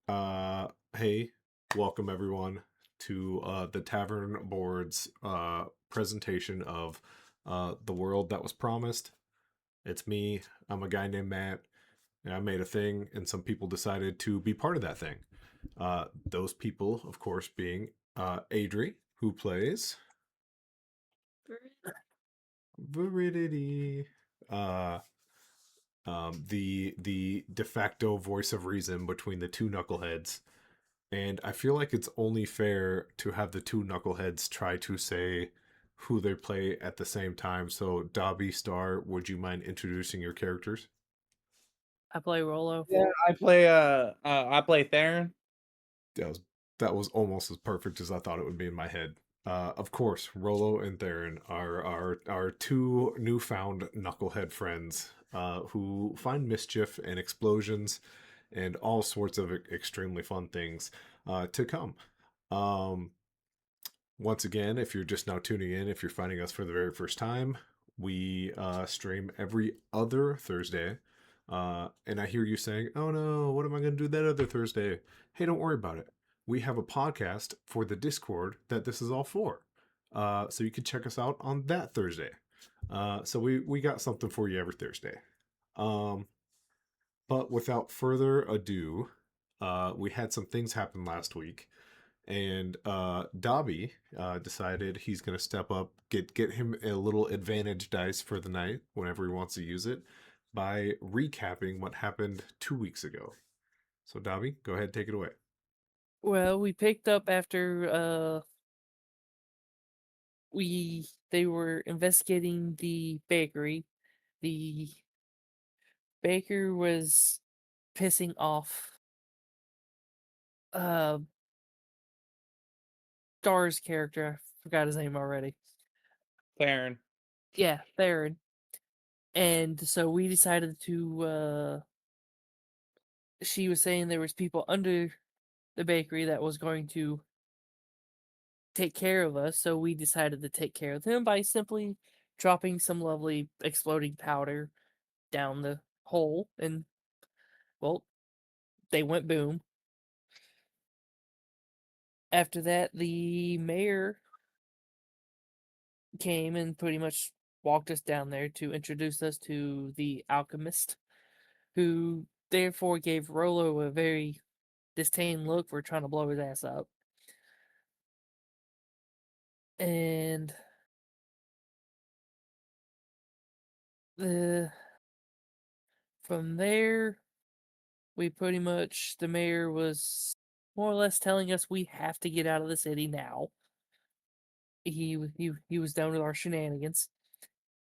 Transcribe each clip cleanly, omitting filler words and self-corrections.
Hey, welcome everyone to the Tavern Board's presentation of The World That Was Promised. It's me. I'm a guy named Matt, and I made a thing, and some people decided to be part of that thing. Those people, of course, being Adri, who plays Veridity, uh, the de facto voice of reason between the two knuckleheads. And I feel like it's only fair to have the two knuckleheads try to say who they play at the same time. So, Dobby, Star, would you mind introducing your characters? I play Rolo. Yeah, I play Theron. That was that was almost as perfect as I thought it would be in my head. Of course, Rolo and Theron are our two newfound knucklehead friends who find mischief and explosions and all sorts of extremely fun things to come. Um, Once again, if you're just now tuning in, if you're finding us for the very first time, we stream every other Thursday. And I hear you saying, oh no, what am I going to do that other Thursday? Hey, don't worry about it. We have a podcast for the Discord that this is all for. So you can check us out on that Thursday. So we got something for you every Thursday. Um, but without further ado, we had some things happen last week, and Dobby decided he's going to step up, get him a little advantage dice for the night whenever he wants to use it by recapping what happened 2 weeks ago. So Dobby, go ahead, take it away. Well, we picked up after they were investigating the bakery. The baker was pissing off uh Star's character. I forgot his name already. Theron. Yeah, Theron. And so we decided to she was saying there was people under the bakery that was going to take care of us, so we decided to take care of them by simply dropping some lovely exploding powder down the hole, and well, they went boom. After that, the mayor came and pretty much walked us down there to introduce us to the alchemist, who therefore gave Rolo a very disdain look for trying to blow his ass up. And the from there, we pretty much the mayor was more or less telling us we have to get out of the city now. He was done with our shenanigans,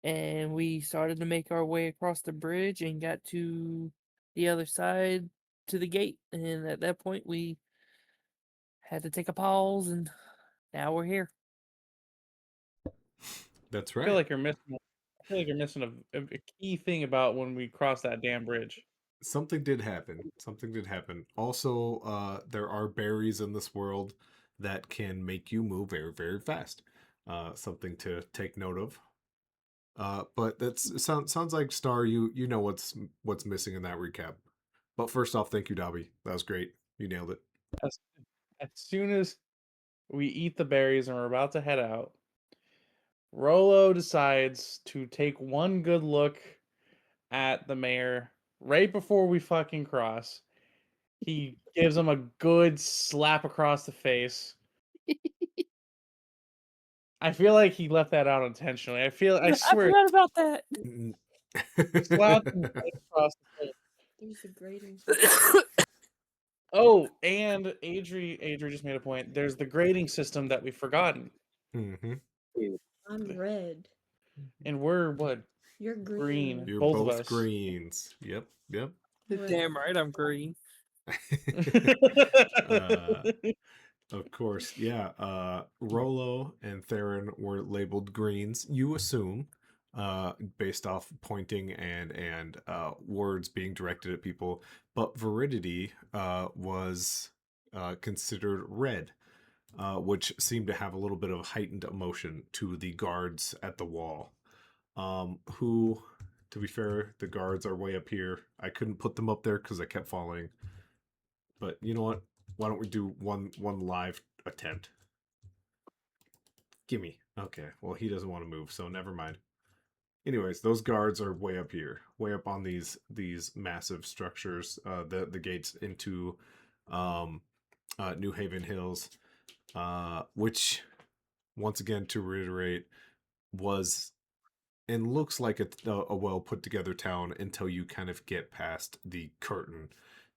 and we started to make our way across the bridge and got to the other side to the gate. And at that point, we had to take a pause, and now we're here. That's I feel right. like you're missing. I feel like you're missing a key thing about when we cross that damn bridge. Something did happen. Something did happen. Also, there are berries in this world that can make you move very, very fast. Something to take note of. But that's sounds like Star. You know what's missing in that recap. But first off, thank you, Dobby. That was great. You nailed it. As, as soon as we eat the berries and we're about to head out, Rolo decides to take one good look at the mayor right before we fucking cross. He gives him a good slap across the face. I feel like he left that out intentionally. I I swear, forgot about that. Mm. slapped him right across the face. There's a grading. Oh, and Adri just made a point. There's the grading system that we've forgotten. Hmm. I'm red. And we're what? You're Green, green. You're both of both us. greens. Yep, yep. What? Damn right, I'm green. uh, of course, yeah. Rolo and Theron were labeled greens. You assume, based off pointing and words being directed at people, but Veridity was considered red, which seemed to have a little bit of heightened emotion to the guards at the wall. Who, to be fair, the guards are way up here. I couldn't put them up there because I kept falling. But you know what? Why don't we do one live attempt? Gimme. Okay. Well, he doesn't want to move, so never mind. Anyways, those guards are way up here, way up on these massive structures. The gates into um, New Haven Hills, which once again to reiterate was and looks like a well put together town until you kind of get past the curtain.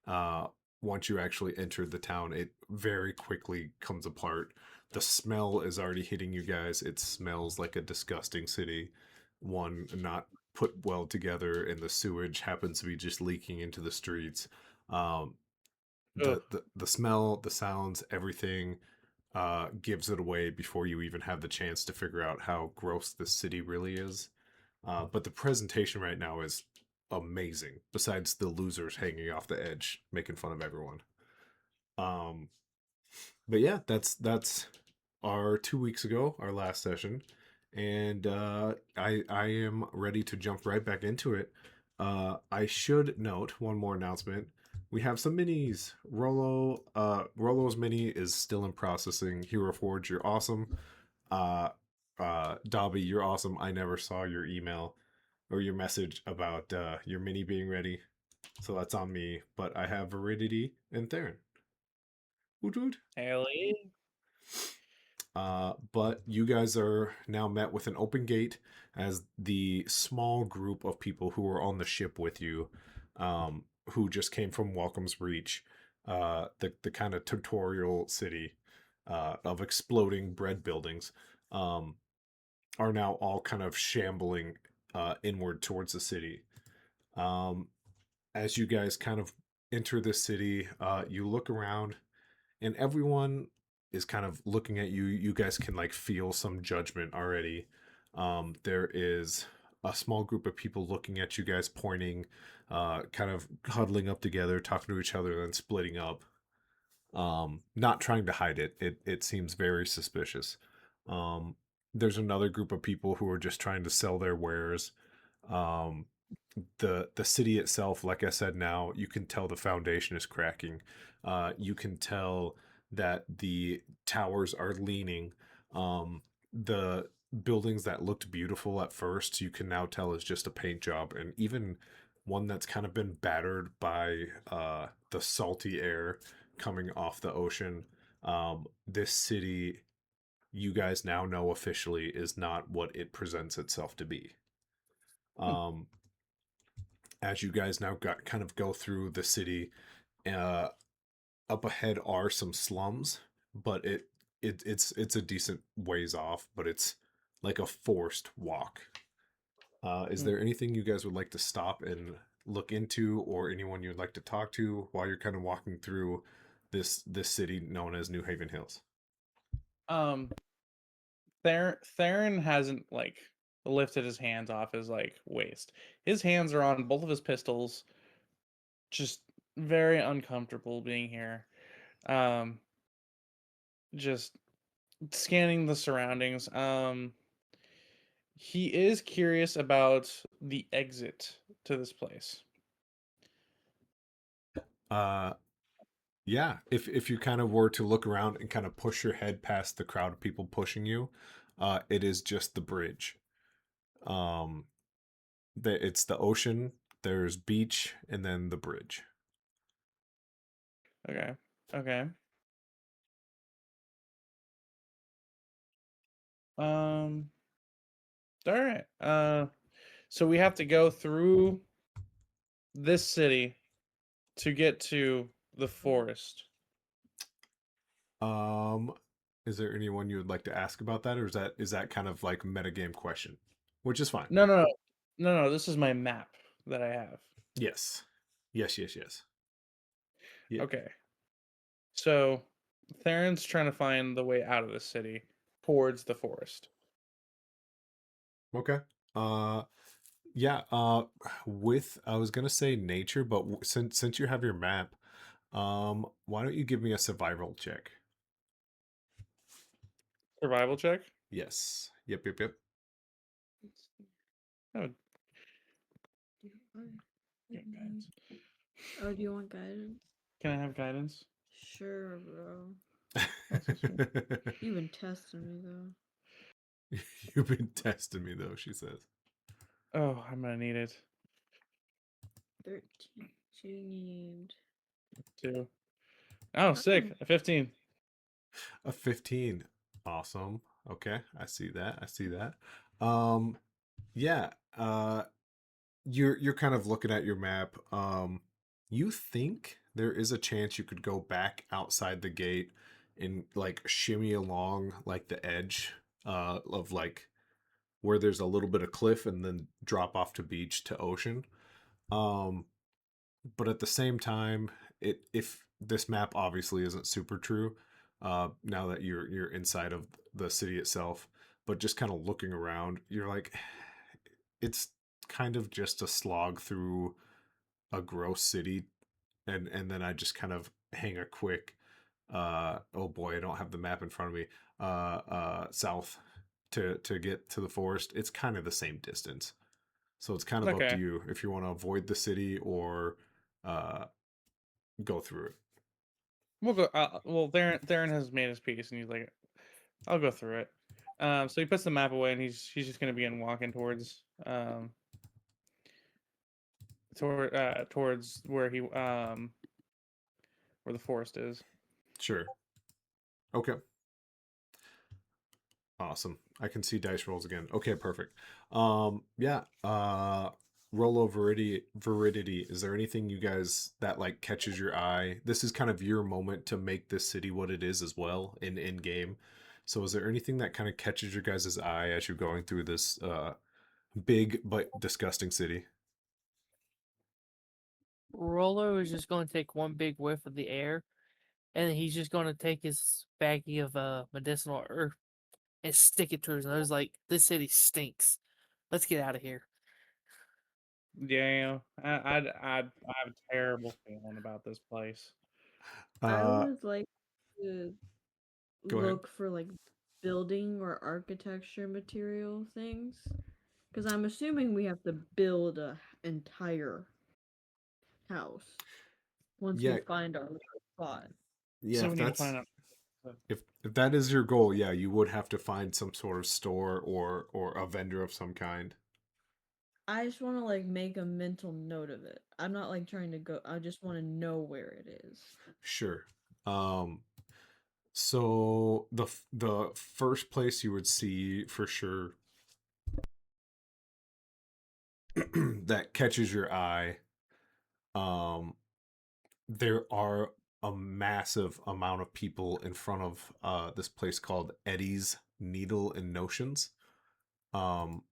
Uh, Once you actually enter the town, it very quickly comes apart. The smell is already hitting you guys. It smells like a disgusting city, one not put well together, and the sewage happens to be just leaking into the streets. Um, Ugh. the smell, the sounds, everything gives it away before you even have the chance to figure out how gross this city really is. But the presentation right now is amazing. Besides the losers hanging off the edge, making fun of everyone. Um, but yeah, that's our 2 weeks ago, our last session, and I am ready to jump right back into it. I should note one more announcement. We have some minis. Rollo's mini is still in processing. Hero Forge, you're awesome. Uh, Dobby, you're awesome. I never saw your email or your message about your mini being ready, so that's on me. But I have Aridity and Theron. Woot woot. Haley. But you guys are now met with an open gate as the small group of people who were on the ship with you, who just came from Welcome's Reach, the kind of tutorial city of exploding bread buildings, are now all kind of shambling inward towards the city. Um, as you guys kind of enter the city, you look around and everyone is kind of looking at you. You guys can like feel some judgment already. There is a small group of people looking at you guys, pointing, kind of huddling up together, talking to each other, then splitting up. Not trying to hide it. It seems very suspicious. Um, there's another group of people who are just trying to sell their wares. Um, the city itself, like I said, now you can tell the foundation is cracking. You can tell that the towers are leaning. The buildings that looked beautiful at first, you can now tell is just a paint job, and even one that's kind of been battered by the salty air coming off the ocean. This city, you guys now know officially, is not what it presents itself to be. Um, as you guys now got kind of go through the city, uh, up ahead are some slums, but it's a decent ways off, but it's like a forced walk. Is Hmm. there anything you guys would like to stop and look into, or anyone you'd like to talk to while you're kind of walking through this city known as New Haven Hills? Um, Theron hasn't like lifted his hands off his like waist. His hands are on both of his pistols. Just very uncomfortable being here. Um, just scanning the surroundings. He is curious about the exit to this place. Uh, yeah. If you kind of were to look around and kind of push your head past the crowd of people pushing you, it is just the bridge. Um, it's the ocean. There's beach, and then the bridge. Okay. Okay. Um. All right. So we have to go through this city to get to the forest. Um, is there anyone you would like to ask about that, or is that kind of like metagame question, which is fine. No, no, no, no, no. This is my map that I have. Yes, yes. Yeah. Okay. So Theron's trying to find the way out of the city towards the forest. Okay. Uh, yeah. With I was gonna say nature, but since you have your map, why don't you give me a survival check? Survival check. Yes. Yep. Oh, Do you want, yeah, guys. oh, do you want guidance? Can I have guidance? Sure, bro. That's so sweet. You've been testing me though. You've been testing me though, she says. Oh, I'm gonna need it 13. She named. too. Oh, sick. Oh. A 15. A 15. Awesome. Okay, I see that. I see that. Um yeah, you're kind of looking at your map. You think there is a chance you could go back outside the gate and like shimmy along like the edge of like where there's a little bit of cliff and then drop off to beach to ocean. Um but at the same time, if this map obviously isn't super true, now that you're inside of the city itself, but just kind of looking around, you're like, it's kind of just a slog through a gross city, and then I just kind of hang a quick, oh boy, I don't have the map in front of me, south to get to the forest. It's kind of the same distance. So it's kind of up to Okay. you if you want to avoid the city or uh, go through it. We'll go. Well, Theron has made his piece, and he's like, "I'll go through it." So he puts the map away, and he's just gonna begin walking towards where where the forest is. Sure. Okay. Awesome. I can see dice rolls again. Okay, perfect. Yeah. Rolo Veridity. Is there anything you guys that like catches your eye? This is kind of your moment to make this city what it is as well in game. So is there anything that kind of catches your guys' eye as you're going through this big but disgusting city? Rolo is just going to take one big whiff of the air, and then he's just going to take his baggie of medicinal herb and stick it to his nose. Like, this city stinks. Let's get out of here. Yeah, I have a terrible feeling about this place. I Uh would like to Go ahead. look for like building or architecture material things. Because I'm assuming we have to build a entire house once we Yeah, find our little spot. yeah, So if we need to find that's out. if that is your goal, yeah, you would have to find some sort of store or a vendor of some kind. I just want to like make a mental note of it. I'm not like trying to go. I just want to know where it is. Sure. Um so the first place you would see for sure that catches your eye, um there are a massive amount of people in front of this place called Eddie's Needle and Notions. Um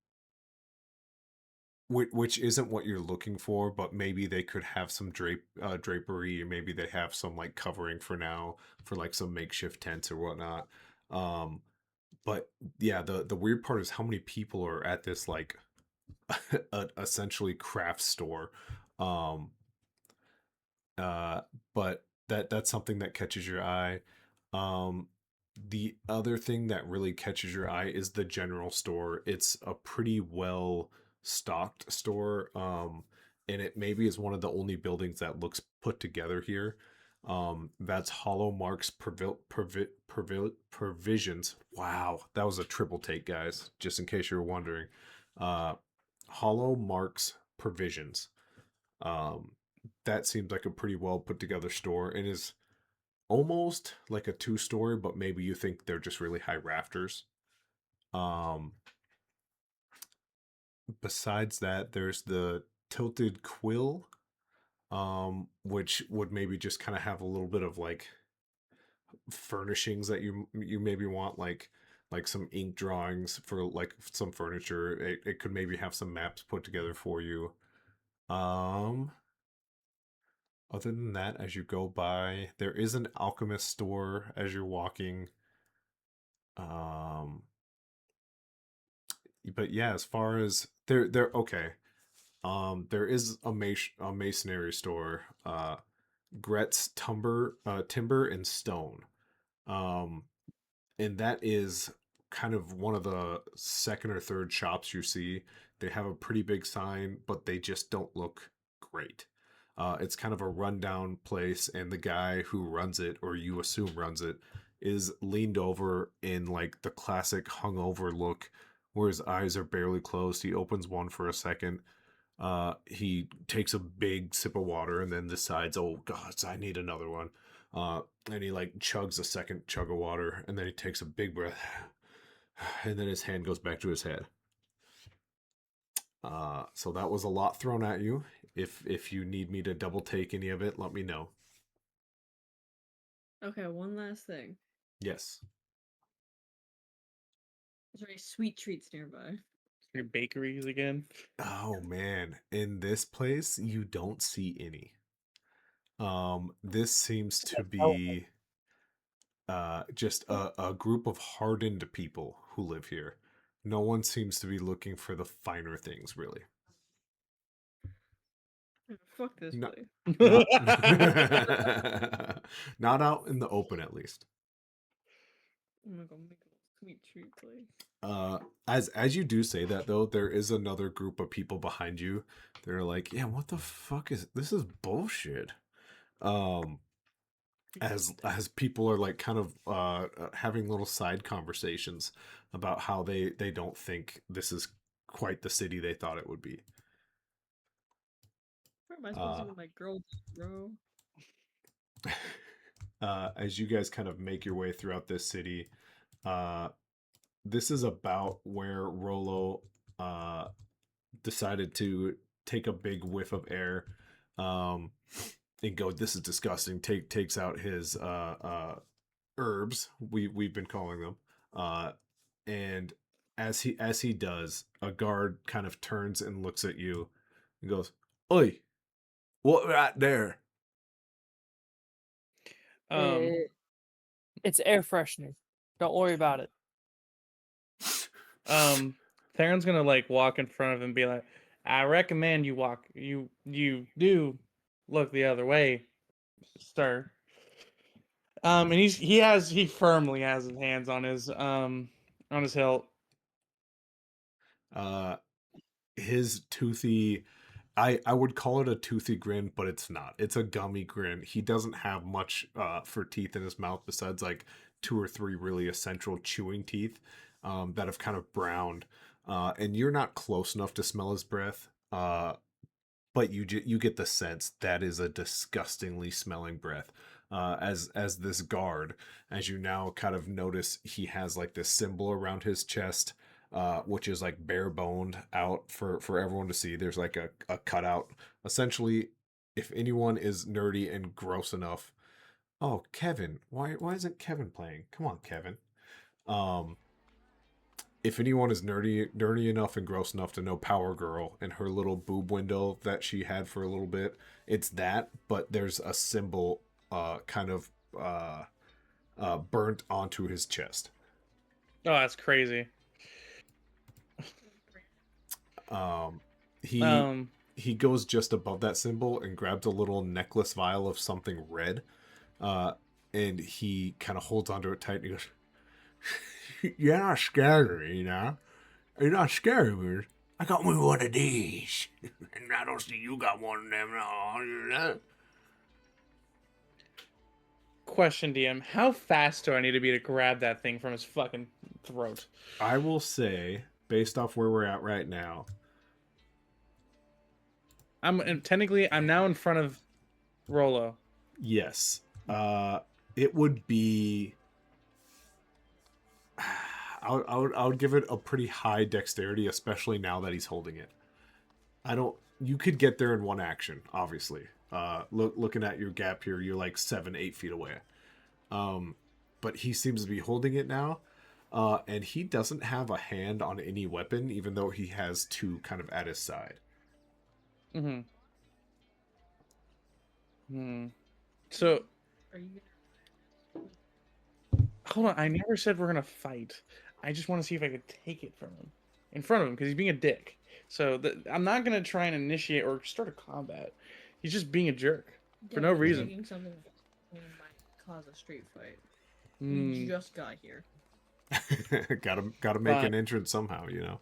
which isn't what you're looking for, but maybe they could have some drapery, or maybe they have some like covering for now for like some makeshift tents or whatnot. Um, but yeah, the weird part is how many people are at this like essentially craft store. Um, but that's something that catches your eye. Um, the other thing that really catches your eye is the general store. It's a pretty well stocked store, and it maybe is one of the only buildings that looks put together here. That's Hollow Marks Provisions. Wow, that was a triple take, guys. Just in case you were wondering, uh, Hollow Marks Provisions. Um, that seems like a pretty well put together store and is almost like a two-story, but maybe you think they're just really high rafters. Um, Besides that, there's the Tilted Quill, which would maybe just kind of have a little bit of like furnishings that you maybe want, like some ink drawings for like some furniture. It could maybe have some maps put together for you. Um, Other than that, as you go by, there is an alchemist store as you're walking. Um, but yeah, as far as there okay. There is a masonry store, Gret's Timber and Stone. Um, and that is kind of one of the second or third shops you see. They have a pretty big sign, but they just don't look great. It's kind of a rundown place, and the guy who runs it, or you assume runs it, is leaned over in like the classic hungover look, where his eyes are barely closed. He opens one for a second. He takes a big sip of water and then decides, "Oh God, I need another one." And he like chugs a second chug of water, and then he takes a big breath, and then his hand goes back to his head. So that was a lot thrown at you. If you need me to double take any of it, let me know. Okay, one last thing. Yes. Is there any sweet treats nearby? Your bakeries again. Oh man, in this place you don't see any. This seems to be just a group of hardened people who live here. No one seems to be looking for the finer things, really. Fuck this No. place. Not, not out in the open, at least. I'm gonna go make a sweet treat place. As you do say that though, there is another group of people behind you. They're like, yeah, what the fuck is this? Is bullshit. As people are like kind of having little side conversations about how they don't think this is quite the city they thought it would be. Where am I supposed to do with my girl, bro? As you guys kind of make your way throughout this city, this is about where Rollo decided to take a big whiff of air, and go, "This is disgusting." Takes out his herbs, we've been calling them, and as he does, a guard kind of turns and looks at you and goes, "Oi, what right there?" It's air freshener. Don't worry about it. Theron's gonna like walk in front of him and be like, I recommend you do look the other way, sir. And he firmly has his hands on his hilt. His toothy, I would call it a toothy grin, but it's not. It's a gummy grin. He doesn't have much for teeth in his mouth besides like 2 or 3 really essential chewing teeth that have kind of browned. And you're not close enough to smell his breath, but you get the sense that is a disgustingly smelling breath. As this guard, as you now kind of notice, he has like this symbol around his chest, which is like bare boned out for everyone to see. There's like a cutout. Essentially, if anyone is nerdy and gross enough, oh Kevin, why isn't Kevin playing? Come on, Kevin. If anyone is nerdy enough and gross enough to know Power Girl and her little boob window that she had for a little bit, it's that, but there's a symbol kind of burnt onto his chest. Oh, that's crazy. He goes just above that symbol and grabs a little necklace vial of something red, and he kind of holds onto it tight and he goes, "You're not scared of me, you know? You're not scared of me. I got me one of these. And I don't see you got one of them. No. Question, DM. How fast do I need to be to grab that thing from his fucking throat? I will say, based off where we're at right now, I'm now in front of Rollo. yes. It would be... I would give it a pretty high dexterity, especially now that he's holding it. You could get there in one action, obviously. Looking at your gap here, you're like 7-8 feet away. But he seems to be holding it now. And he doesn't have a hand on any weapon, even though he has 2 kind of at his side. So, Are you hold on. I never said we're gonna fight. I just want to see if I could take it from him, in front of him, because he's being a dick. So I'm not gonna try and initiate or start a combat. He's just being a jerk for no reason. Taking something that might cause a street fight. We just got here. gotta make an entrance somehow, you know.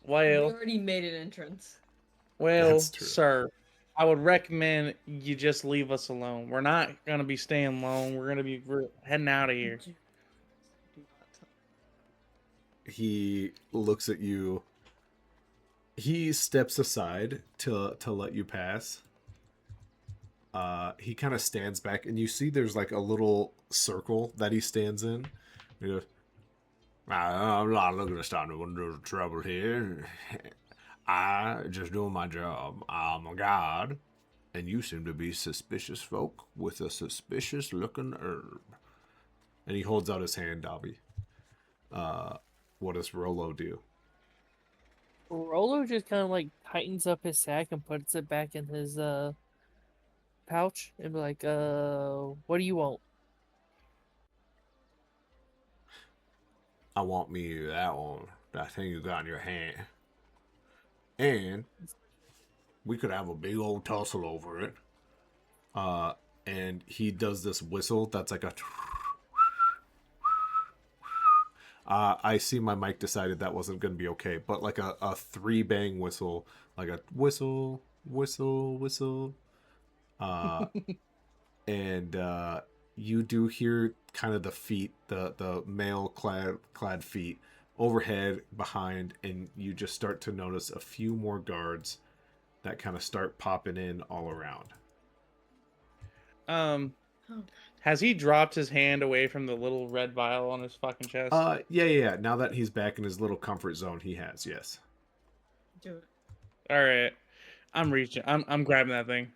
We While already made an entrance. Well, That's true. sir, I would recommend you just leave us alone. We're not gonna be staying long. We're heading out of here. Do not tell. He looks at you. He steps aside to let you pass. He kind of stands back, and you see there's like a little circle that he stands in. He goes, I'm not looking to start no trouble here. I just doing my job. I'm a god, and you seem to be suspicious folk with a suspicious looking herb. And he holds out his hand, Dobby. What does Rolo do? Rolo just kind of like tightens up his sack and puts it back in his pouch and be like, what do you want? I want me that one. That thing you got in your hand. And we could have a big old tussle over it. And he does this whistle that's like a... I see my mic decided that wasn't going to be okay, but like a 3-bang whistle, like a whistle, whistle, whistle. And you do hear kind of the feet, the male clad feet overhead, behind, and you just start to notice a few more guards that kind of start popping in all around. Um, Oh, has he dropped his hand away from the little red vial on his fucking chest? Yeah. Now that he's back in his little comfort zone, he has, yes. do it. All right, I'm reaching. I'm grabbing that thing.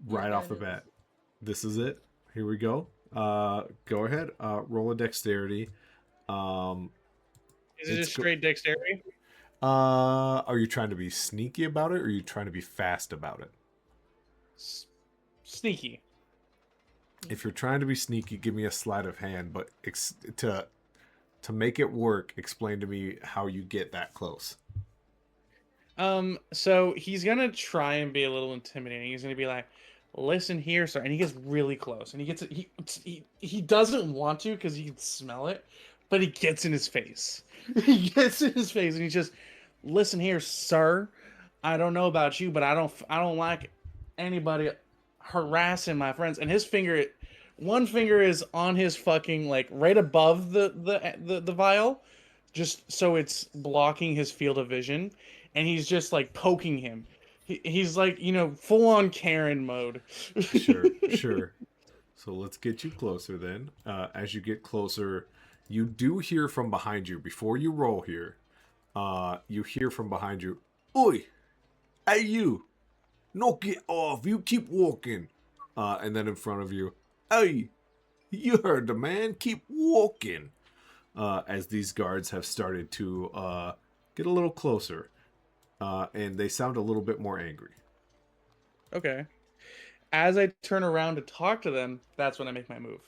Right off the bat. This is it. Here we go. Go ahead. Roll a dexterity. Is it just straight dexterity? Are you trying to be sneaky about it, or are you trying to be fast about it? Sneaky. If you're trying to be sneaky, give me a sleight of hand, but to make it work, explain to me how you get that close. So he's gonna try and be a little intimidating. He's gonna be like, "Listen here, sir," and he gets really close, and he doesn't want to because he can smell it, but he gets in his face. He gets in his face, and he's just, "Listen here, sir. I don't know about you, but I don't like anybody harassing my friends." And one finger is on his fucking, like, right above the vial, just so it's blocking his field of vision, and he's just like poking him. He's like, full on Karen mode. Sure. So let's get you closer then. As you get closer, you do hear from behind you, before you roll here, you hear from behind you, "Oi! Hey you! Knock it off! You keep walking!" And then in front of you, "Hey! You heard the man! Keep walking!" As these guards have started to get a little closer. And they sound a little bit more angry. Okay. As I turn around to talk to them, that's when I make my move.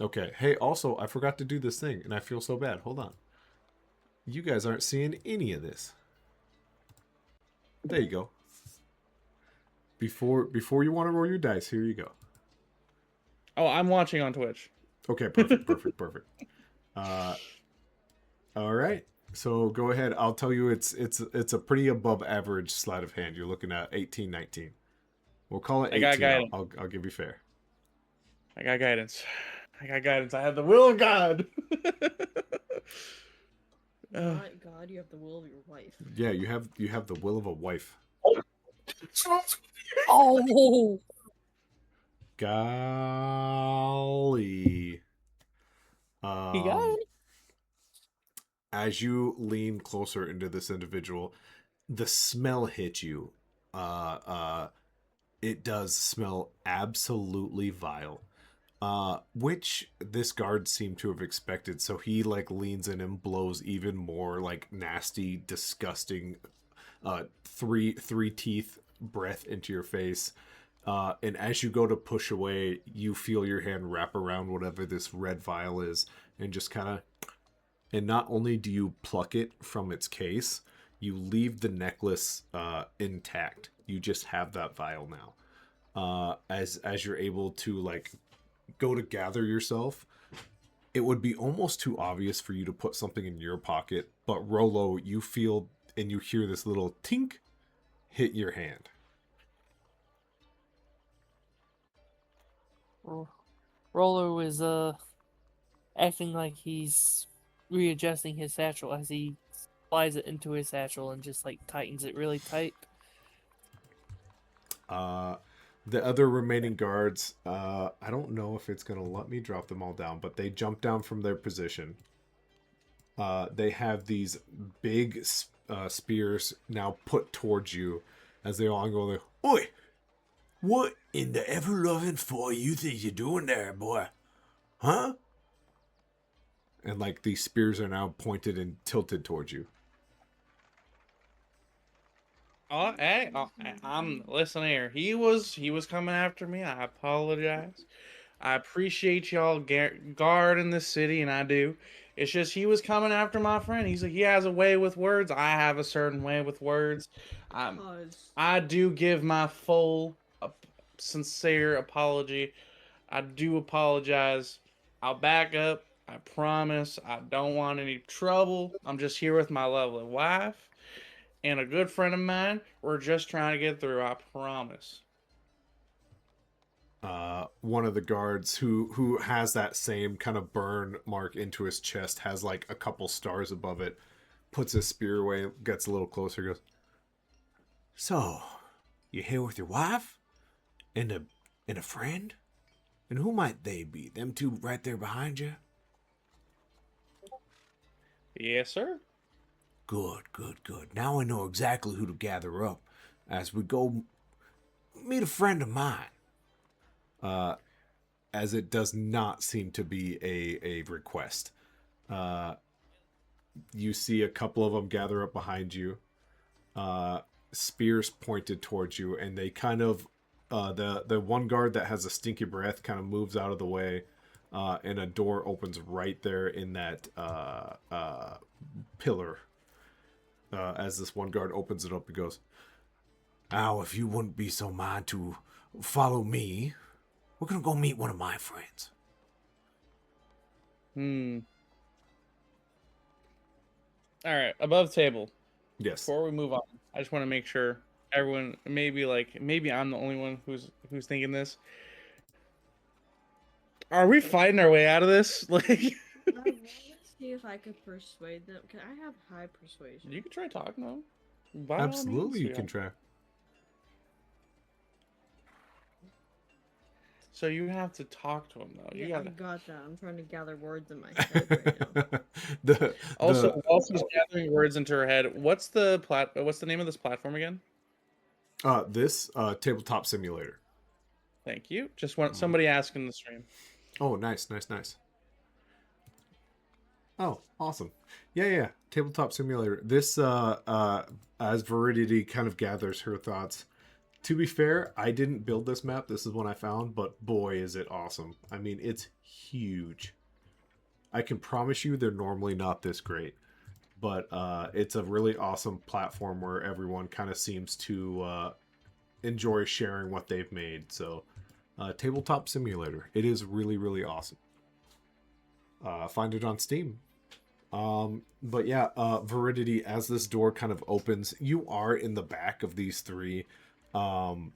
Okay. Hey, also, I forgot to do this thing, and I feel so bad. Hold on. You guys aren't seeing any of this. There you go. Before you want to roll your dice, here you go. Oh, I'm watching on Twitch. Okay, perfect. All right. So go ahead. I'll tell you it's a pretty above average sleight of hand. You're looking at 18, 19. We'll call it 18. I got guidance. I'll give you fair. I got guidance. I have the will of God. My God, you have the will of your wife. Yeah, you have the will of a wife. Oh, Golly. he got it. As you lean closer into this individual, the smell hits you. It does smell absolutely vile. Which this guard seemed to have expected, so he like leans in and blows even more like nasty, disgusting, three teeth breath into your face. And as you go to push away, you feel your hand wrap around whatever this red vial is, and just kind of. And not only do you pluck it from its case, you leave the necklace intact. You just have that vial now. As you're able to like go to gather yourself, it would be almost too obvious for you to put something in your pocket. But Rolo, you feel and you hear this little tink, hit your hand. Rolo is acting like he's readjusting his satchel as he slides it into his satchel and just like tightens it really tight. The other remaining guards, I don't know if it's going to let me drop them all down, but they jump down from their position. They have these big spears now put towards you as they all go like, "Oi! What in the ever-loving for you think you're doing there, boy? Huh?" And like these spears are now pointed and tilted towards you. I'm listen here. He was coming after me. I apologize. I appreciate y'all guarding this city, and I do. It's just he was coming after my friend. He has a way with words. I have a certain way with words. Pause. I do give my full, sincere apology. I do apologize. I'll back up. I promise. I don't want any trouble. I'm just here with my lovely wife and a good friend of mine. We're just trying to get through. I promise. One of the guards who has that same kind of burn mark into his chest, has like a couple stars above it, puts his spear away, gets a little closer, goes, "So, you here with your wife and a friend? And who might they be? Them two right there behind you?" Yes, sir. Good, good, good. Now I know exactly who to gather up as we go meet a friend of mine. As it does not seem to be a request. You see a couple of them gather up behind you, spears pointed towards you, and they kind of, the one guard that has a stinky breath kind of moves out of the way, and a door opens right there in that pillar. As this one guard opens it up, he goes, "Now, if you wouldn't be so mind to follow me, we're gonna go meet one of my friends." All right, above table. Yes. Before we move on, I just want to make sure everyone, maybe I'm the only one who's thinking this. Are we fighting our way out of this? Like, I want to see if I could persuade them. Cause I have high persuasion. you can try talking to them. By all Absolutely, means, you can try. So you have to talk to them though. You Yeah, I gotta. got that. I'm trying to gather words in my head right now. Also, while she's gathering words into her head, what's the name of this platform again? This tabletop simulator. Thank you. Just want somebody asking the stream. Oh, nice. Oh, awesome. Yeah. Tabletop simulator. This as Veridity kind of gathers her thoughts. To be fair, I didn't build this map. This is one I found, but boy, is it awesome. I mean, it's huge. I can promise you they're normally not this great, but it's a really awesome platform where everyone kind of seems to enjoy sharing what they've made. So, tabletop simulator. It is really, really awesome. Find it on Steam. But yeah, Veridity, as this door kind of opens, you are in the back of these three. And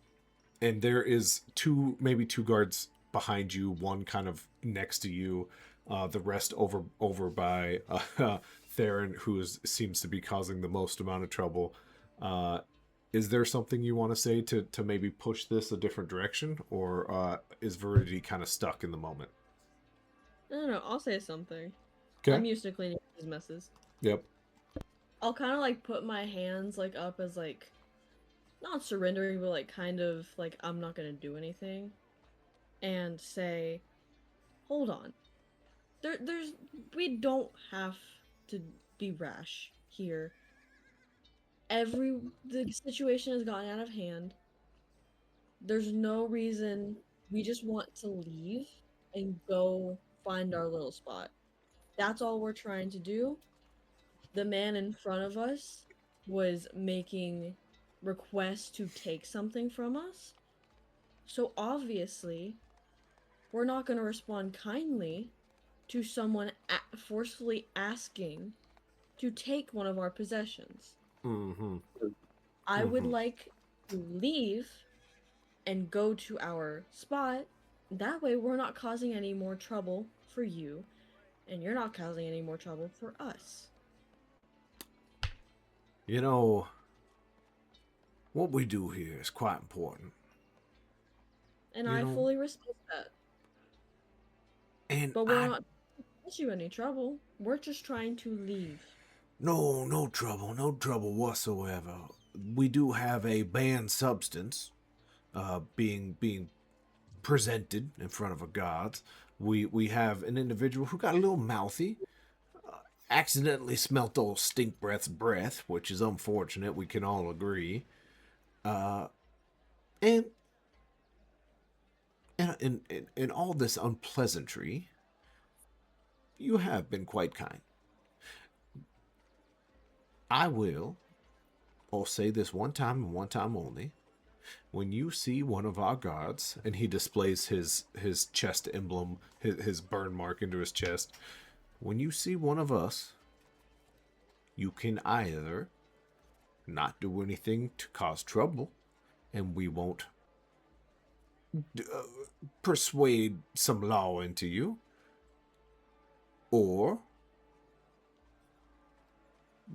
there is maybe two guards behind you, one kind of next to you, the rest over by Theron, who seems to be causing the most amount of trouble. Is there something you want to say to maybe push this a different direction, or is Veridity kind of stuck in the moment? No, I'll say something. Okay. I'm used to cleaning these messes. Yep. I'll kind of like put my hands like up as like, not surrendering, but like kind of like I'm not gonna do anything, and say, hold on. We don't have to be rash here. The situation has gotten out of hand. There's no reason. We just want to leave and go find our little spot. That's all we're trying to do. The man in front of us was making requests to take something from us. So obviously, we're not going to respond kindly to someone forcefully asking to take one of our possessions. Mm-hmm. I would Mhm. like to leave and go to our spot. That way, we're not causing any more trouble for you, and you're not causing any more trouble for us. You know, what we do here is quite important. And You I know, fully respect that. and But we're not cause you any trouble. We're just trying to leave. no trouble whatsoever. We do have a banned substance, being presented in front of a god. We have an individual who got a little mouthy, accidentally smelt old Stink Breath's breath, which is unfortunate. We can all agree. Uh, and in all this unpleasantry, you have been quite kind. I'll say this one time and one time only. When you see one of our guards, and he displays his chest emblem, his burn mark into his chest, when you see one of us, you can either not do anything to cause trouble, and we won't persuade some law into you, or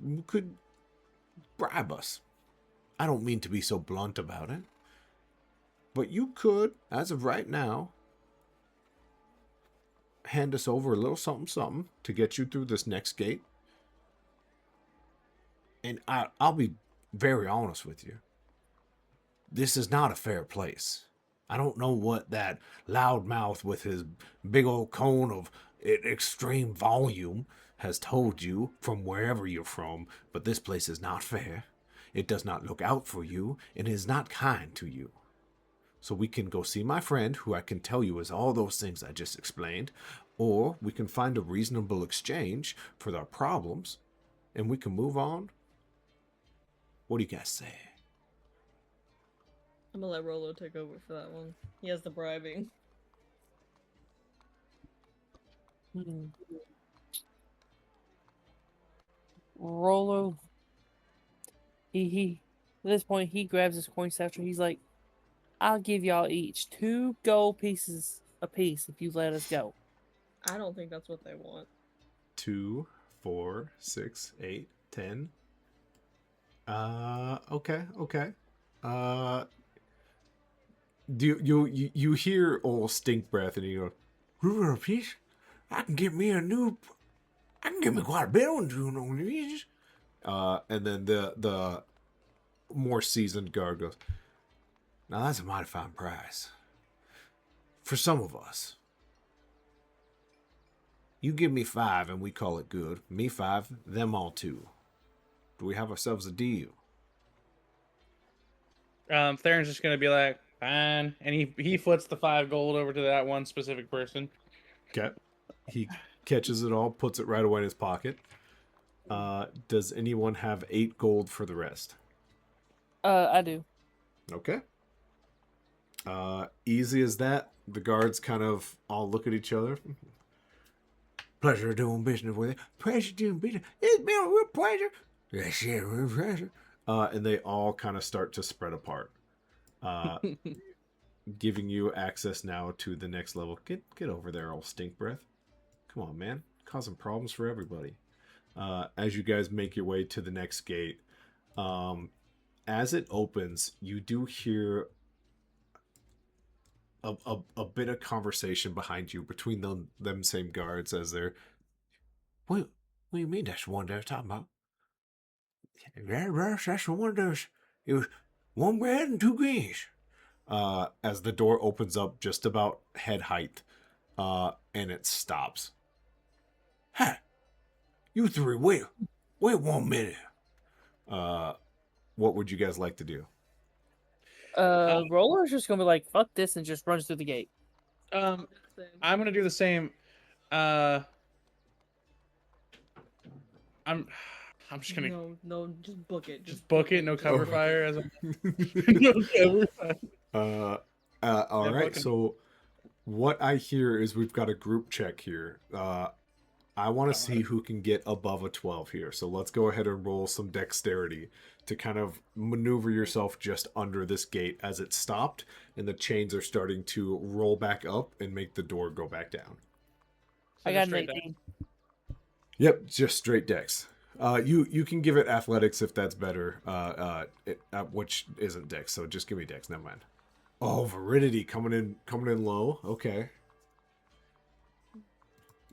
you could bribe us. I don't mean to be so blunt about it, but you could, as of right now, hand us over a little something something to get you through this next gate. And I'll be very honest with you. This is not a fair place. I don't know what that loudmouth with his big old cone of extreme volume has told you from wherever you're from, but this place is not fair. It does not look out for you, and is not kind to you. So we can go see my friend, who I can tell you is all those things I just explained, or we can find a reasonable exchange for our problems, and we can move on. What do you guys say? I'm gonna let Rolo take over for that one. He has the bribing. Hmm. Rolo, he at this point he grabs his coin satchel. He's like, "I'll give y'all each 2 gold pieces apiece if you let us go." I don't think that's what they want. 2, 4, 6, 8, 10. Okay. Do you hear old Stink Breath, and you go, "Rule a piece? I can get me quite a bit on doing on these." And then the more seasoned guard goes, "Now that's a mighty fine price for some of us. You give me 5 and we call it good. Me 5, them all 2. Do we have ourselves a deal?" Theron's just gonna be like, fine, and he flips the 5 gold over to that one specific person. Okay. He catches it all, puts it right away in his pocket. Does anyone have 8 gold for the rest? I do. Okay. Easy as that. The guards kind of all look at each other. "Pleasure doing business with you. Pleasure doing business. It's been a real pleasure." "Yes, yeah, real pleasure." And they all kind of start to spread apart. Giving you access now to the next level. Get over there, old Stink Breath. Come on, man. Causing problems for everybody. As you guys make your way to the next gate, as it opens, you do hear a bit of conversation behind you between them same guards as they're, what do you mean that's the one they're talking about?" "Yeah, that's the one there's, it was 1 red and 2 greens." As the door opens up just about head height, and it stops. "Hey, you 3, wait 1 minute." What would you guys like to do? Roller's just gonna be like, "Fuck this," and just runs through the gate. I'm gonna do the same. I'm just gonna No, just book it. just book it. No cover Oh. fire as a no cover fire. All Yeah, right. fucking- So what I hear is we've got a group check here. I want to see Alright. who can get above a 12 here. So let's go ahead and roll some dexterity to kind of maneuver yourself just under this gate as it stopped and the chains are starting to roll back up and make the door go back down. So I just got an straight down. 18. Yep, just straight dex. You can give it athletics if that's better. Which isn't dex, so just give me dex. Never mind. Oh, Veridity coming in low. Okay,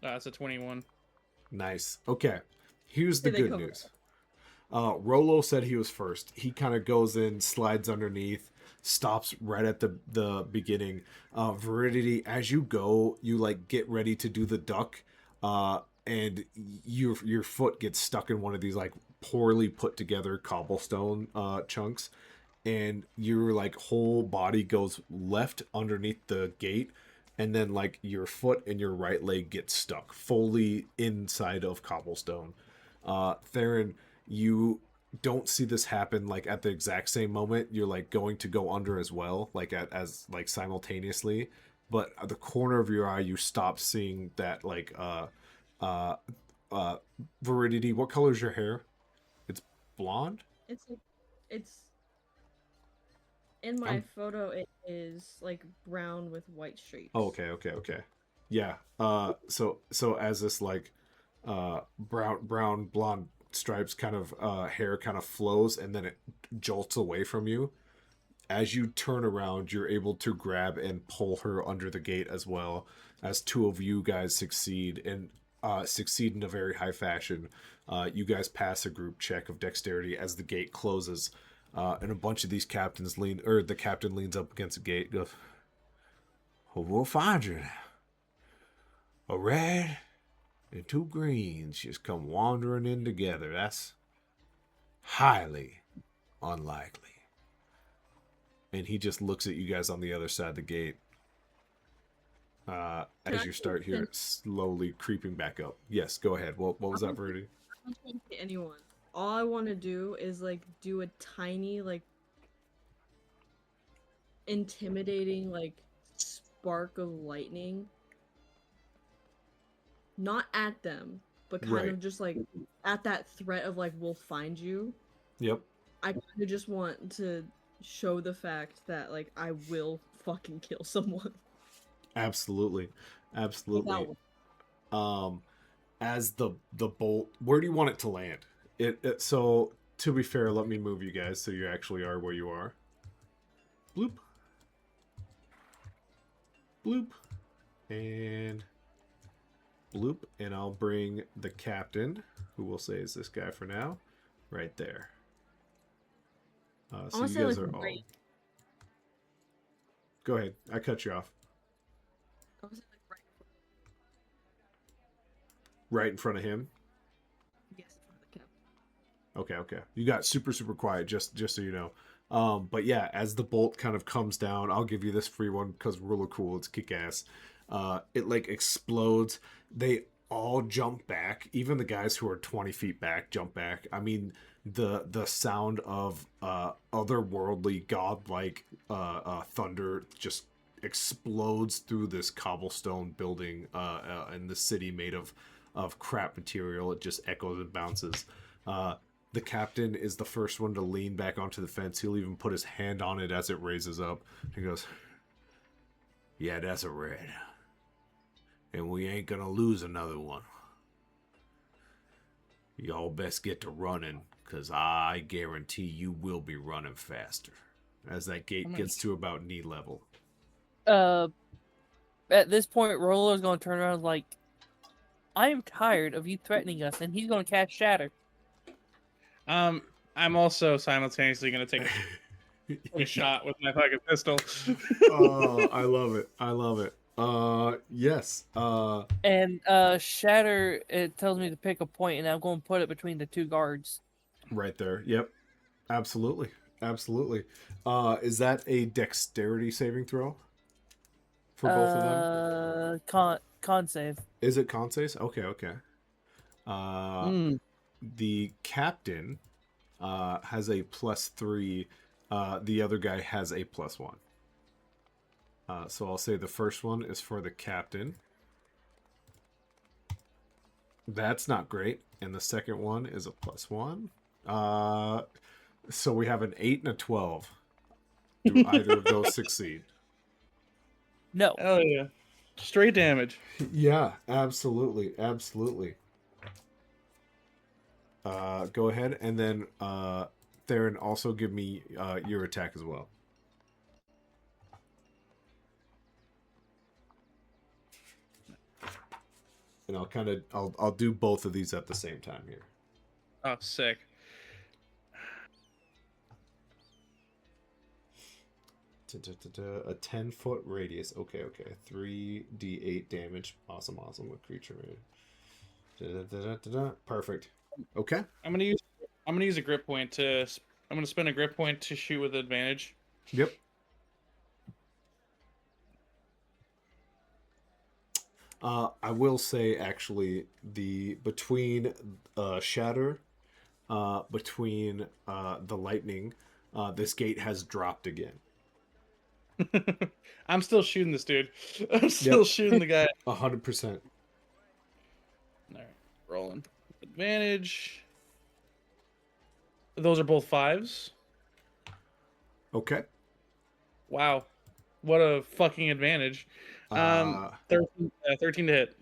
That's a 21. nice. Okay, here's the Here they good come. news. Rolo said he was first. He kind of goes in, slides underneath, stops right at the beginning. Veridity, as you go, you like get ready to do the duck, and your foot gets stuck in one of these like poorly put together cobblestone chunks, and your like whole body goes left underneath the gate, and then like your foot and your right leg get stuck fully inside of cobblestone. Theron, you don't see this happen like at the exact same moment. You're like going to go under as well, like as like simultaneously, but at the corner of your eye you stop seeing that like uh uh Veridity. What color is your hair? It's blonde. It's like, it's in my I'm- photo. It is like brown with white streaks. Oh, okay. Yeah. So as this like brown blonde stripes kind of hair kind of flows and then it jolts away from you. As you turn around, you're able to grab and pull her under the gate as well as two of you guys succeed and succeed in a very high fashion. You guys pass a group check of dexterity as the gate closes. And a bunch of these captains the captain leans up against the gate, goes, well, we'll find you now. A red and two greens just come wandering in together. That's highly unlikely. And he just looks at you guys on the other side of the gate. As you start here, slowly creeping back up. Yes, go ahead. What was that, Verdi? I'm not trying to hit anyone. All I want to do is like do a tiny like intimidating like spark of lightning. Not at them, but kind Right. of just like at that threat of like we'll find you. Yep. I kind of just want to show the fact that like I will fucking kill someone. Absolutely. Absolutely. Without- As the bolt, where do you want it to land? So to be fair, let me move you guys so you actually are where you are. Bloop. Bloop. And bloop. And I'll bring the captain, who we'll say is this guy for now, right there. So wanna you say, guys like, are all. right- Go ahead. I cut you off. I was, like, right in front- Right in front of him. yes, in front of the captain. Okay. You got super quiet, just so you know. But yeah, as the bolt kind of comes down, I'll give you this free one because we're really cool. It's kick ass. It like explodes. They all jump back. Even the guys who are 20 feet back jump back. I mean, the sound of otherworldly, godlike thunder just explodes through this cobblestone building in the city made of crap material. It just echoes and bounces. The captain is the first one to lean back onto the fence. He'll even put his hand on it as it raises up. He goes, yeah, that's a red. And we ain't gonna lose another one. Y'all best get to running, because I guarantee you will be running faster. As that gate gets to about knee level. At this point, Rolo's gonna turn around like, I am tired of you threatening us, and he's gonna cast Shatter. I'm also simultaneously gonna take a shot with my fucking pistol. Oh, I love it. Yes. And Shatter, it tells me to pick a point, and I'm going to put it between the two guards. Right there. Yep. Absolutely. Is that a dexterity saving throw? For both of them? Con save. Is it con saves? Okay. The captain has a +3. The other guy has a +1. So I'll say the first one is for the captain. That's not great. And the second one is a +1. So we have an 8 and a 12. Do either of those succeed? No. Hell yeah. Straight damage. Yeah, absolutely, absolutely. Go ahead, and then Theron, also give me your attack as well. And I'll do both of these at the same time here. Oh, sick. A 10-foot radius. Okay. 3d8 damage. Awesome. A creature. Perfect. Okay. I'm gonna use a grip point to. I'm gonna spend a grip point to shoot with advantage. Yep. I will say actually between shatter, between the lightning, this gate has dropped again. I'm still shooting this dude. I'm still shooting the guy. 100%. All right, rolling advantage. Those are both 5s. Okay. Wow, what a fucking advantage. 13 to hit.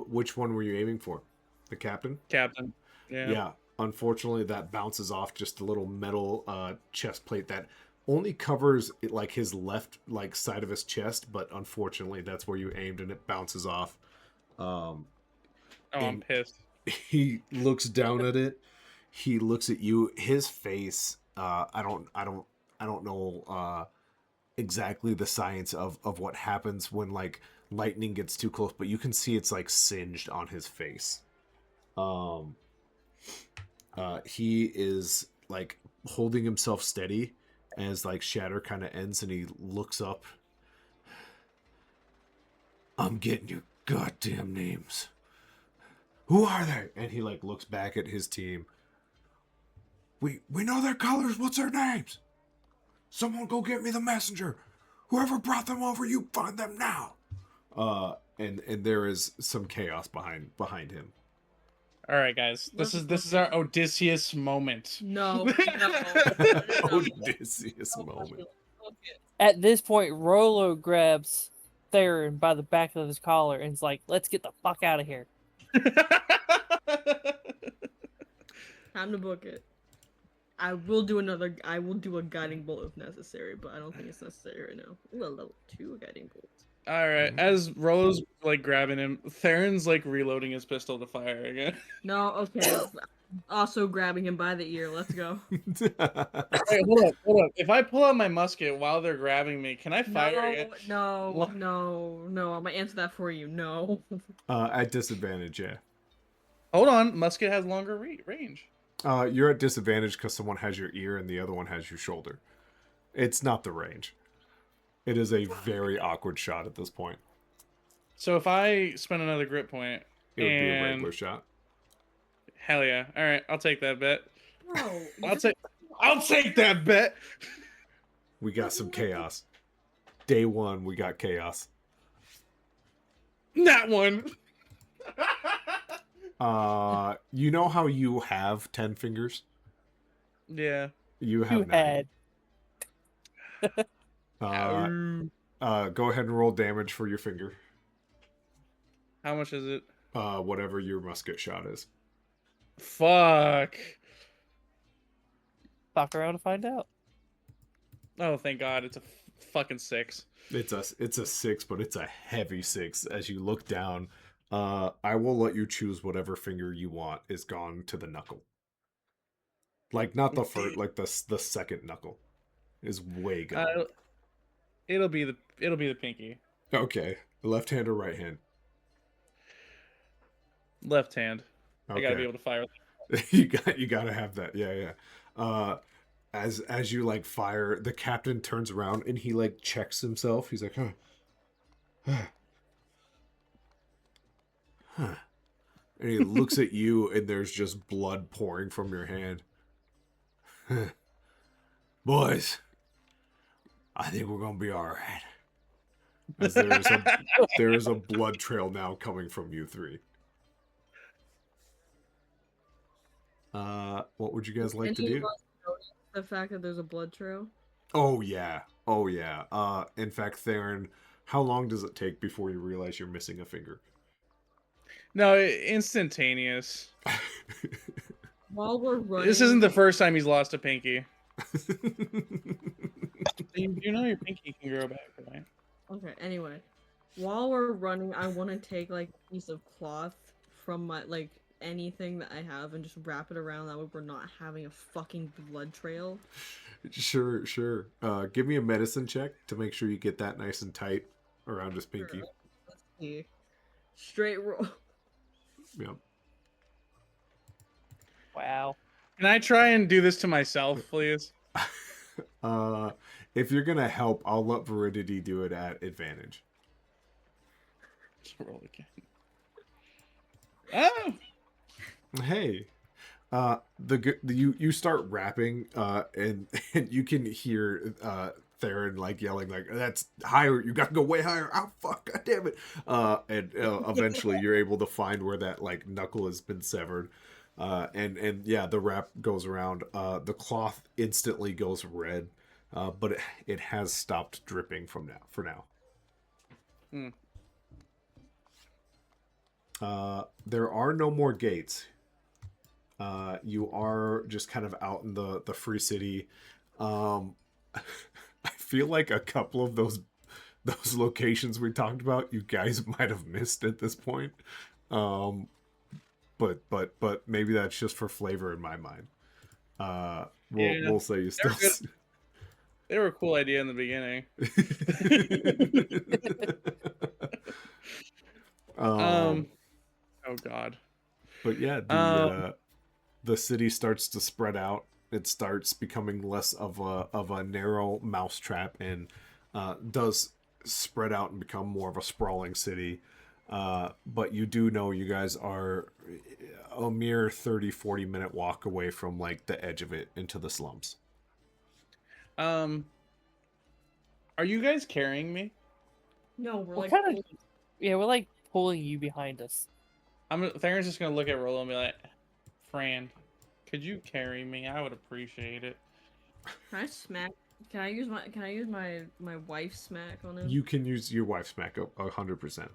Which one were you aiming for? The captain? Captain. Yeah. Unfortunately, that bounces off just a little metal chest plate that only covers like his left side of his chest, but unfortunately, that's where you aimed, and it bounces off. I'm pissed. He looks down at it. He looks at you. His face. I don't know exactly the science of what happens when lightning gets too close, but you can see it's singed on his face. He is holding himself steady as shatter kind of ends, and he looks up. I'm getting your goddamn names. Who are they? And he looks back at his team. We know their colors. What's their names? Someone go get me the messenger. Whoever brought them over, you find them now. And there is some chaos behind him. All right, guys. This is our Odysseus moment. No. Odysseus moment. At this point, Rolo grabs Theron by the back of his collar and is like, "Let's get the fuck out of here." Time to book it. I will do a guiding bolt if necessary, but I don't think it's necessary right now. Ooh, a level 2 guiding bolt. All right. As Rolo's grabbing him, Theron's reloading his pistol to fire again. No, okay. Also grabbing him by the ear. Let's go. Wait, hold up. If I pull out my musket while they're grabbing me, can I fire again? No. I'm gonna answer that for you. No. At disadvantage, yeah. Hold on. Musket has longer range. You're at disadvantage because someone has your ear and the other one has your shoulder. It's not the range. It is a very awkward shot at this point. So if I spend another grip point, It would be a regular shot. Hell yeah! All right, I'll take that bet. No. I'll take that bet. We got some chaos. Day 1, we got chaos. That one. You know how you have 10 fingers? Yeah. You have 9. Go ahead and roll damage for your finger. How much is it? Whatever your musket shot is. Fuck. Fuck around to find out. Oh, thank God! It's a fucking 6. It's a 6, but it's a heavy 6. As you look down, I will let you choose whatever finger you want is gone to the knuckle. Not the first, the second knuckle is way gone. It'll be the pinky. Okay, left hand or right hand? Left hand. Okay. I gotta be able to fire. you gotta have that. Yeah. As you fire, the captain turns around and he checks himself. He's like, huh. And he looks at you, and there's just blood pouring from your hand. Boys, I think we're gonna be all right. as there is a blood trail now coming from you three. What would you guys like to Any of do? us notice the fact that there's a blood trail? Oh yeah. Oh yeah. In fact, Theron, how long does it take before you realize you're missing a finger? No, instantaneous. While we're running, This isn't the first time he's lost a pinky. You know your pinky can grow back, right? Okay, anyway. While we're running, I want to take like a piece of cloth from my like anything that I have and just wrap it around, that way we're not having a fucking blood trail. Sure, sure. Give me a medicine check to make sure you get that nice and tight around his pinky. Sure. Let's see. Straight roll. Yep. Wow. Can I try and do this to myself, please? If you're gonna help, I'll let Veridity do it at advantage. Just roll again. Oh! Hey, you start rapping, and you can hear Theron like yelling like, "That's higher! You got to go way higher! Oh fuck! God damn it!" And eventually you're able to find where that like knuckle has been severed, and yeah, the rap goes around. The cloth instantly goes red, but it has stopped dripping for now. Hmm. There are no more gates. You are just kind of out in the free city. I feel like a couple of those locations we talked about, you guys might have missed at this point. But maybe that's just for flavor in my mind. We'll say you still. They were a cool idea in the beginning. Oh god. But yeah, the city starts to spread out. It starts becoming less of a narrow mousetrap and does spread out and become more of a sprawling city. But you do know you guys are a mere 30-40 minute walk away from like the edge of it into the slums. Are you guys carrying me? No, we're We're like kind of, yeah, we're like pulling you behind us. Theron's just gonna look at Rollo and be like, "Fran, could you carry me? I would appreciate it." Can I smack? Can I use my wife's smack on him? You can use your wife's smack up 100%. Hell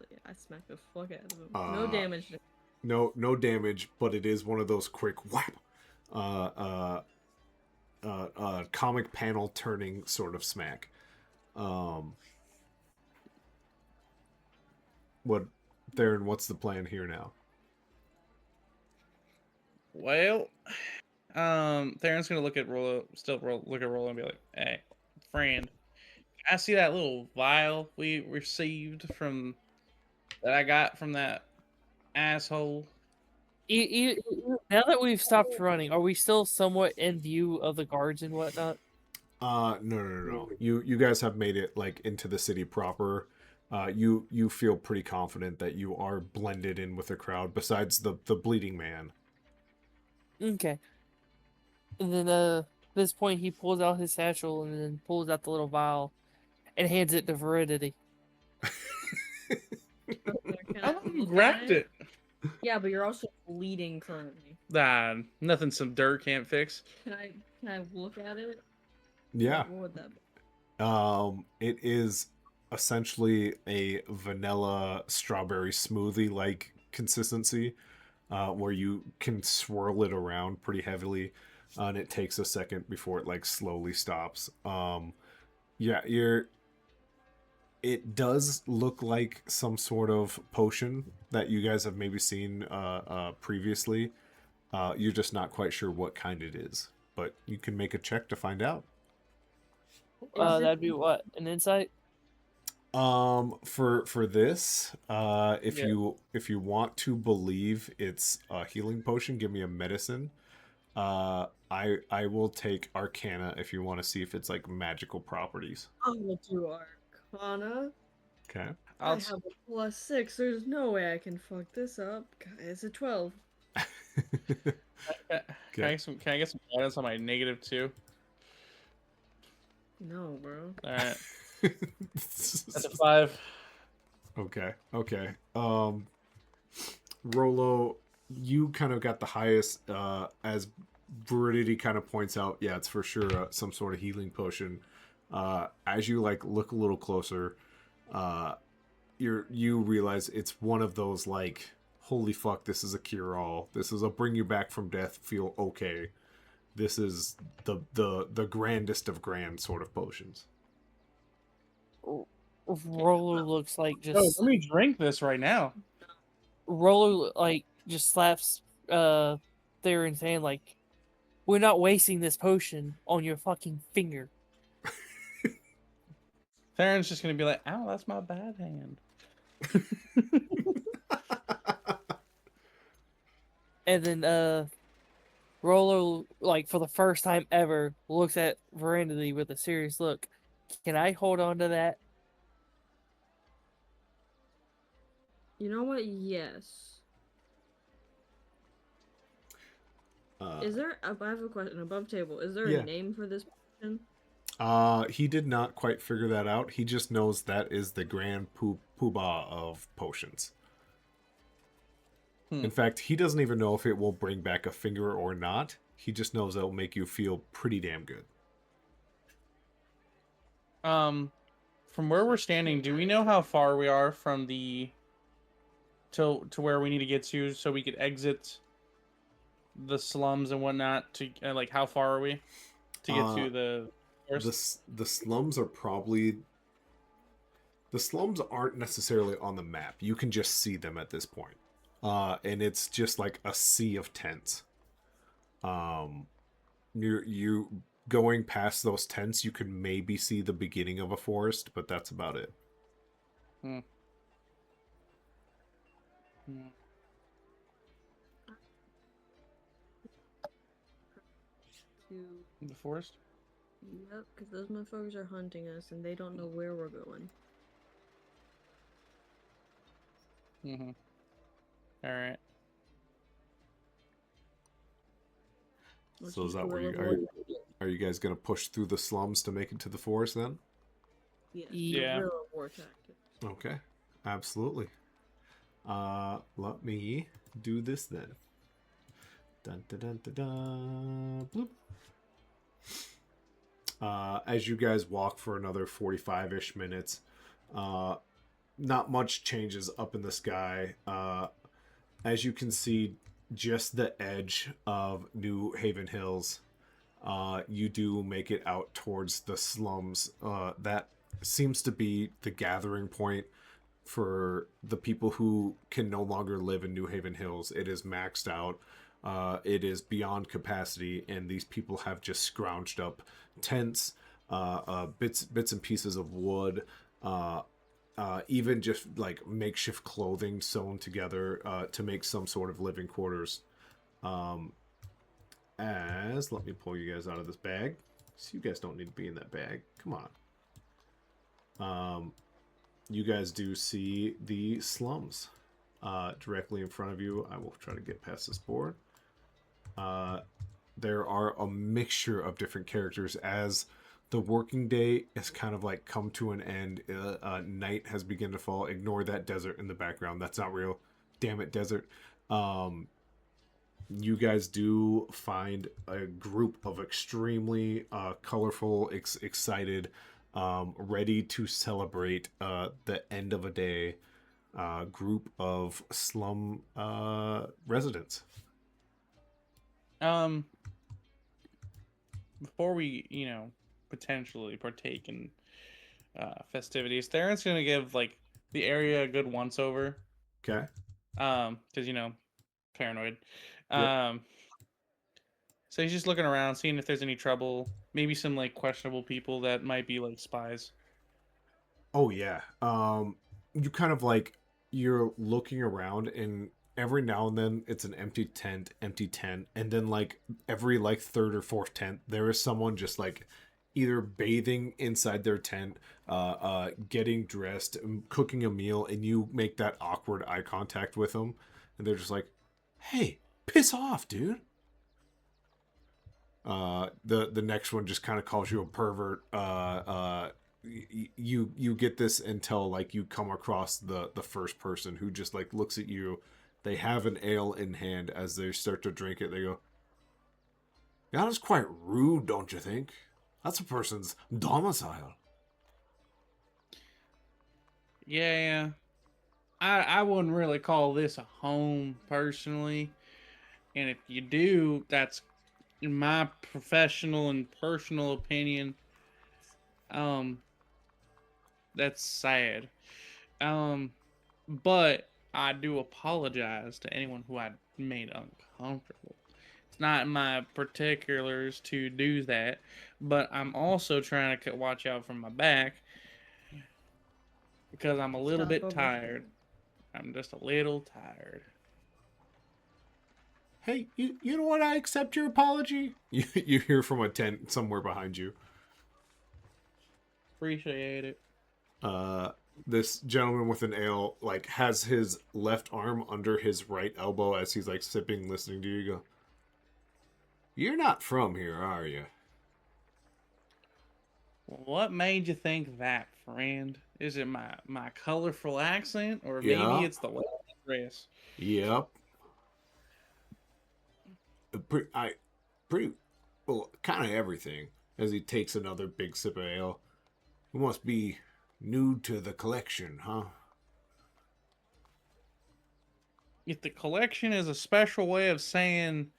yeah, I smack the fuck out of him. No damage. No damage, but it is one of those quick whap, comic panel turning sort of smack. Theron, what's the plan here now? Well, Theron's gonna look at Rollo, look at Rollo and be like, "Hey, friend, I see that little vial we received that I got from that asshole." Now that we've stopped running, are we still somewhat in view of the guards and whatnot? No. You guys have made it like into the city proper. You feel pretty confident that you are blended in with the crowd. Besides the bleeding man. Okay. And then at this point he pulls out his satchel and then pulls out the little vial and hands it to Veridity. How long you grabbed it? Yeah, but you're also bleeding currently. Nah, nothing some dirt can't fix. Can I look at it? Yeah. What would that be? It is essentially a vanilla strawberry smoothie like consistency, where you can swirl it around pretty heavily, and it takes a second before it like slowly stops. Yeah, it does look like some sort of potion that you guys have maybe seen previously. You're just not quite sure what kind it is, but you can make a check to find out. That'd be what? An insight? For this, if Yeah. you want to believe it's a healing potion, give me a medicine. I will take Arcana if you want to see if it's like magical properties. I will do Arcana. Okay. I'll I have a +6. There's no way I can fuck this up. God, it's a 12. Can I get some guidance on my -2? No, bro. All right. That's a 5. Okay. Rolo, you kind of got the highest, as Veridity kind of points out. Yeah, it's for sure some sort of healing potion. As you like look a little closer, you realize it's one of those like, holy fuck, this is a cure all. This is a bring you back from death, feel okay. This is the grandest of grand sort of potions. Rolo looks like Yo, just let me drink this right now. Rolo like just slaps Theron's hand like, we're not wasting this potion on your fucking finger. Theron's just gonna be like, ow, that's my bad hand. And then Rolo, like for the first time ever, looks at Veridity with a serious look. Can I hold on to that? You know what? Yes. Is there? I have a question. Above table, is there Yeah. a name for this potion? He did not quite figure that out. He just knows that is the grand poobah of potions. In fact, he doesn't even know if it will bring back a finger or not. He just knows it'll make you feel pretty damn good. From where we're standing, do we know how far we are from the to where we need to get to so we could exit the slums and whatnot? To like, how far are we to get to the forest? The slums are probably... The slums aren't necessarily on the map. You can just see them at this point. And it's just like a sea of tents. You going past those tents, you can maybe see the beginning of a forest, but that's about it. The forest? Yep, because those motherfuckers are hunting us and they don't know where we're going. All right. Let's So is use that where guerrilla you warfare. are you guys gonna push through the slums to make it to the forest then? Yes, Yeah. guerrilla war tactics. Okay, absolutely. Let me do this then. Dun dun dun dun dun. Bloop. As you guys walk for another 45-ish minutes, not much changes up in the sky. As you can see, just the edge of New Haven Hills, you do make it out towards the slums. That seems to be the gathering point for the people who can no longer live in New Haven Hills. It is maxed out. It is beyond capacity, and these people have just scrounged up tents, bits and pieces of wood, even just like makeshift clothing sewn together to make some sort of living quarters. Let me pull you guys out of this bag. So you guys don't need to be in that bag. Come on. You guys do see the slums directly in front of you. I will try to get past this board. There are a mixture of different characters as the working day has kind of like come to an end. Night has begun to fall. Ignore that desert in the background. That's not real. Damn it, desert. You guys do find a group of extremely colorful, excited, ready to celebrate the end of a day group of slum residents. Before we, potentially partake in festivities, Theron's gonna give like the area a good once over. Okay. Because paranoid. Yep. So he's just looking around, seeing if there's any trouble. Maybe some like questionable people that might be like spies. Oh yeah. You kind of like you're looking around, and every now and then it's an empty tent, and then like every like third or fourth tent, there is someone just like either bathing inside their tent, getting dressed, cooking a meal, and you make that awkward eye contact with them, and they're just like, "Hey, piss off, dude." The next one just kind of calls you a pervert, you get this until like you come across the first person who just like looks at you. They have an ale in hand. As they start to drink it, they go, "Yeah, that's quite rude, don't you think? That's a person's domicile." Yeah, I wouldn't really call this a home personally. And if you do, that's in my professional and personal opinion. Um, that's sad. Um, but I do apologize to anyone who I made uncomfortable. It's not in my particulars to do that, but I'm also trying to watch out for my back because I'm a little Stop bit overthinking. tired. I'm just a little tired. Hey, you know what? I accept your apology. You hear from a tent somewhere behind you. Appreciate it. This gentleman with an ale like has his left arm under his right elbow as he's like sipping, listening to you. You go, "You're not from here, are you?" What made you think that, friend? Is it my colorful accent, or Yeah. maybe it's the way I dress? Yep. Pretty, well, kind of everything. As he takes another big sip of ale. You must be new to the collection, huh? If the collection is a special way of saying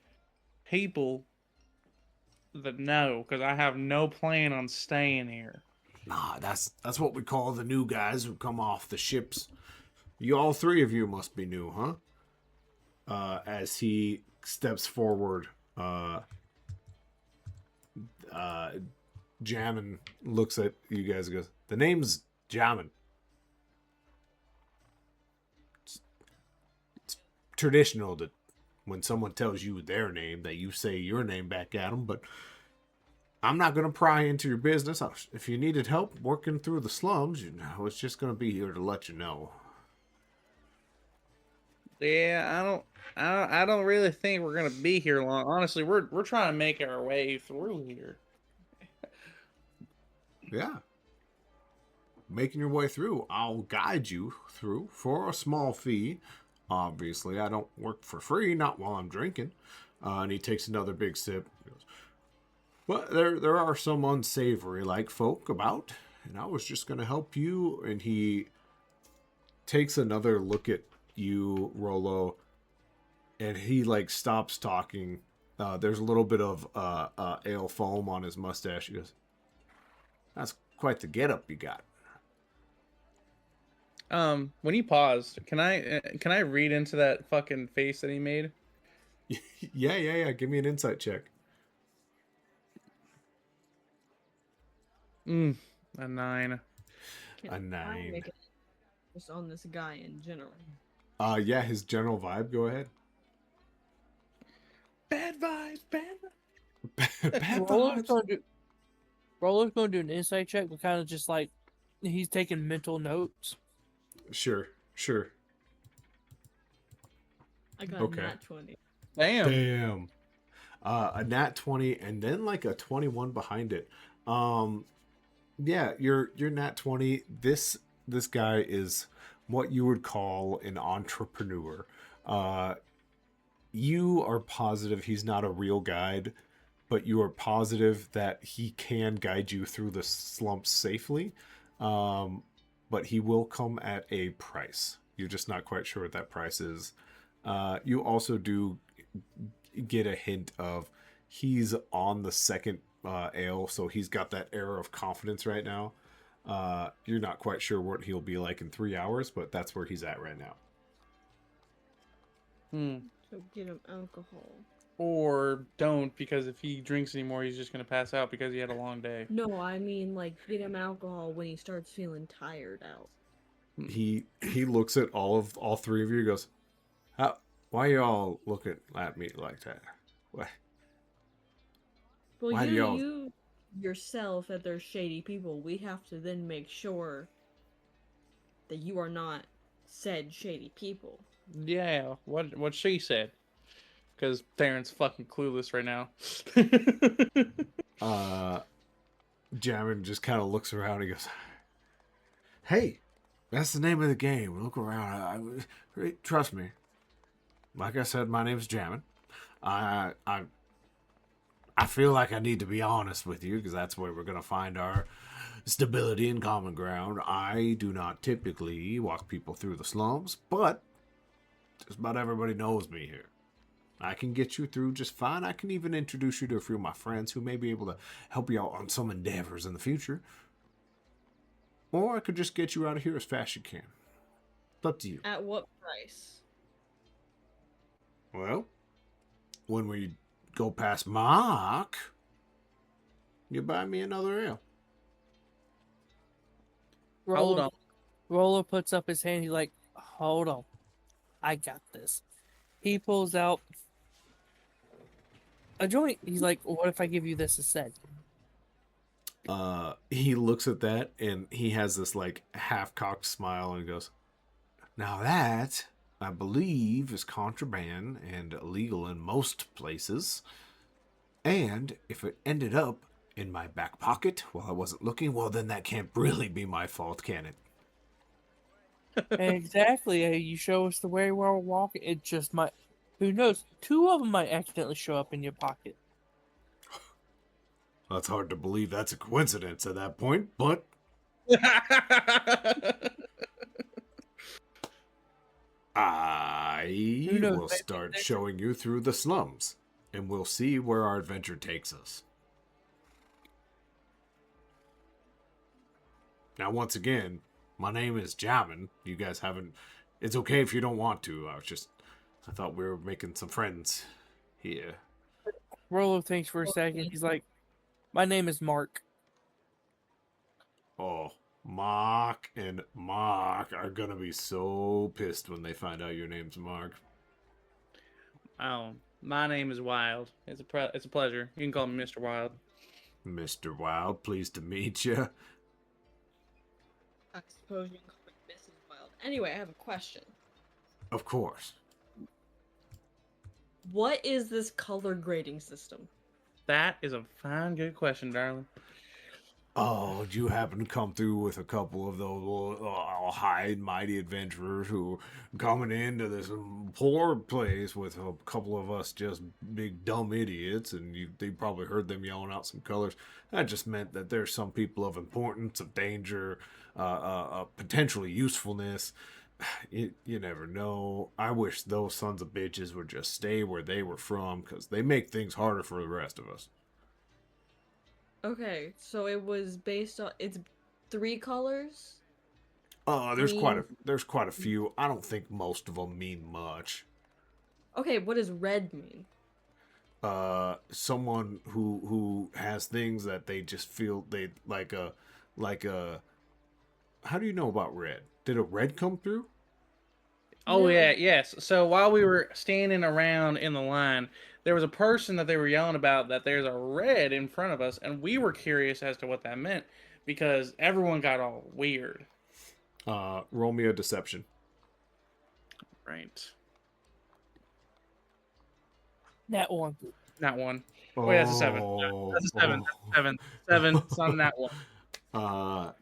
people, then no, because I have no plan on staying here. Nah, that's what we call the new guys who come off the ships. You all three of you must be new, huh? As he steps forward, Jammin looks at you guys and goes, "The name's Jammin. It's traditional that when someone tells you their name that you say your name back at them, but I'm not going to pry into your business. If you needed help working through the slums, I was just going to be here to let you know." Yeah, I don't really think we're gonna be here long. Honestly, we're trying to make our way through here. Yeah. Making your way through. I'll guide you through for a small fee. Obviously, I don't work for free, not while I'm drinking. And he takes another big sip. He goes, "But there are some unsavory like folk about, and I was just going to help you." And he takes another look at you, Rolo, and he like stops talking. There's a little bit of ale foam on his mustache. He goes, "That's quite the getup you got." When he paused, can I read into that fucking face that he made? Yeah. Give me an insight check. A 9. Can A I 9. make it just on this guy in general? Yeah, his general vibe. Go ahead. Bad vibes, bad vibes. Bad Roller's vibes. going to do an insight check, but kind of just like he's taking mental notes. Sure. I got Okay. nat 20. Damn. A nat 20 and then like a 21 behind it. Yeah, your nat 20. This guy is what you would call an entrepreneur. You are positive he's not a real guide, but you are positive that he can guide you through the slumps safely. But he will come at a price. You're just not quite sure what that price is. You also do get a hint of he's on the second ale, so he's got that air of confidence right now. You're not quite sure what he'll be like in 3 hours, but that's where he's at right now. So get him alcohol. Or don't, because if he drinks anymore, he's just gonna pass out because he had a long day. No, I mean like get him alcohol when he starts feeling tired out. He looks at all three of you and goes, "Why y'all looking at me like that? What?" Well, Why do y'all- you yourself that they're shady people. We have to then make sure that you are not said shady people. Yeah, what she said. Because Theron's fucking clueless right now. Jammin just kind of looks around and goes, "Hey, that's the name of the game. Look around. Trust me. Like I said, my name's Jammin. I feel like I need to be honest with you because that's where we're gonna find our stability and common ground. I do not typically walk people through the slums, but just about everybody knows me here. I can get you through just fine. I can even introduce you to a few of my friends who may be able to help you out on some endeavors in the future. Or I could just get you out of here as fast as you can. It's up to you. At what price? Well, when we go past Mark, you buy me another ale. Hold on. Rolo puts up his hand. He's like, hold on. I got this. He pulls out a joint. He's like, what if I give you this instead? He looks at that and he has this like half-cocked smile and goes, "Now that, I believe, is contraband and illegal in most places. And if it ended up in my back pocket while I wasn't looking, well, then that can't really be my fault, can it?" Exactly. You show us the way we're walking. It just might. Who knows? 2 of them might accidentally show up in your pocket. That's hard to believe that's a coincidence at that point, but I Who knows, will maybe start there's- showing you through the slums, and we'll see where our adventure takes us. Now, once again, my name is Jamin. You guys haven't... It's okay if you don't want to. I thought we were making some friends here. Rolo thinks for a second. He's like, my name is Mark. Oh, Mark and Mark are gonna be so pissed when they find out your name's Mark. Oh, my name is Wild. It's a pleasure. You can call me Mr. Wild. Mr. Wild, pleased to meet you. I suppose you can call me Mrs. Wild. Anyway, I have a question. Of course. What is this color grading system? That is a fine, good question, darling. Oh, did you happen to come through with a couple of those high and mighty adventurers who are coming into this poor place with a couple of us just big dumb idiots, and they probably heard them yelling out some colors? That just meant that there's some people of importance, of danger, potentially usefulness. You never know. I wish those sons of bitches would just stay where they were from, because they make things harder for the rest of us. Okay, so it was based on it's 3 colors. There's quite a few. I don't think most of them mean much. Okay, what does red mean? Someone who has things that they just feel they like a. How do you know about red? Did a red come through? Oh No. yeah, yes. So while we were standing around in the line, there was a person that they were yelling about that there's a red in front of us, and we were curious as to what that meant because everyone got all weird. Roll me a deception. Right. That one. Not one. Oh, yeah, that's a 7. That's a 7. Oh. That's a 7. 7. It's on that one.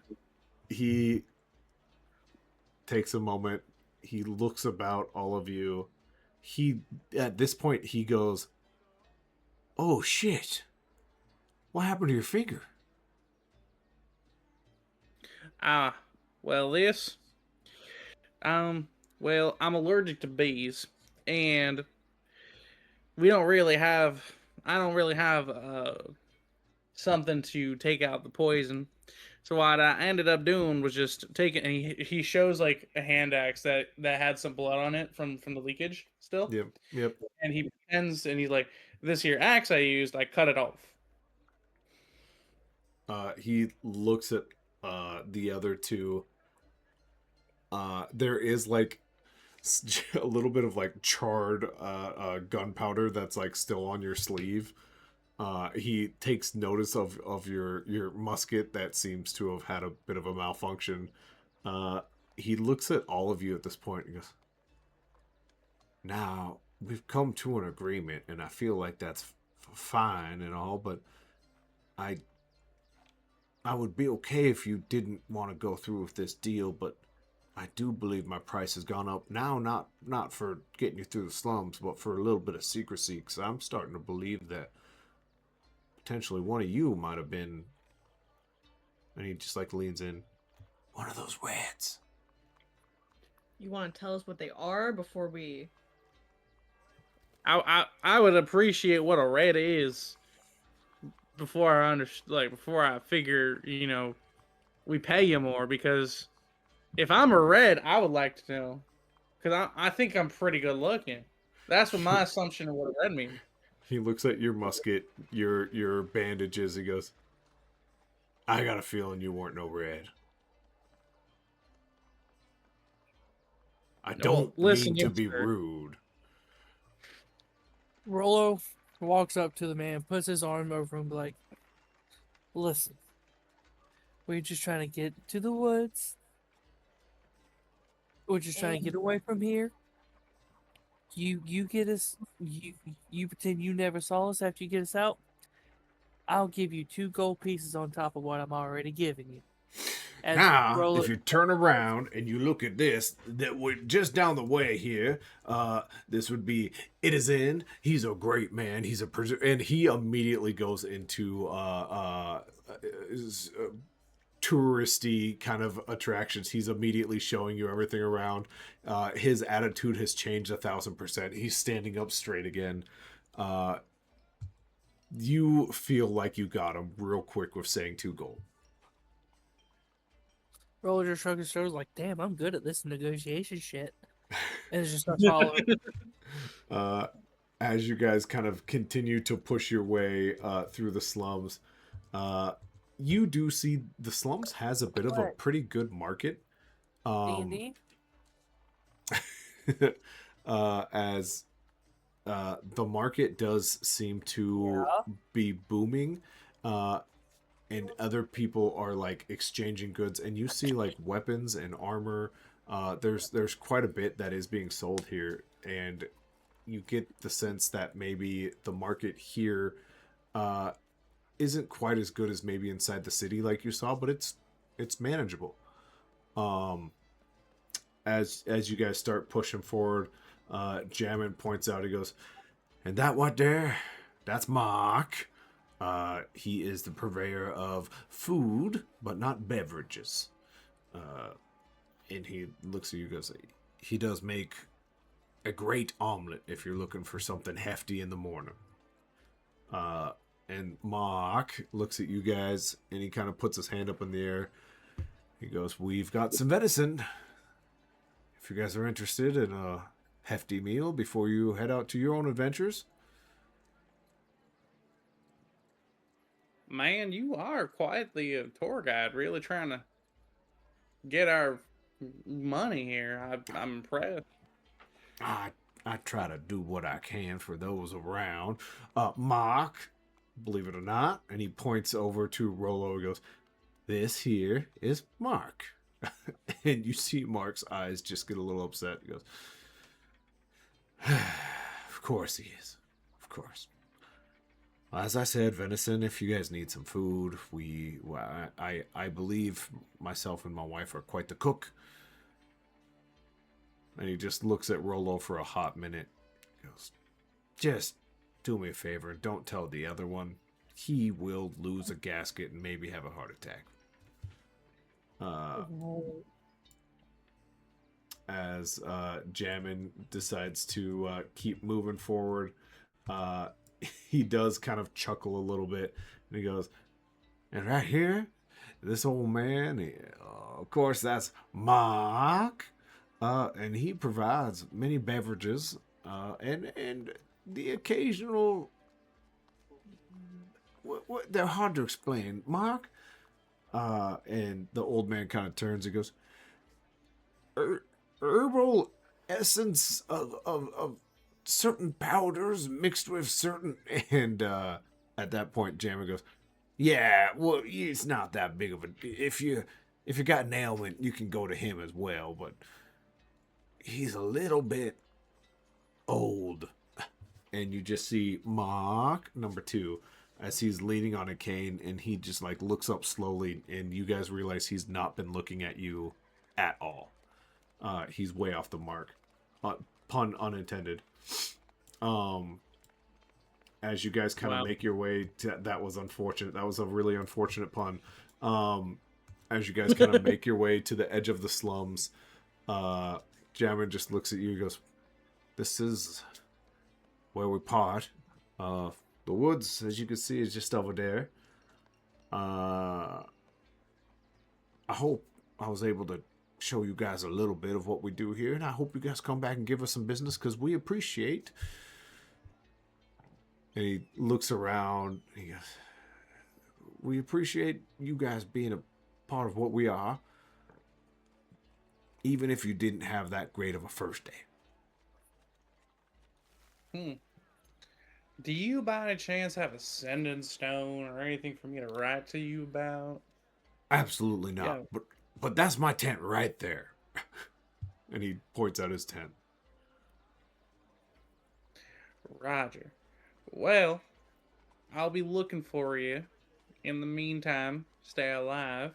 He takes a moment. He looks about all of you. At this point, he goes, "Oh, shit. What happened to your finger?" Well, this. Well, I'm allergic to bees, and we don't really have. I don't really have something to take out the poison. So what I ended up doing was just taking. And he shows like a hand axe that had some blood on it from the leakage still. Yep. And he pretends, and he's like, "This here axe I used, I cut it off." He looks at the other two. There is like a little bit of like charred gunpowder that's like still on your sleeve. He takes notice of your musket that seems to have had a bit of a malfunction. He looks at all of you at this point and goes, "Now, we've come to an agreement, and I feel like that's fine and all, but I would be okay if you didn't want to go through with this deal, but I do believe my price has gone up now, not for getting you through the slums, but for a little bit of secrecy, because I'm starting to believe that potentially one of you might have been, and he just like leans in, one of those rats. You want to tell us what they are before we? I would appreciate what a red is before before I figure, we pay you more, because if I'm a red, I would like to know, because I think I'm pretty good looking. That's what my assumption of what a red means. He looks at your musket, your bandages. He goes, I got a feeling you weren't no red. I don't listen, mean to yes, be sir. rude. Rolo walks up to the man, puts his arm over him, like, listen, we're just trying to get to the woods. We're just trying to get away from here. You get us. You pretend you never saw us after you get us out. I'll give you 2 gold pieces on top of what I'm already giving you. As Now, Rolo- if you turn around and you look at this, that would just down the way here, this would be Itizen. He's a great man. He's and he immediately goes into touristy kind of attractions. He's immediately showing you everything around. His attitude has changed 1,000%. He's standing up straight again. You feel like you got him real quick with saying 2 gold. Rolo just shrugs his shoulders, like, damn, I'm good at this negotiation shit. And it's just starts following. As you guys kind of continue to push your way through the slums, you do see the slums has a bit of a What? pretty good market. D&D? As the market does seem to be booming, and other people are like exchanging goods, and you see like weapons and armor. There's quite a bit that is being sold here, and you get the sense that maybe the market here isn't quite as good as maybe inside the city like you saw, but it's manageable. As you guys start pushing forward, Jamin points out, he goes, and that what there? That's Mark. He is the purveyor of food, but not beverages. And he looks at you and goes, he does make a great omelet if you're looking for something hefty in the morning. And Mark looks at you guys, and he kind of puts his hand up in the air. He goes, we've got some venison. If you guys are interested in a hefty meal before you head out to your own adventures. Man, you are quite the tour guide, really trying to get our money here. I'm impressed. I try to do what I can for those around. Mark, believe it or not, and he points over to Rolo and goes, this here is Mark. And you see Mark's eyes just get a little upset. He goes, of course he is. Of course. As I said, venison, if you guys need some food, I believe myself and my wife are quite the cook. And he just looks at Rolo for a hot minute. He goes, just do me a favor and don't tell the other one. He will lose a gasket and maybe have a heart attack. As Jamin decides to keep moving forward, he does kind of chuckle a little bit, and he goes, and right here, this old man, of course, that's Mark, and he provides many beverages, and the occasional, they're hard to explain. Mark, and the old man kind of turns and goes, herbal essence of certain powders mixed with certain, and at that point Jammer goes, yeah, well, it's not that big of a, if you got an ailment you can go to him as well, but he's a little bit old. And you just see Mark number 2, as he's leaning on a cane, and he just like looks up slowly, and you guys realize he's not been looking at you at all. He's way off the mark. Pun unintended. As you guys kind of Wow. make your way to, that was unfortunate. That was a really unfortunate pun. As you guys kind of make your way to the edge of the slums, Jammin just looks at you and goes, "This is where we part. The woods, as you can see, is just over there. I hope I was able to show you guys a little bit of what we do here, and I hope you guys come back and give us some business, because we appreciate." And he looks around, and he goes, "We appreciate you guys being a part of what we are, even if you didn't have that great of a first day." Do you by any chance have a sending stone or anything for me to write to you about? Absolutely not. Yeah. But that's my tent right there. And he points out his tent. Roger. Well, I'll be looking for you. In the meantime, stay alive.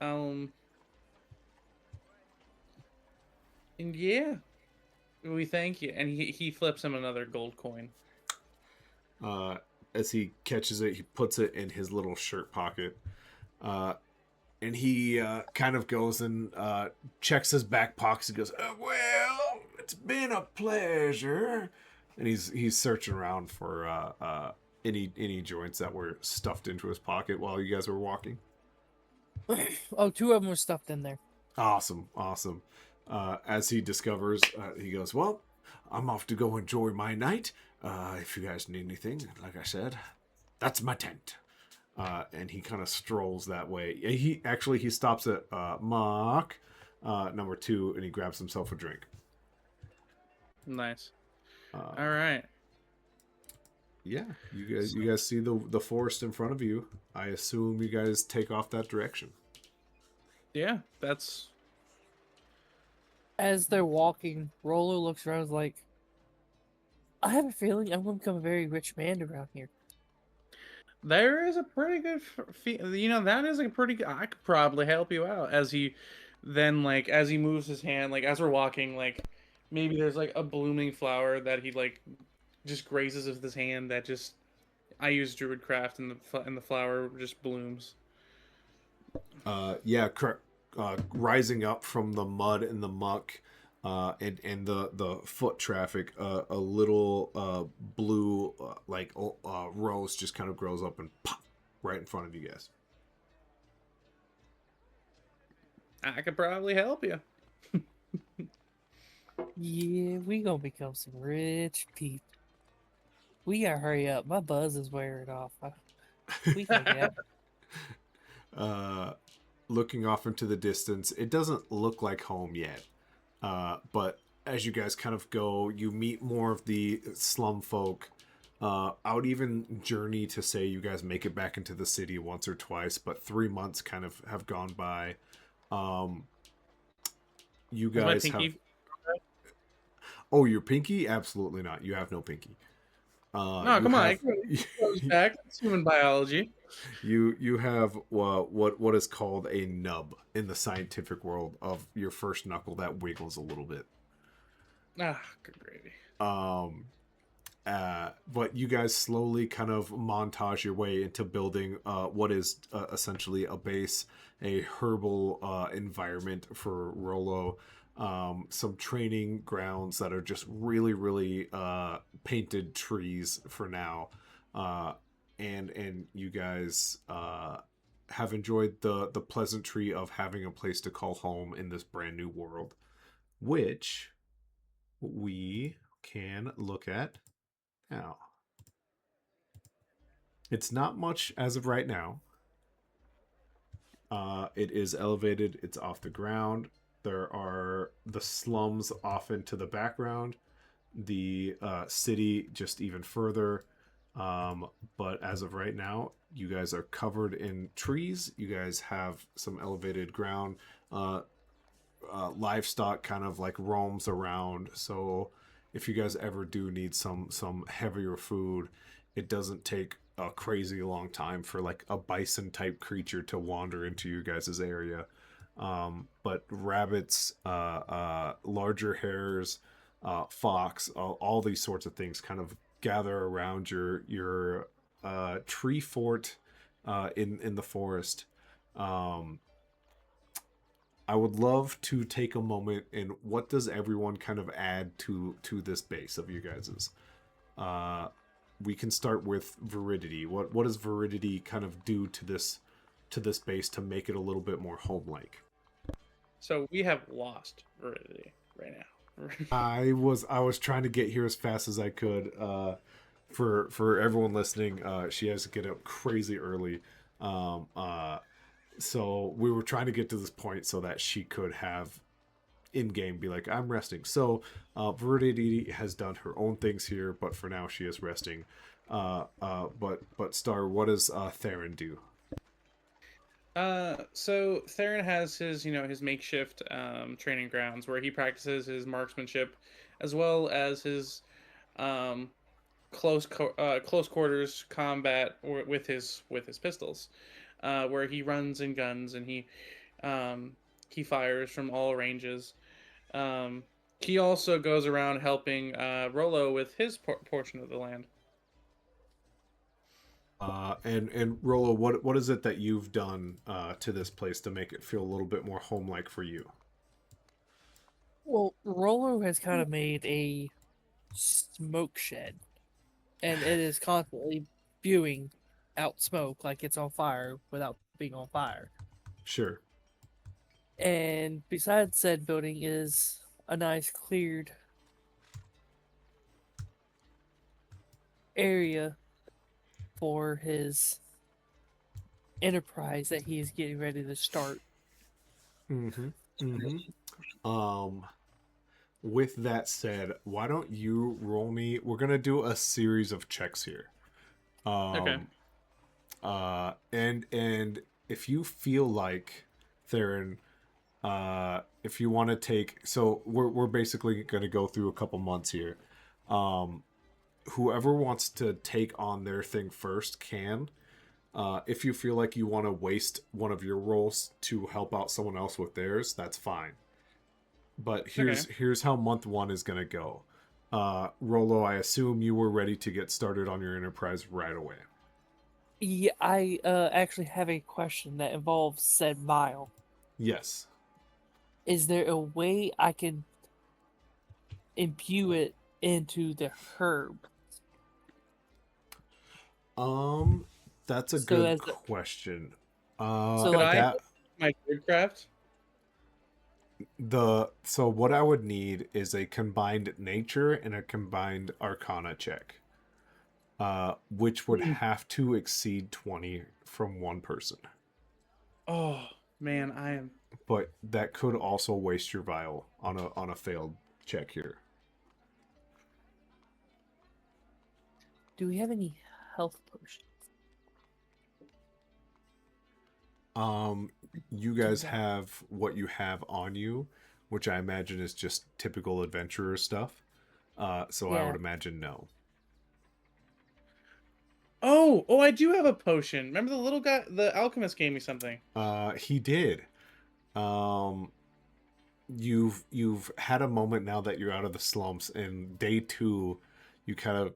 And yeah, we thank you. And he flips him another gold coin. As he catches it, he puts it in his little shirt pocket. And he kind of goes and checks his back pockets. He goes, "Well, it's been a pleasure." And he's searching around for any joints that were stuffed into his pocket while you guys were walking. Oh, 2 of them were stuffed in there. Awesome. As he discovers, he goes, "Well, I'm off to go enjoy my night. If you guys need anything, like I said, that's my tent." And he kind of strolls that way. He stops at Mark number 2, and he grabs himself a drink. Nice. All right. Yeah, you guys see the forest in front of you. I assume you guys take off that direction. Yeah, that's... As they're walking, Rolo looks around and is like, "I have a feeling I'm going to become a very rich man around here." There is a pretty good, that is a pretty good, I could probably help you out. As he then, like, as he moves his hand, like, as we're walking, like, maybe there's, like, a blooming flower that he, like, just grazes with his hand that just, I use Druidcraft, and the flower just blooms. Yeah, rising up from the mud and the muck, and the foot traffic, a little blue rose just kind of grows up and pop right in front of you guys. I could probably help you. Yeah, we gonna become some rich people. We gotta hurry up. My buzz is wearing off. We gotta get out. Looking off into the distance, it doesn't look like home yet. But as you guys kind of go, you meet more of the slum folk. I would even journey to say you guys make it back into the city once or twice, but 3 months kind of have gone by. You Is my guys have... pinky... Oh, your pinky? Absolutely not. You have no pinky. No, come on. It goes back. It's human biology. You have what is called a nub in the scientific world of your first knuckle that wiggles a little bit. Ah, good gravy. But you guys slowly kind of montage your way into building what is essentially a base, a herbal environment for Rolo. Some training grounds that are just really, really painted trees for now. And you guys have enjoyed the pleasantry of having a place to call home in this brand new world, which we can look at now. It's not much as of right now. It is elevated. It's off the ground. There are the slums off into the background. The city just even further. But as of right now, you guys are covered in trees. You guys have some elevated ground. Livestock kind of like roams around. So if you guys ever do need some heavier food, it doesn't take a crazy long time for like a bison type creature to wander into you guys' area. But rabbits, larger hares, fox, all these sorts of things kind of gather around your tree fort in the forest. Um, I would love to take a moment and what does everyone kind of add to this base of you guys's? We can start with Veridity. What does Veridity kind of do to this base to make it a little bit more home-like? So we have lost Veridity right now. I was trying to get here as fast as I could. For everyone listening, she has to get up crazy early. Um, uh, so we were trying to get to this point so that she could have in game be like, I'm resting. So Veridity has done her own things here, but for now she is resting. But Star, what does Theron do? So Theron has his, his makeshift training grounds where he practices his marksmanship, as well as his um, close quarters combat with his pistols, where he runs and guns and he fires from all ranges. Um, he also goes around helping Rollo with his portion of the land. And Rolo, what is it that you've done to this place to make it feel a little bit more home-like for you? Well, Rollo has kind of made a smoke shed, and it is constantly spewing out smoke like it's on fire without being on fire. Sure. And besides said building is a nice cleared area for his enterprise that he is getting ready to start. Mm-hmm. Mm-hmm. With that said, why don't you roll me? We're gonna do a series of checks here. Okay. And if you feel like Theron, if you want to take, so we're basically gonna go through a couple months here. Whoever wants to take on their thing first can. If you feel like you want to waste one of your rolls to help out someone else with theirs, that's fine. But here's how month 1 is gonna go. Rolo, I assume you were ready to get started on your enterprise right away. Yeah, I actually have a question that involves said vial. Yes. Is there a way I can imbue it into the herb? That's a So good as the- question. So Could like I my craft? So what I would need is a combined nature and a combined arcana check. Which would have to exceed 20 from one person. Oh man, I am. But that could also waste your vial on a failed check here. do we have any health potions? You guys have what you have on you, which I imagine is just typical adventurer stuff. So I Yeah. would imagine no. Oh, I do have a potion. Remember the little guy, the alchemist gave me something. He did. You've had a moment now that you're out of the slumps, and day 2, you kind of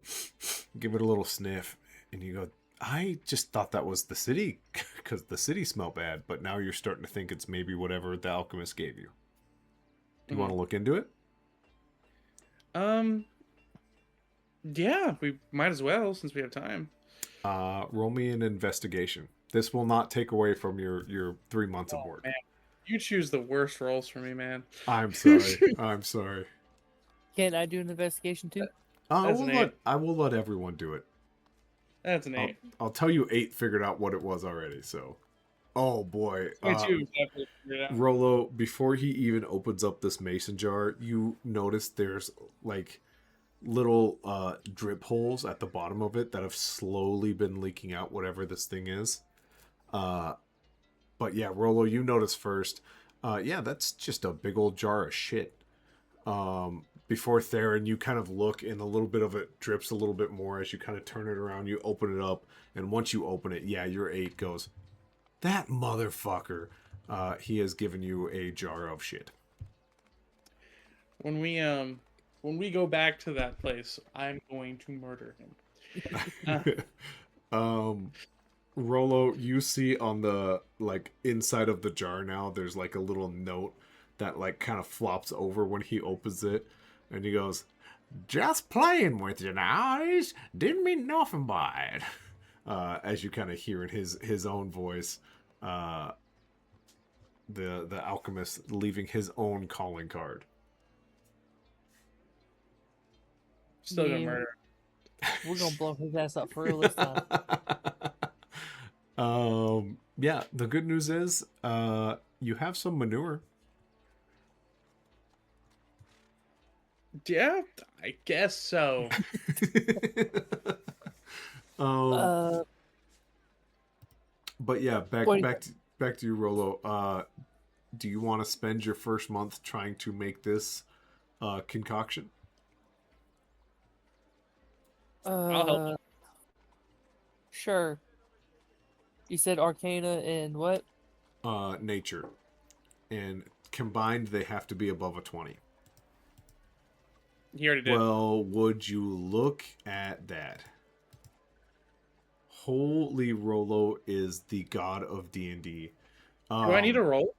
give it a little sniff, and you go, I just thought that was the city, because the city smelled bad, but now you're starting to think it's maybe whatever the alchemist gave you. Do you want to look into it? Yeah, we might as well since we have time. Roll me an investigation. This will not take away from your 3 months of work. Man. You choose the worst roles for me, man. I'm sorry. I'm sorry. Can I do an investigation too? I That's an 8. will let everyone do it. That's an 8. I'll tell you 8 figured out what it was already, so. Oh boy. 22. Definitely figured it out. Rolo, before he even opens up this mason jar, you notice there's like little drip holes at the bottom of it that have slowly been leaking out whatever this thing is. But yeah, Rolo, you notice first. Yeah, that's just a big old jar of shit. before Theron, you kind of look and a little bit of it drips a little bit more as you kind of turn it around. You open it up, and once you open it, yeah, your 8 goes, that motherfucker. He has given you a jar of shit. When we go back to that place, I'm going to murder him. Rolo, you see on the like inside of the jar now, there's like a little note that like kind of flops over when he opens it, and he goes, "Just playing with you now. Didn't mean nothing by it." As you kind of hear in his own voice, the alchemist leaving his own calling card. Still gonna Yeah. murder. We're gonna blow his ass up for real this time. Yeah, the good news is you have some manure. Yeah, I guess so. um, but yeah, back 20 back to you, Rolo. Do you want to spend your first month trying to make this concoction? I'll help. Sure. You said Arcana and what? Nature, and combined they have to be above a 20. He already did. Well, would you look at that? Holy Rolo is the god of D&D. Do I need a roll?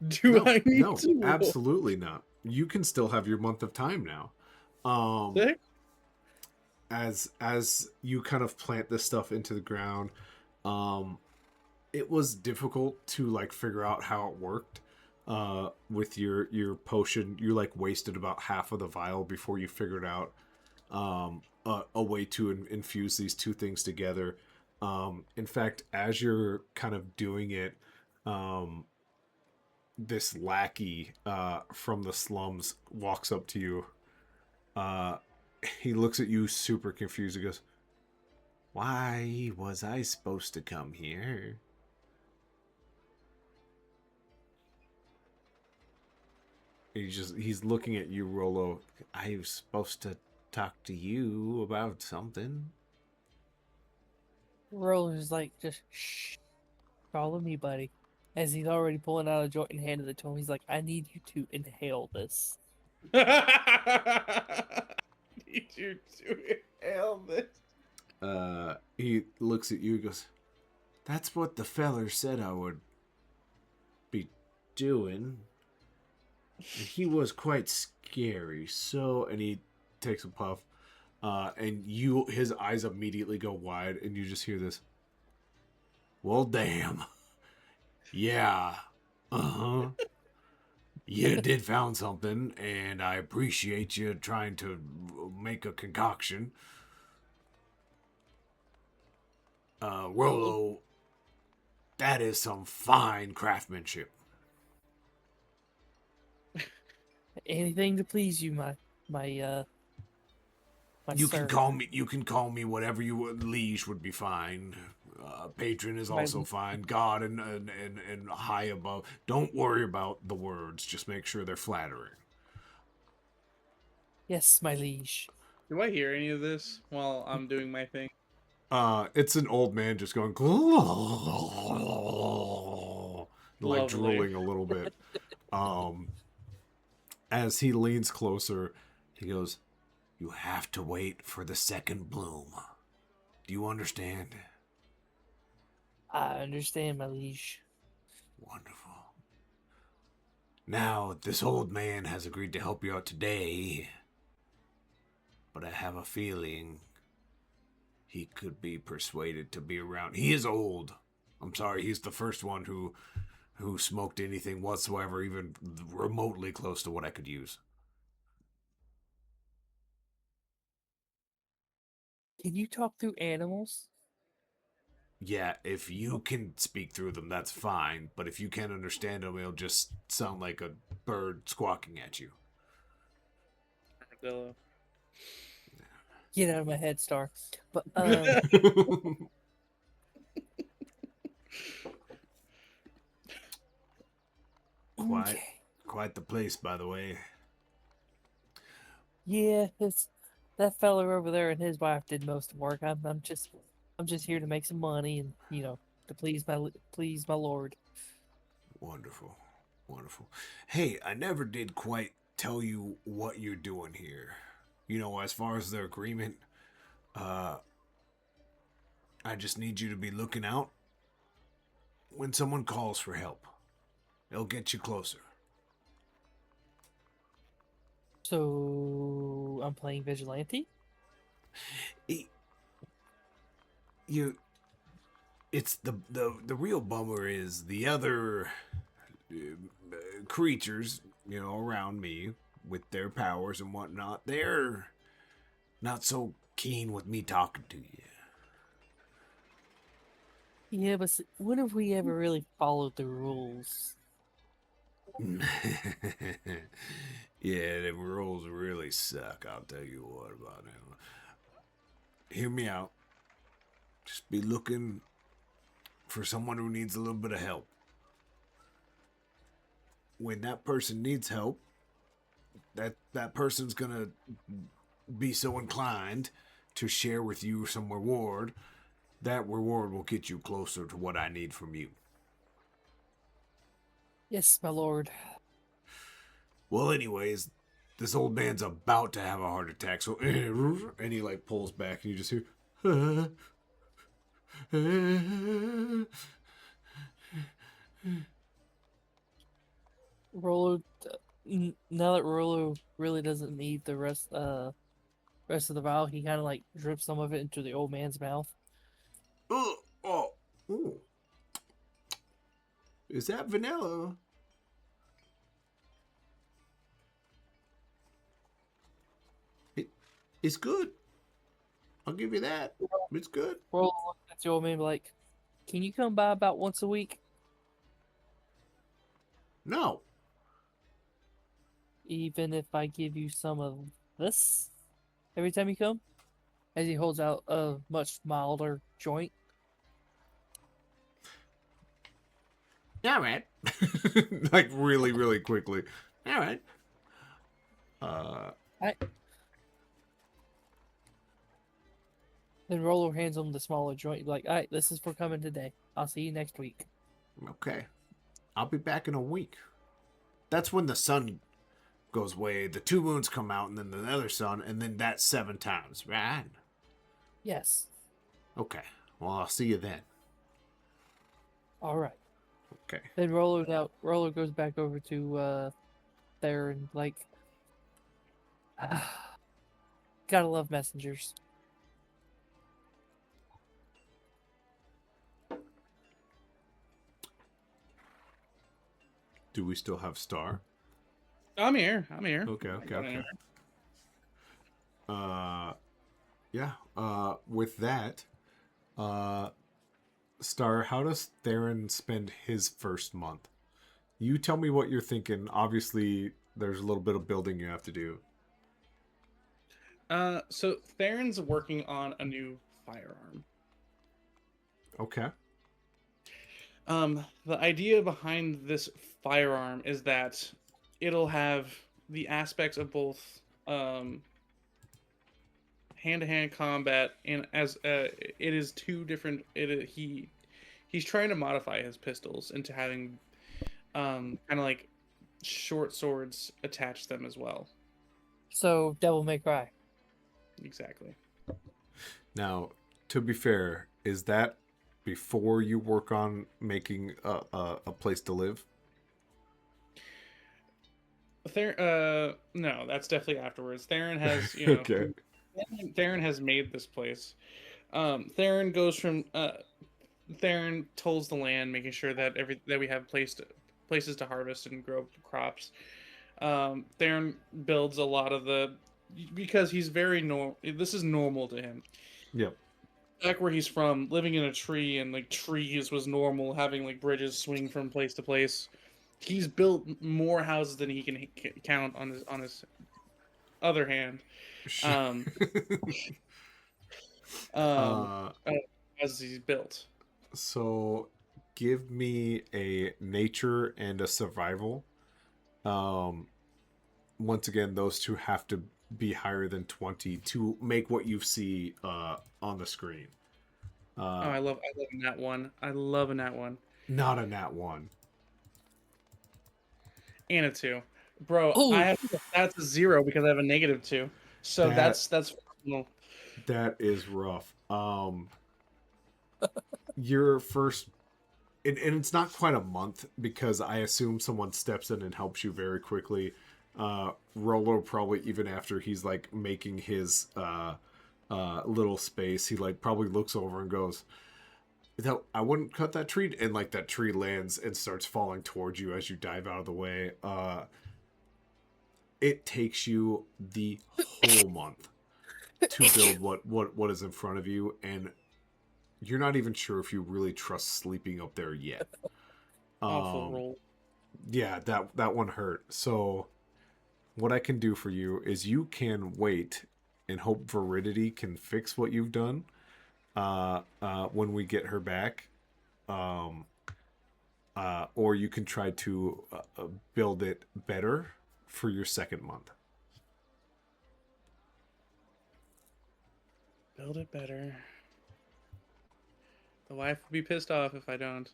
Do I need no, to roll? absolutely not. You can still have your month of time now. Sick? As you kind of plant this stuff into the ground, it was difficult to like figure out how it worked. With your potion, you like wasted about half of the vial before you figured out a way to infuse these two things together. In fact, as you're kind of doing it, this lackey from the slums walks up to you. He looks at you super confused. He goes, "Why was I supposed to come here?" He's looking at you, Rolo. I was supposed to talk to you about something. Roller's like, just shh. Follow me, buddy. As he's already pulling out a joint and handed it to him, he's like, I need you to inhale this. Need you to inhale this. He looks at you and goes, "That's what the feller said I would be doing. And he was quite scary, so..." And he takes a puff, and his eyes immediately go wide, and you just hear this, "Well, damn. Yeah. Uh-huh. You did found something, and I appreciate you trying to make a concoction. Rolo, that is some fine craftsmanship." Anything to please you, my You sir. can call me whatever you would. Liege would be fine. Patron is My- also fine. God and high above. Don't worry about the words. Just make sure they're flattering. Yes, my liege. Do I hear any of this while I'm doing my thing? It's an old man just going like Lovely. drooling a little bit. As he leans closer, he goes, "You have to wait for the second bloom. Do you understand?" I understand, my liege. Wonderful. Now, this old man has agreed to help you out today, but I have a feeling he could be persuaded to be around. He is old. I'm sorry, he's the first one who smoked anything whatsoever, even remotely close to what I could use. Can you talk through animals? Yeah, if you can speak through them, that's fine. But if you can't understand them, it'll just sound like a bird squawking at you. Armadillo. Get out of my head, Star. But Quite, okay. quite the place, by the way. Yeah, it's that fella over there and his wife did most of the work. I'm just here to make some money and to please my lord. Wonderful. Wonderful. Hey, I never did quite tell you what you're doing here. As far as the agreement, uh, I just need you to be looking out when someone calls for help. It'll get you closer. So I'm playing vigilante. E- You, it's the real bummer is the other creatures, around me with their powers and whatnot. They're not so keen with me talking to you. Yeah, but when have we ever really followed the rules? Yeah, the rules really suck. I'll tell you what about them. Hear me out. Just be looking for someone who needs a little bit of help. When that person needs help, that person's gonna be so inclined to share with you some reward. That reward will get you closer to what I need from you. Yes, my lord. Well, anyways, this old man's about to have a heart attack, so and he like pulls back, and you just hear. Rolo, now that Rolo really doesn't need the rest of the vial, he kind of like drips some of it into the old man's mouth. Oh, ooh. Is that vanilla? It's good. I'll give you that. It's good. Rolo looks at the old man like, "Can you come by about once a week, No. even if I give you some of this every time you come?" As he holds out a much milder joint. All right. Like really, really quickly. All right. Uh, Then Rolo hands him the smaller joint. Like, all right, this is for coming today. I'll see you next week. okay. I'll be back in a week. That's when the sun goes away, the two moons come out, and then the other sun, and then that's 7 times, right? Yes. Okay. Well, I'll see you then. All right. Okay. Then Rolo goes back over to Theron. Like, gotta love messengers. Do we still have Star? I'm here. I'm here. Okay, okay, Got okay. anywhere. Yeah. With that, Star, how does Theron spend his first month? You tell me what you're thinking. Obviously, there's a little bit of building you have to do. So Theron's working on a new firearm. Okay. The idea behind this firearm is that it'll have the aspects of both hand-to-hand combat, and as it is two different. He's trying to modify his pistols into having kind of like short swords attach them as well. So, Devil May Cry. Exactly. Now, to be fair, is that before you work on making a place to live? No, that's definitely afterwards. Theron has, you know, Okay. Theron has made this place. Theron goes from Theron tills the land, making sure that that we have places to harvest and grow crops. Theron builds a lot of the because he's very normal. This is normal to him. Yep. Back where he's from, living in a tree and like trees was normal. Having like bridges swing from place to place. He's built more houses than he can count on his other hand. Um, uh, as he's built. so give me a nature and a survival. Once again, those two have to be higher than 20 to make what you see on the screen. Oh, I love a nat one. I love a nat one Not a nat 1. and a 2, bro. I Oh, have that's a 0 because I have a -2. So That that's phenomenal. that is rough. Your first, and it's not quite a month because I assume someone steps in and helps you very quickly. Rolo probably even after he's like making his little space, he like probably looks over and goes, "That I wouldn't cut that tree," and like that tree lands and starts falling towards you as you dive out of the way. It takes you the whole month to build what is in front of you, and you're not even sure if you really trust sleeping up there yet. Awful roll. Yeah, that one hurt. So what I can do for you is you can wait and hope Veridity can fix what you've done when we get her back. Um, or you can try to build it better for your second month. Build it better. The wife will be pissed off if I don't.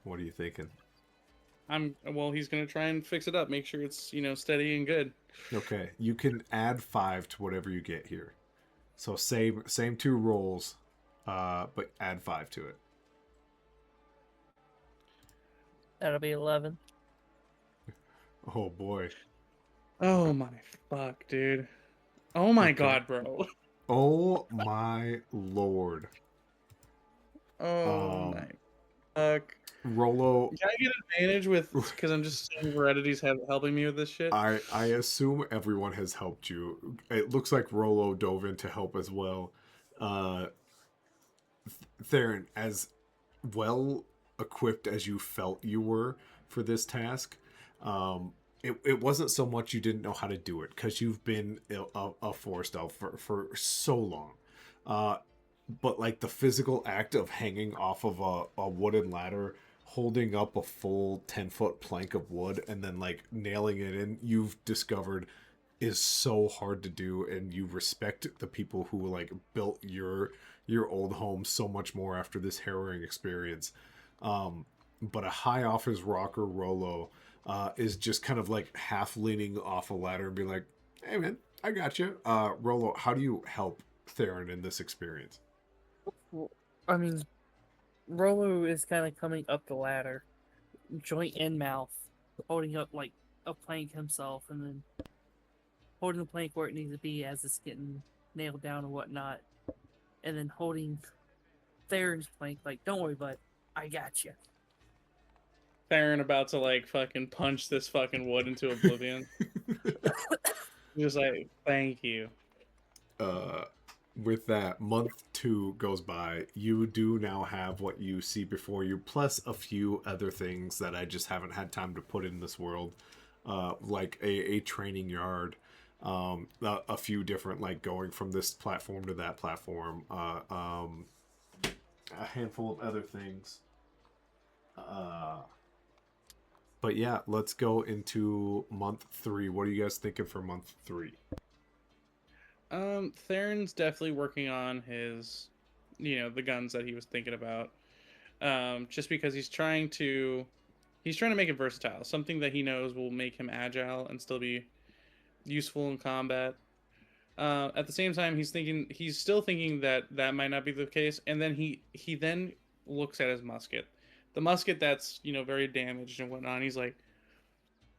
What are you thinking? Well, he's gonna try and fix it up, make sure it's steady and good. Okay, you can add 5 to whatever you get here. So same 2 rolls, but add 5 to it. that'll be 11. Oh boy. Oh my fuck, dude. Oh my Okay. god, bro. Oh my lord. Oh my fuck. Rolo, Can I get advantage with because I'm just seeing Heredity's helping me with this shit? I assume everyone has helped you. It looks like Rolo dove in to help as well. Theron, as well equipped as you felt you were for this task, it wasn't so much you didn't know how to do it because you've been a forest elf for so long. But like the physical act of hanging off of a wooden ladder, holding up a full 10-foot plank of wood, and then like nailing it in, you've discovered is so hard to do, and you respect the people who like built your old home so much more after this harrowing experience. But a high off his rocker Rolo is just kind of like half leaning off a ladder and being like, "Hey man, I got you." Rolo, how do you help Theron in this experience? Well, I mean, Rolo is kind of coming up the ladder, joint and mouth, holding up like a plank himself, and then holding the plank where it needs to be as it's getting nailed down and whatnot, and then holding Theron's plank like, "Don't worry, bud, I got you." Theron about to like fucking punch this fucking wood into oblivion. Just like, thank you. With that, month 2 goes by. You do now have what you see before you, plus a few other things that I just haven't had time to put in this world, like a training yard, a few different like going from this platform to that platform, a handful of other things. But yeah, let's go into month 3. What are you guys thinking for month 3? Theron's definitely working on his, the guns that he was thinking about. Just because he's trying to make it versatile, something that he knows will make him agile and still be useful in combat. At the same time, he's still thinking that might not be the case, and then he then looks at his musket, the musket that's very damaged and whatnot. And he's like,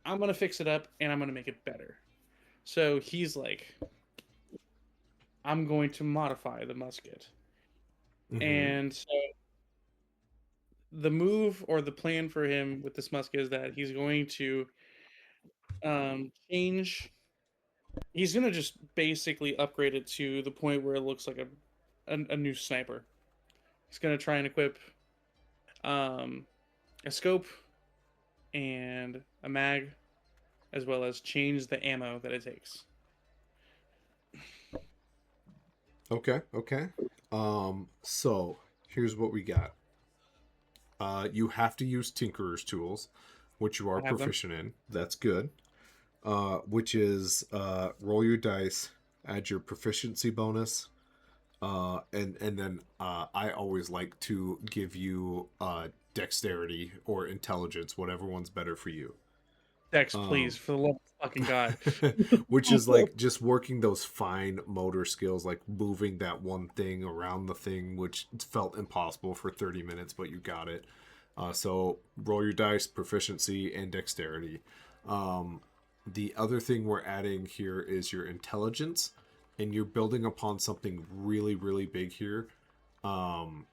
I'm gonna fix it up and I'm gonna make it better. So he's like, I'm going to modify the musket. And so the move or the plan for him with this musket is that he's going to change. He's going to just basically upgrade it to the point where it looks like a new sniper. He's going to try and equip a scope and a mag, as well as change the ammo that it takes. Okay. So here's what we got. You have to use Tinkerer's tools, which you are I have them. proficient in. That's good. Which is roll your dice, add your proficiency bonus, and then I always like to give you dexterity or intelligence, whatever one's better for you. Dex, Um, please, for the love of fucking God. which is like just working those fine motor skills, like moving that one thing around the thing, which felt impossible for 30 minutes, but you got it. So roll your dice, proficiency, and dexterity. Um, the other thing we're adding here is your intelligence, and you're building upon something really, really big here. Um,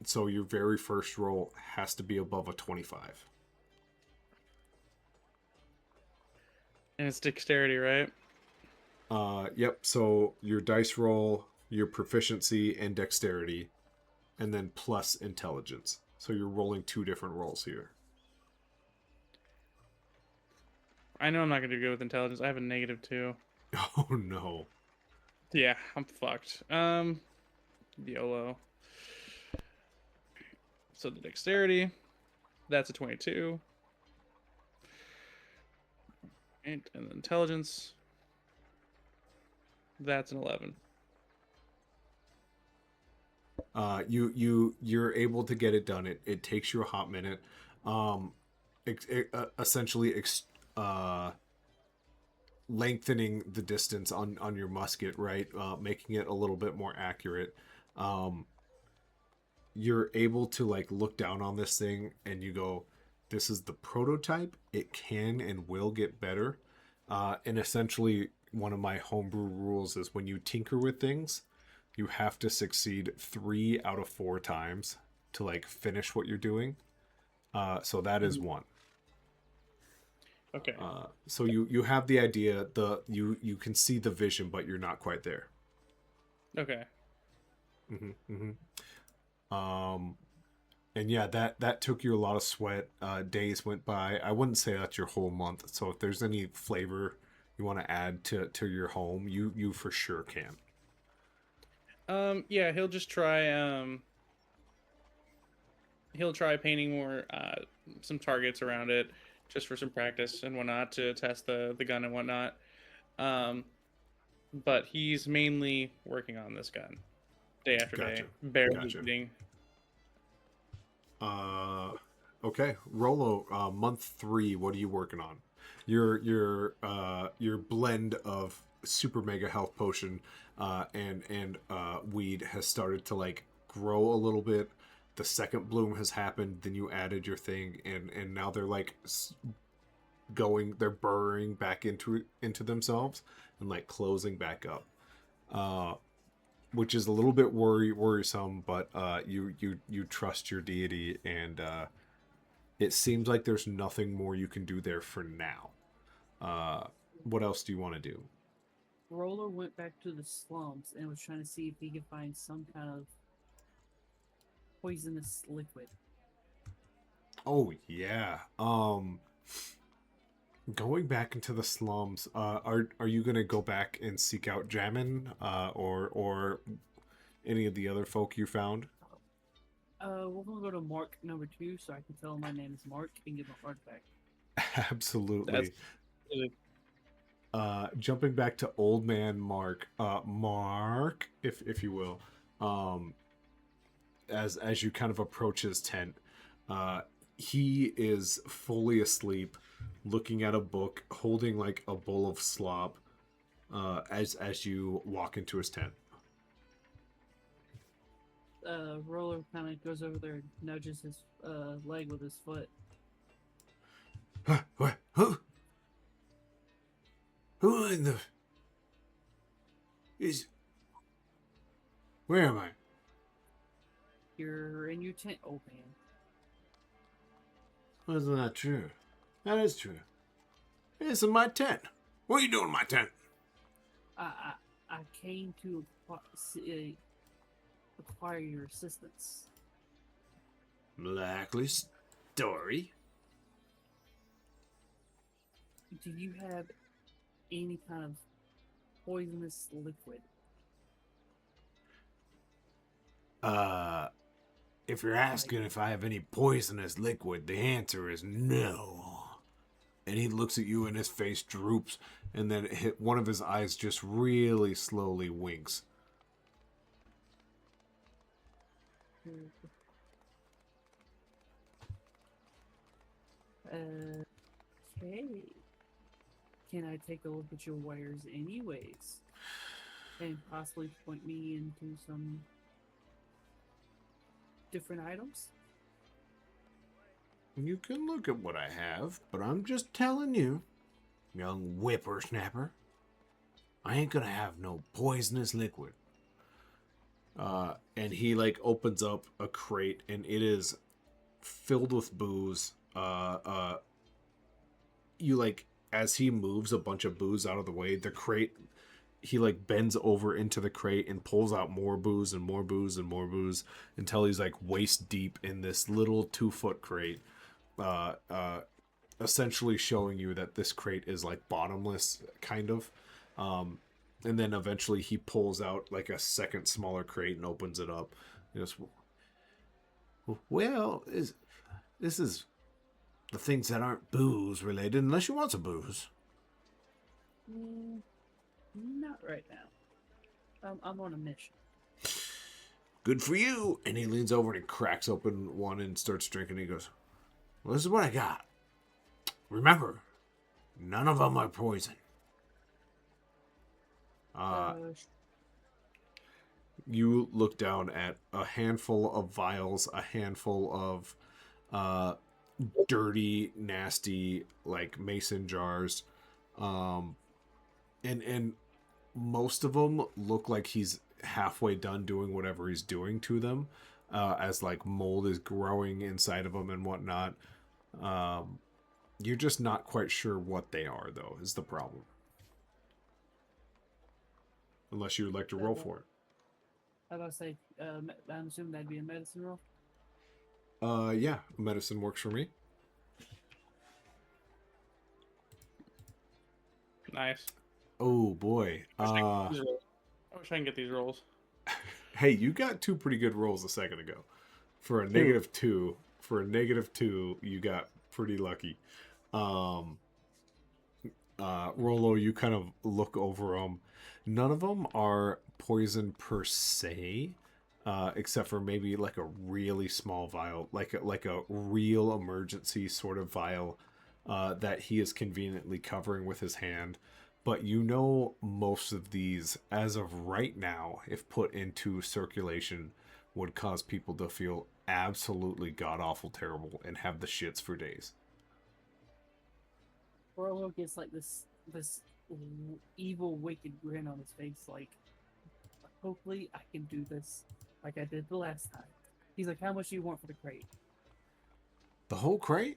so your very first roll has to be above a 25. And it's dexterity, right? Yep. So your dice roll, your proficiency, and dexterity, and then plus intelligence. So you're rolling 2 different rolls here. I know I'm not gonna do good with intelligence. I have a -2. Oh no. Yeah, I'm fucked. YOLO. So the dexterity, that's a 22. And the intelligence, that's an 11. You're able to get it done. It takes you a hot minute. Um, essentially, lengthening the distance on your musket, right? Making it a little bit more accurate. Um, you're able to like look down on this thing and you go, this is the prototype. It can and will get better. And essentially, one of my homebrew rules is when you tinker with things, you have to succeed 3 out of 4 times to like finish what you're doing. So that is one. Okay. So you have the idea, you can see the vision, but you're not quite there. Okay. And yeah, that took you a lot of sweat. Days went by. I wouldn't say that's your whole month. So if there's any flavor you want to add to your home, you for sure can. Yeah, he'll just try he'll try painting more some targets around it just for some practice and whatnot to test the gun and whatnot. But he's mainly working on this gun day after Gotcha. day, barely Gotcha. eating. Okay, Rolo, month 3. What are you working on? Your blend of super mega health potion and weed has started to like grow a little bit. The second bloom has happened. Then you added your thing, and now they're like they're burrowing back into themselves and like closing back up. Which is a little bit worrisome, but you trust your deity, and it seems like there's nothing more you can do there for now. What else do you want to do? Roller went back to the slums and was trying to see if he could find some kind of poisonous liquid. Oh yeah. Going back into the slums. Are you gonna go back and seek out Jamin, or any of the other folk you found? We're gonna go to Mark number 2 so I can tell him my name is Mark and give him a artifact. Absolutely. That's Jumping back to old man Mark, Mark, if you will, as you kind of approach his tent, he is fully asleep, looking at a book, holding like a bowl of slop, as you walk into his tent. Roller kind of goes over there and nudges his leg with his foot. What? Who in the is? Where am I? You're in your tent, old man. Wasn't that true? That is true. It's in my tent. What are you doing in my tent? I came to acquire your assistance. Likely story. Do you have any kind of poisonous liquid? If you're asking if I have any poisonous liquid, the answer is no. And he looks at you and his face droops, and then one of his eyes just really slowly winks. Okay. Can I take a look at your wares anyways? And possibly point me into some different items? You can look at what I have, but I'm just telling you, young whippersnapper, I ain't gonna have no poisonous liquid. And he like opens up a crate, and it is filled with booze. You like, as he moves a bunch of booze out of the way, the crate, he like bends over into the crate and pulls out more booze and more booze and more booze until he's like waist deep in this little 2-foot crate. Essentially showing you that this crate is like bottomless, kind of. And then eventually he pulls out like a second smaller crate and opens it up. He goes, well, this is the things that aren't booze related, unless you want some booze. Not right now. I'm on a mission. Good for you. And he leans over and he cracks open one and starts drinking. He goes, well, this is what I got. Remember, none of them are poison. You look down at a handful of vials, a handful of dirty, nasty, like mason jars. And most of them look like he's halfway done doing whatever he's doing to them, as like mold is growing inside of them and whatnot. You're just not quite sure what they are, though, is the problem. Unless you would like to roll for it. How about I say, I'm assuming that'd be a medicine roll? Yeah, medicine works for me. Nice. Oh, boy. I wish I can get these rolls. Hey, you got 2 pretty good rolls a second ago. For a -2, you got pretty lucky. Rolo, you kind of look over them. None of them are poison per se, except for maybe like a really small vial, like a real emergency sort of vial that he is conveniently covering with his hand. But you know, most of these, as of right now, if put into circulation, would cause people to feel absolutely god-awful terrible and have the shits for days. Orlo gets like this evil, wicked grin on his face, like, hopefully I can do this like I did the last time. He's like, how much do you want for the crate? The whole crate?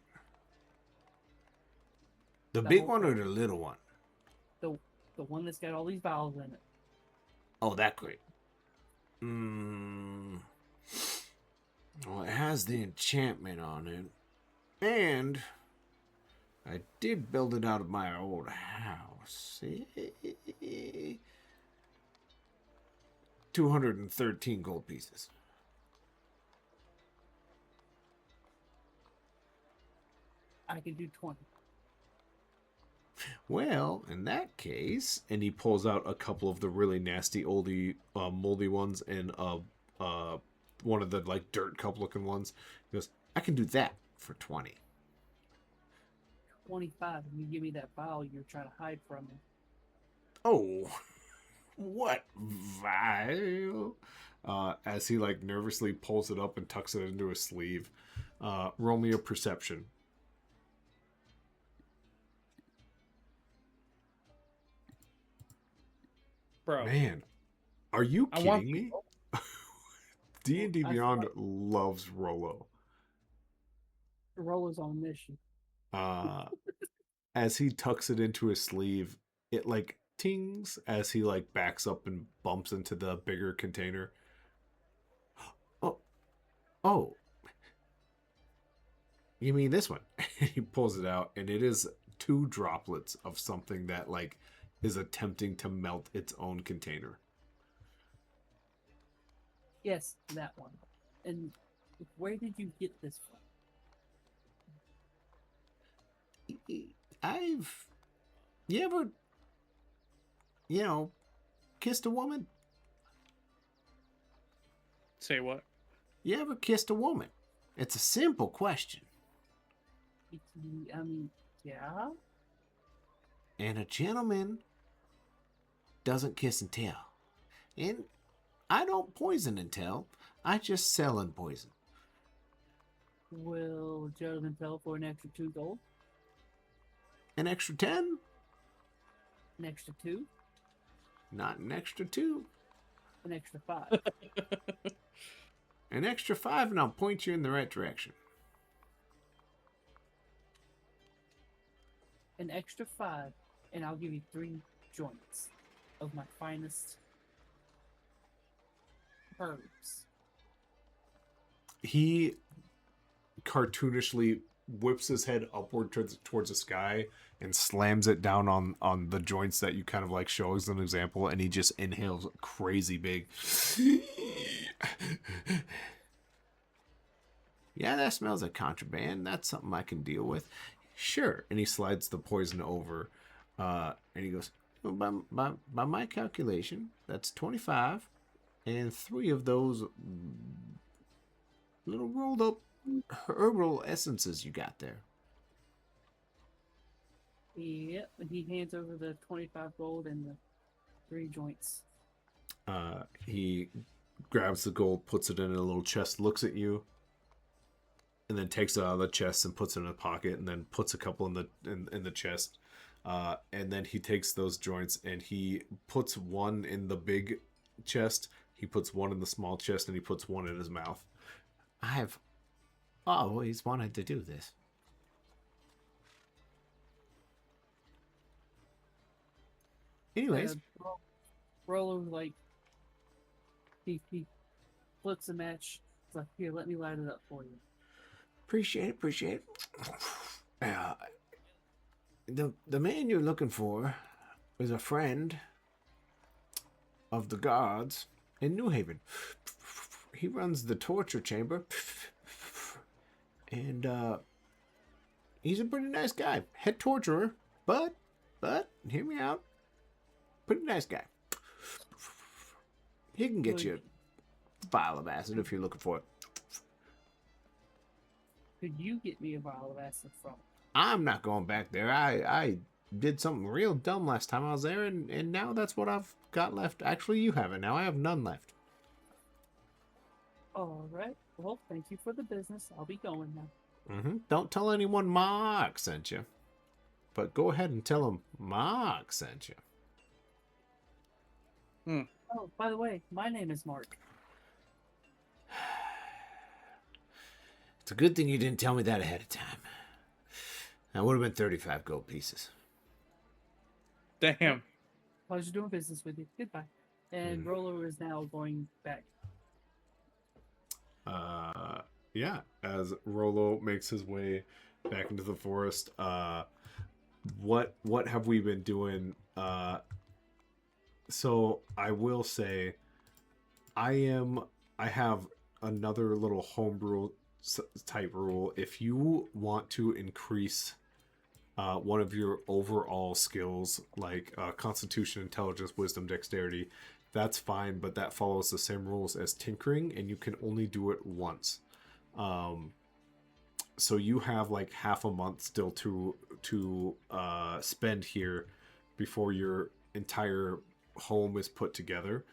The The big whole one or crate. the little one? The one that's got all these vials in it. Oh, that crate. Well, it has the enchantment on it. And I did build it out of my old house. 213 gold pieces. I can do 20. Well, in that case, and he pulls out a couple of the really nasty, oldie, moldy ones and one of the like dirt cup looking ones. He goes, I can do that for 20. 25, and you give me that vial you're trying to hide from me. Oh, what vial? As he like nervously pulls it up and tucks it into his sleeve. Roll me a perception. Bro. Man, are you I want kidding me? people. D&D I Beyond thought- loves Rolo. Roller's on a mission. As he tucks it into his sleeve, it like tings as he like backs up and bumps into the bigger container. Oh, you mean this one? He pulls it out, and it is 2 droplets of something that like is attempting to melt its own container. Yes, that one. And Where did you get this from? You ever, kissed a woman? Say what? You ever kissed a woman? It's a simple question. I mean, yeah. And a gentleman doesn't kiss and tell. And I don't poison and tell. I just sell and poison. Will gentleman tell for an extra 2 gold? An extra 10? An extra 2? Not an extra 2. An extra 5? An extra 5 and I'll point you in the right direction. An extra 5, and I'll give you 3 joints of my finest herbs. He cartoonishly whips his head upward towards the sky and slams it down on the joints that you kind of like show as an example, and he just inhales crazy big. Yeah, that smells like contraband. That's something I can deal with. Sure. And he slides the poison over, And he goes, well, by my calculation, that's 25. And 3 of those little rolled up herbal essences you got there. Yep, and he hands over the 25 gold and the 3 joints. he grabs the gold, puts it in a little chest, looks at you, and then takes it out of the chest and puts it in a pocket, and then puts a couple in the chest. And then he takes those joints and he puts one in the big chest, he puts one in the small chest, and he puts one in his mouth. I've always wanted to do this. Anyways, Rollo, like, he flips a match. He's like, here, let me light it up for you. appreciate it. The man you're looking for is a friend of the guards in New Haven. He runs the torture chamber, and he's a pretty nice guy. Head torturer, but hear me out. Pretty nice guy. He can get you a vial of acid if you're looking for it. Could you get me a vial of acid from? I'm not going back there. I did something real dumb last time I was there, and now that's what I've got left. Actually, you have it now. I have none left. All right. Well, thank you for the business. I'll be going now. Don't tell anyone Mark sent you. But go ahead and tell him Mark sent you. Oh, by the way, my name is Mark. It's a good thing you didn't tell me that ahead of time. That would have been 35 gold pieces. Damn. Pleasure doing business with you. Goodbye. And Rollo is now going back. Yeah, as Rollo makes his way back into the forest, what have we been doing? So I will say, I have another little homebrew type rule. If you want to increase one of your overall skills, like Constitution, Intelligence, Wisdom, Dexterity, that's fine, but that follows the same rules as tinkering, and you can only do it once. So you have like half a month still to spend here before your entire home is put together.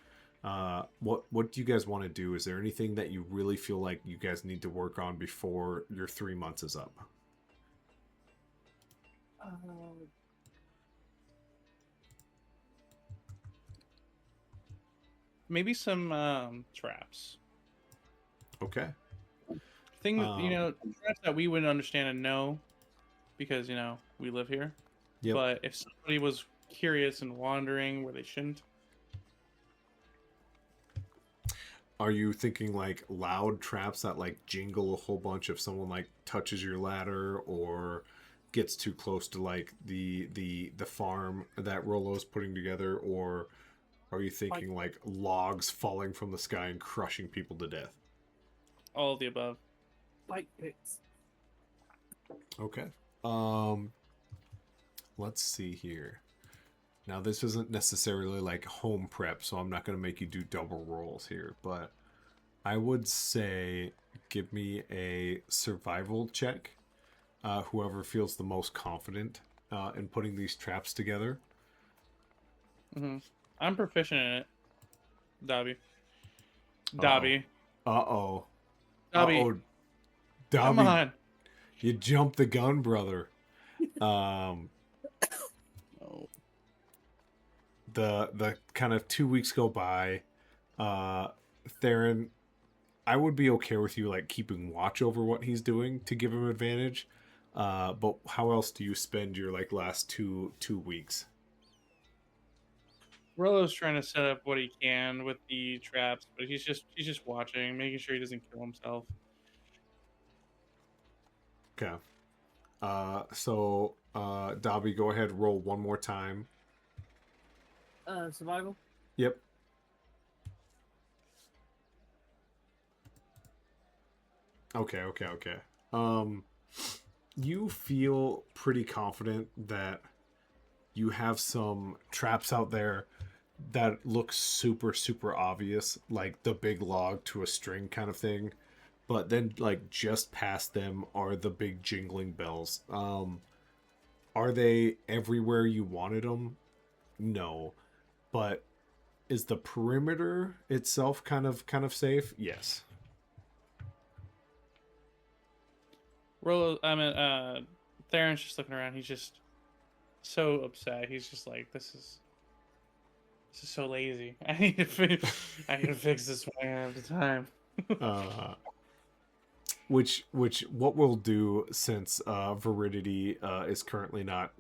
What do you guys want to do? Is there anything that you really feel like you guys need to work on before your 3 months is up? Maybe some traps. Okay. Things, traps that we wouldn't understand and know because, we live here. Yep. But if somebody was curious and wandering where they shouldn't. Are you thinking like loud traps that like jingle a whole bunch if someone like touches your ladder or gets too close to like the farm that Rollo's putting together, or are you thinking like logs falling from the sky and crushing people to death? All of the above. Fight picks. Okay. Let's see here. Now, this isn't necessarily like home prep, so I'm not going to make you do double rolls here, but I would say give me a survival check. Whoever feels the most confident in putting these traps together. I'm proficient in it. Dobby. Uh-oh. Dobby. Uh-oh. Dobby. Uh-oh. Come Dobby, on. you jumped the gun, brother. Oh. The kind of 2 weeks go by. Theron, I would be okay with you like keeping watch over what he's doing to give him advantage. But how else do you spend your like last two weeks? Rollo's trying to set up what he can with the traps, but he's just watching, making sure he doesn't kill himself. Okay. So Dobby, go ahead, roll one more time. Survival. Yep. Okay. You feel pretty confident that you have some traps out there that look super, super obvious, like the big log to a string kind of thing. But then, like, just past them are the big jingling bells. Are they everywhere you wanted them? No. But is the perimeter itself kind of safe? Yes. Rollo, Theron's just looking around. He's just so upset. He's just like, this is so lazy. I need to fix this when I have the time. Which what we'll do, since Veridity is currently not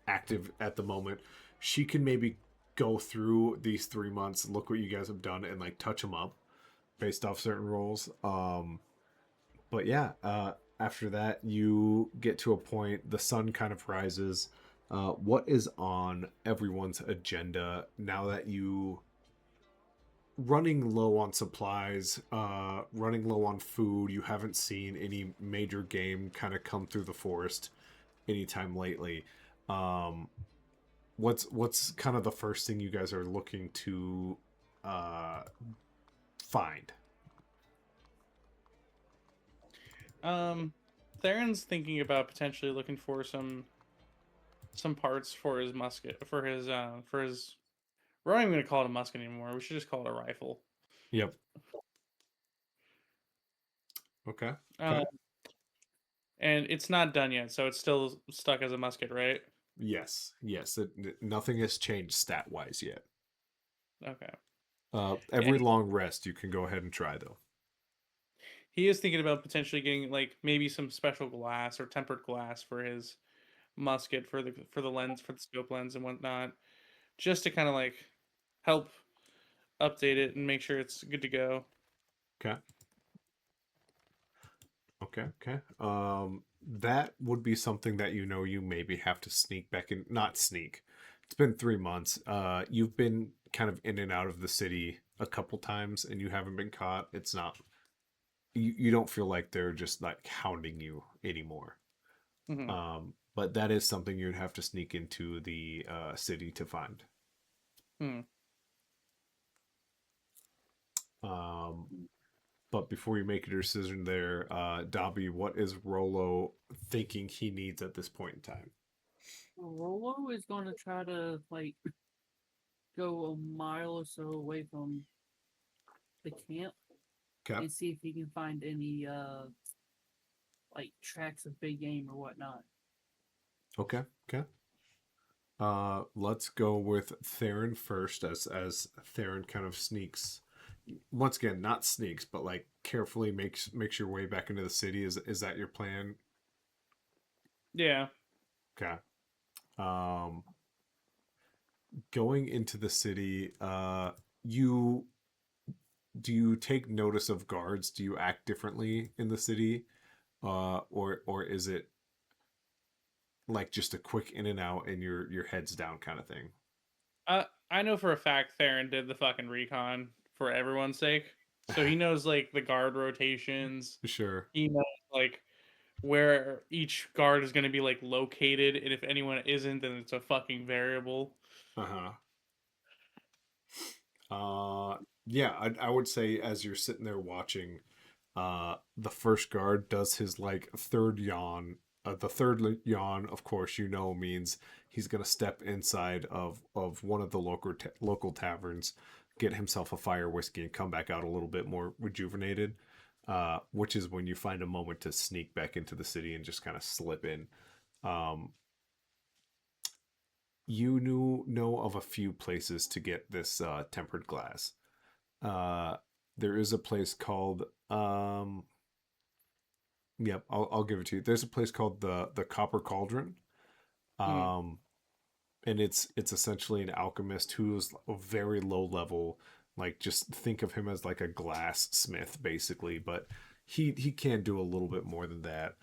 active at the moment, she can maybe go through these 3 months, look what you guys have done, and like touch them up based off certain roles. But yeah, after that you get to a point, the sun kind of rises. What is on everyone's agenda now that you running low on supplies, running low on food? You haven't seen any major game kind of come through the forest anytime lately. What's kind of the first thing you guys are looking to find? Theron's thinking about potentially looking for some parts for his musket, for his we're not even gonna call it a musket anymore. We should just call it a rifle. Yep. Okay. And it's not done yet, so it's still stuck as a musket, right? Yes. Nothing has changed stat wise yet. Okay. Every long rest you can go ahead and try though. He is thinking about potentially getting like maybe some special glass or tempered glass for his musket, for the lens, for the scope lens and whatnot, just to kind of like help update it and make sure it's good to go. Okay. That would be something that you maybe have to sneak back in. Not sneak. It's been 3 months. You've been kind of in and out of the city a couple times, and you haven't been caught. It's not. You don't feel like they're just like hounding you anymore. Mm-hmm. But that is something you'd have to sneak into the city to find. But before you make your decision there, Dobby, what is Rollo thinking he needs at this point in time? Rollo is going to try to like go a mile or so away from the camp and see if he can find any like tracks of big game or whatnot. Okay. Let's go with Theron first, as Theron kind of sneaks. Once again, not sneaks, but like carefully makes your way back into the city. Is that your plan? Yeah. Okay. Going into the city, do you take notice of guards? Do you act differently in the city? Or is it like just a quick in and out and your head's down kind of thing? I know for a fact Theron did the fucking recon for everyone's sake. So he knows like the guard rotations. Sure. He knows like where each guard is going to be like located, and if anyone isn't, then it's a fucking variable. Uh-huh. Yeah, I would say as you're sitting there watching, the first guard does his like third yawn. The third yawn, of course, means he's gonna step inside of one of the local taverns, get himself a fire whiskey, and come back out a little bit more rejuvenated. Which is when you find a moment to sneak back into the city and just kind of slip in. Um, you know of a few places to get this tempered glass. There is a place called yep, I'll give it to you. There's a place called the Copper Cauldron. And it's essentially an alchemist who's a very low level, like just think of him as like a glass smith basically, but he can do a little bit more than that.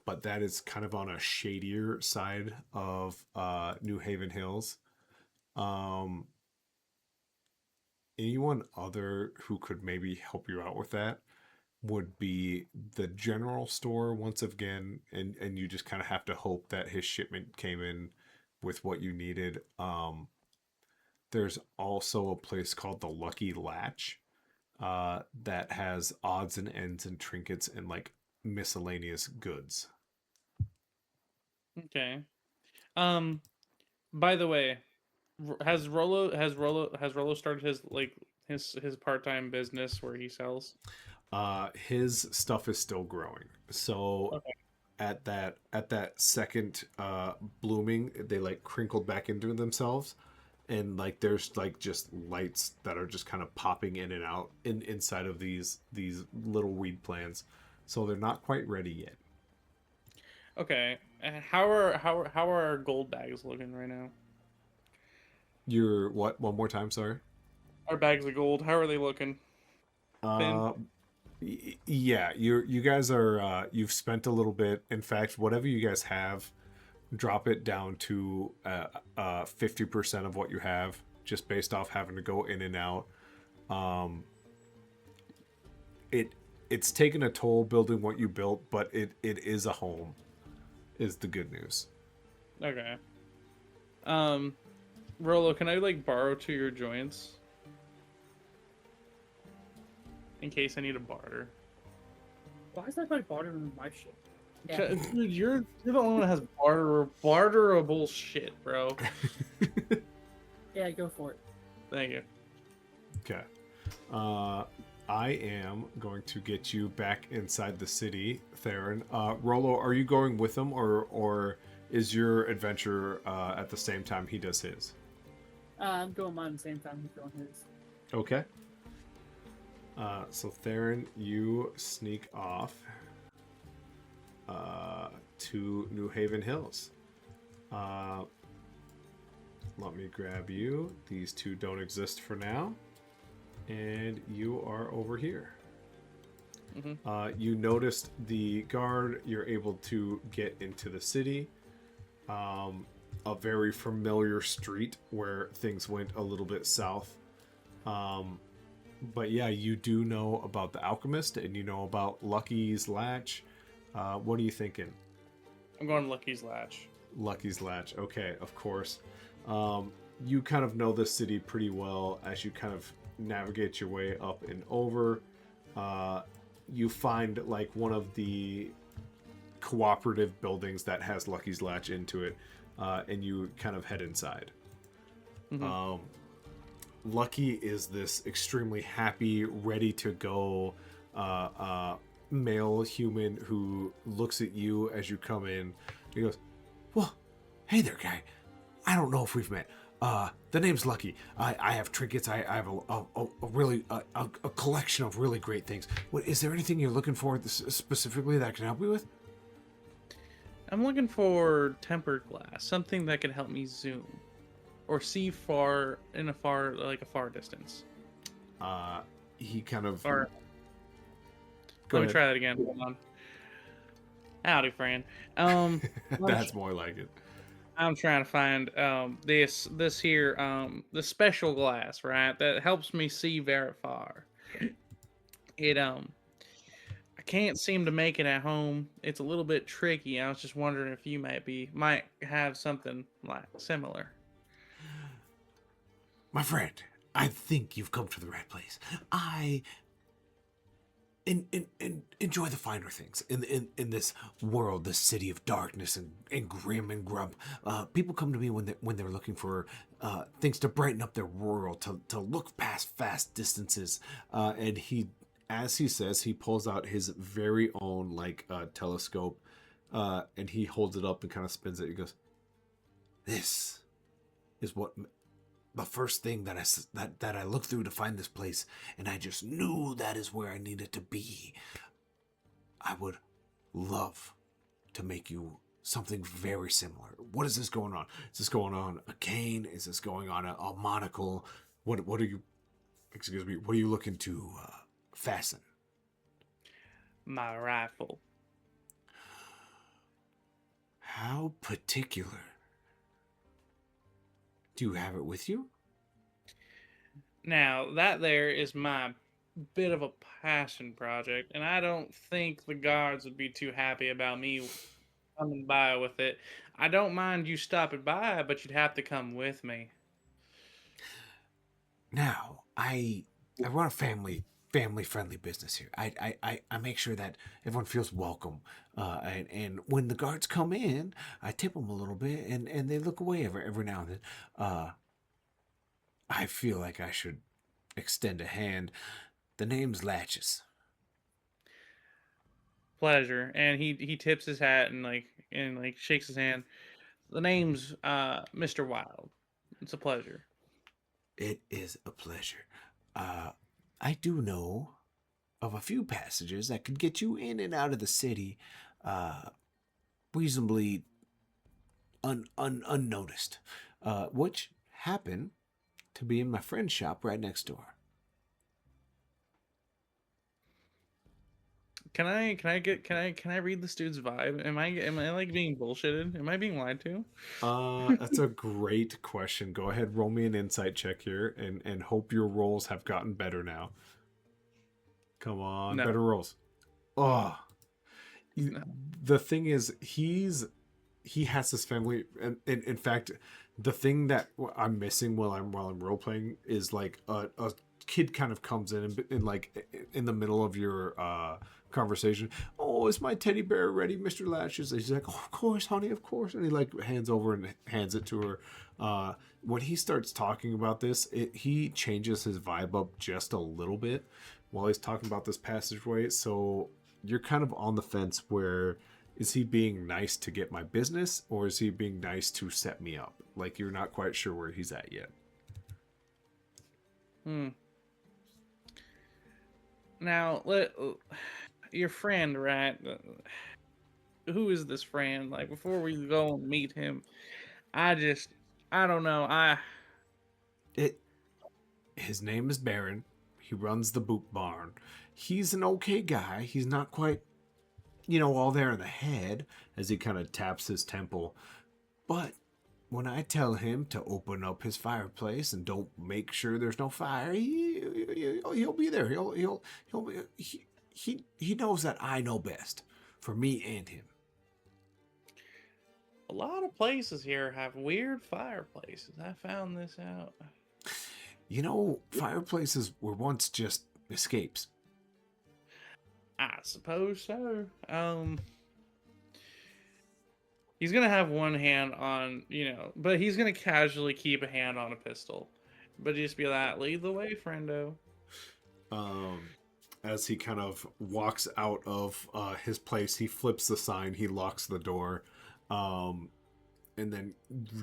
But that is kind of on a shadier side of New Haven Hills. Anyone other who could maybe help you out with that would be the general store once again, and you just kind of have to hope that his shipment came in with what you needed. There's also a place called the Lucky Latch that has odds and ends and trinkets and like miscellaneous goods. Okay. By the way, has Rolo started his like his part-time business where he sells? His stuff is still growing. So Okay. at that second blooming, they like crinkled back into themselves, and like there's like just lights that are just kind of popping in and out inside of these little weed plants. So they're not quite ready yet. Okay. How are our gold bags looking right now? You're what? One more time, sorry. Our bags of gold, how are they looking? Yeah, you guys are you've spent a little bit. In fact, whatever you guys have, drop it down to 50% of what you have, just based off having to go in and out. It's taken a toll building what you built, but it is a home, is the good news. Okay. Rolo, can I like borrow 2 of your joints? In case I need a barter. Why is that like bartering my shit? Yeah. Dude, you're the only one that has barterable shit, bro. Yeah, go for it. Thank you. Okay. I am going to get you back inside the city, Theron. Rolo, are you going with him, or is your adventure at the same time he does his? I'm going mine at the same time he's going his. Okay. So Theron, you sneak off to New Haven Hills. Let me grab you. These two don't exist for now. And you are over here. Mm-hmm. You noticed the guard. You're able to get into the city. A very familiar street where things went a little bit south. But yeah, you do know about the alchemist, and you know about Lucky's Latch. What are you thinking? I'm going Lucky's Latch. Lucky's Latch. Okay, of course. You kind of know this city pretty well as you kind of navigate your way up and over. You find like one of the cooperative buildings that has Lucky's Latch into it, and you kind of head inside. Mm-hmm. Lucky is this extremely happy, ready to go male human who looks at you as you come in. He goes, "Well, hey there, guy. I don't know if we've met. The name's Lucky. I have trinkets. I have a really a collection of really great things. What is there anything you're looking for specifically that I can help you with?" I'm looking for tempered glass, something that can help me zoom or see far a far distance. He kind of. Or let me try that again. Hold on. Howdy, friend. That's more like it. I'm trying to find this here the special glass, right? That helps me see very far. It I can't seem to make it at home. It's a little bit tricky. I was just wondering if you might have something like similar. My friend, I think you've come to the right place. I enjoy the finer things in this world, this city of darkness and grim and grump. People come to me when they're looking for things to brighten up their world, to look past vast distances. And as he says, he pulls out his very own telescope, and he holds it up and kind of spins it. He goes, "This is what." The first thing that I looked through to find this place, and I just knew that is where I needed to be. I would love to make you something very similar. What is this going on? Is this going on a cane? Is this going on a monocle? What are you? Excuse me. What are you looking to fasten? My rifle. How particular. Do you have it with you? Now, that there is my bit of a passion project, and I don't think the guards would be too happy about me coming by with it. I don't mind you stopping by, but you'd have to come with me. Now, I run a family friendly business here. I make sure that everyone feels welcome. And when the guards come in, I tip them a little bit, and they look away every now and then. I feel like I should extend a hand. The name's Latches. Pleasure. And he tips his hat and shakes his hand. The name's Mr. Wild. It's a pleasure. It is a pleasure. I do know of a few passages that could get you in and out of the city reasonably unnoticed, which happen to be in my friend's shop right next door. Can I read this dude's vibe? Am I like being bullshitted? Am I being lied to? That's a great question. Go ahead, roll me an insight check here, and hope your rolls have gotten better now. Come on, No. better rolls. Oh, No. the thing is, he has his family, and in fact, the thing that I'm missing while I'm role playing is like a kid kind of comes in and like in the middle of your conversation. Oh, is my teddy bear ready, Mr. Latches? And he's like, oh, of course, honey, of course. And he like hands over and hands it to her. When he starts talking about this, he changes his vibe up just a little bit while he's talking about this passageway. So you're kind of on the fence where, is he being nice to get my business, or is he being nice to set me up? Like, you're not quite sure where he's at yet. Now, your friend, right? Who is this friend? Like, before we go and meet him, I don't know. His name is Baron. He runs the boot barn. He's an okay guy. He's not quite, all there in the head, as he kind of taps his temple. But when I tell him to open up his fireplace and don't make sure there's no fire, he'll be there. He knows that I know best for me and him. A lot of places here have weird fireplaces. I found this out. Fireplaces were once just escapes. I suppose so. He's gonna have one hand on, but he's gonna casually keep a hand on a pistol, but just be like, "Lead the way, friendo." As he kind of walks out of his place, he flips the sign, he locks the door, and then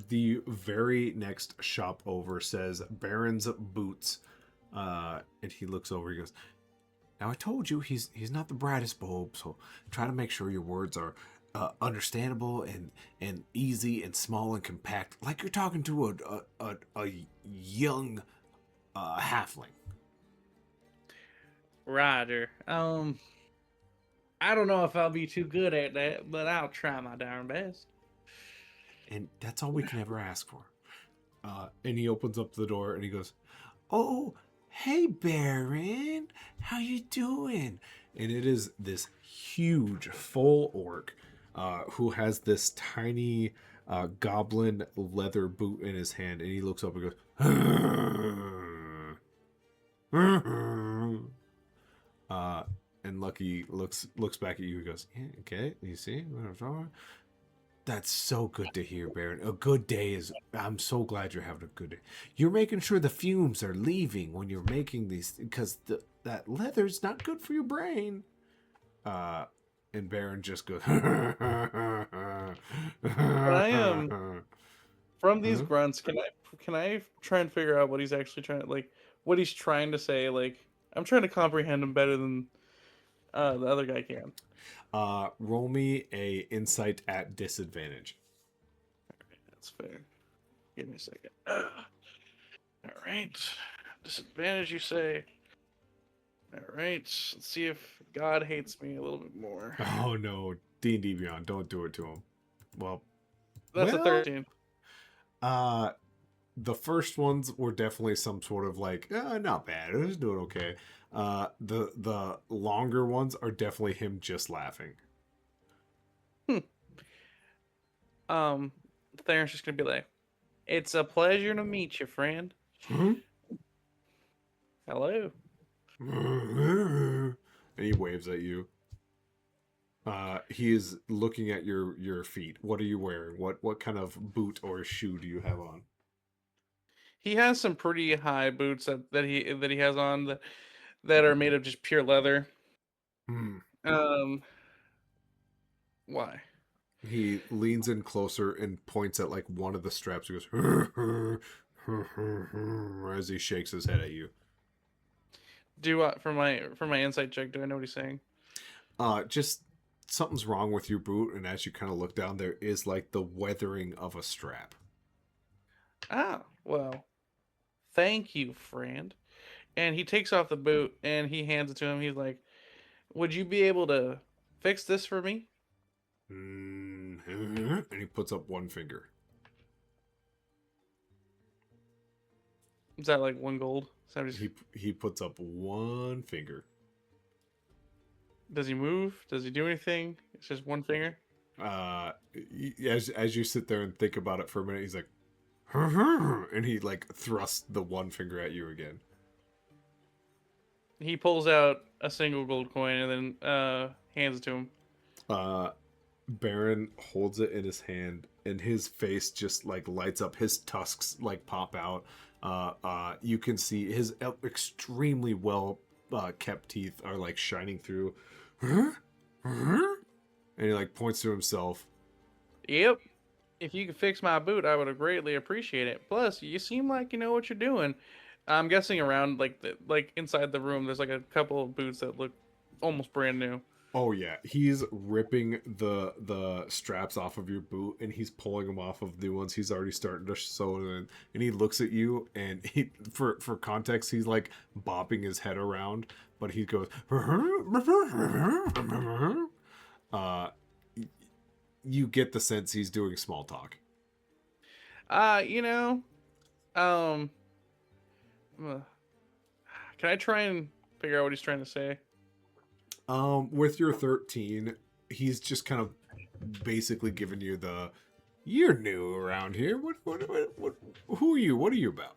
the very next shop over says Baron's Boots, and he looks over. He goes, "Now I told you he's not the brightest bulb, so try to make sure your words are understandable and easy and small and compact, like you're talking to a young halfling." Roger. I don't know if I'll be too good at that, but I'll try my darn best. And that's all we can ever ask for. And he opens up the door and he goes, "Oh, "Hey, Baron, how you doing?" And it is this huge full orc who has this tiny goblin leather boot in his hand, and he looks up and goes, and Lucky looks back at you and goes, yeah, okay, you see? That's so good to hear, Baron. A good day is... I'm so glad you're having a good day. You're making sure the fumes are leaving when you're making these... Because that leather's not good for your brain. And Baron just goes... From these grunts, can I try and figure out what he's actually trying to, like, what he's trying to say? Like, I'm trying to comprehend him better than the other guy can. Roll me a insight at disadvantage. Alright, that's fair. Give me a second. Alright. Disadvantage, you say. Alright. Let's see if God hates me a little bit more. Oh no, D&D Beyond, don't do it to him. Well, That's a 13. The first ones were definitely some sort of like, not bad, it was doing okay. The longer ones are definitely him just laughing. Theron's just gonna be like, "It's a pleasure to meet you, friend." Hello. And he waves at you. He is looking at your feet. What are you wearing? What kind of boot or shoe do you have on? He has some pretty high boots that he has on that are made of just pure leather. Why? He leans in closer and points at like one of the straps. He goes as he shakes his head at you. For my insight check, do I know what he's saying? Just something's wrong with your boot, and as you kind of look down, there is like the weathering of a strap. Ah, well, thank you, friend. And he takes off the boot and he hands it to him. He's like, "Would you be able to fix this for me?" And he puts up one finger. Is that like 1 gold? He puts up one finger. Does he move? Does he do anything? It's just one finger? As you sit there and think about it for a minute, he's like, and he like thrusts the one finger at you again. He pulls out a single gold coin and then hands it to him. Baron holds it in his hand, and his face just like lights up. His tusks like pop out. You can see his extremely well kept teeth are like shining through. And he like points to himself. Yep. If you could fix my boot, I would greatly appreciate it. Plus, you seem like you know what you're doing. I'm guessing around like inside the room, there's like a couple of boots that look almost brand new. Oh yeah, he's ripping the straps off of your boot, and he's pulling them off of the ones he's already starting to sew in. And he looks at you, and he, for context, he's like bopping his head around, but he goes, you get the sense he's doing small talk. Can I try and figure out what he's trying to say? With your 13, he's just kind of basically giving you the, you're new around here. What who are you? What are you about?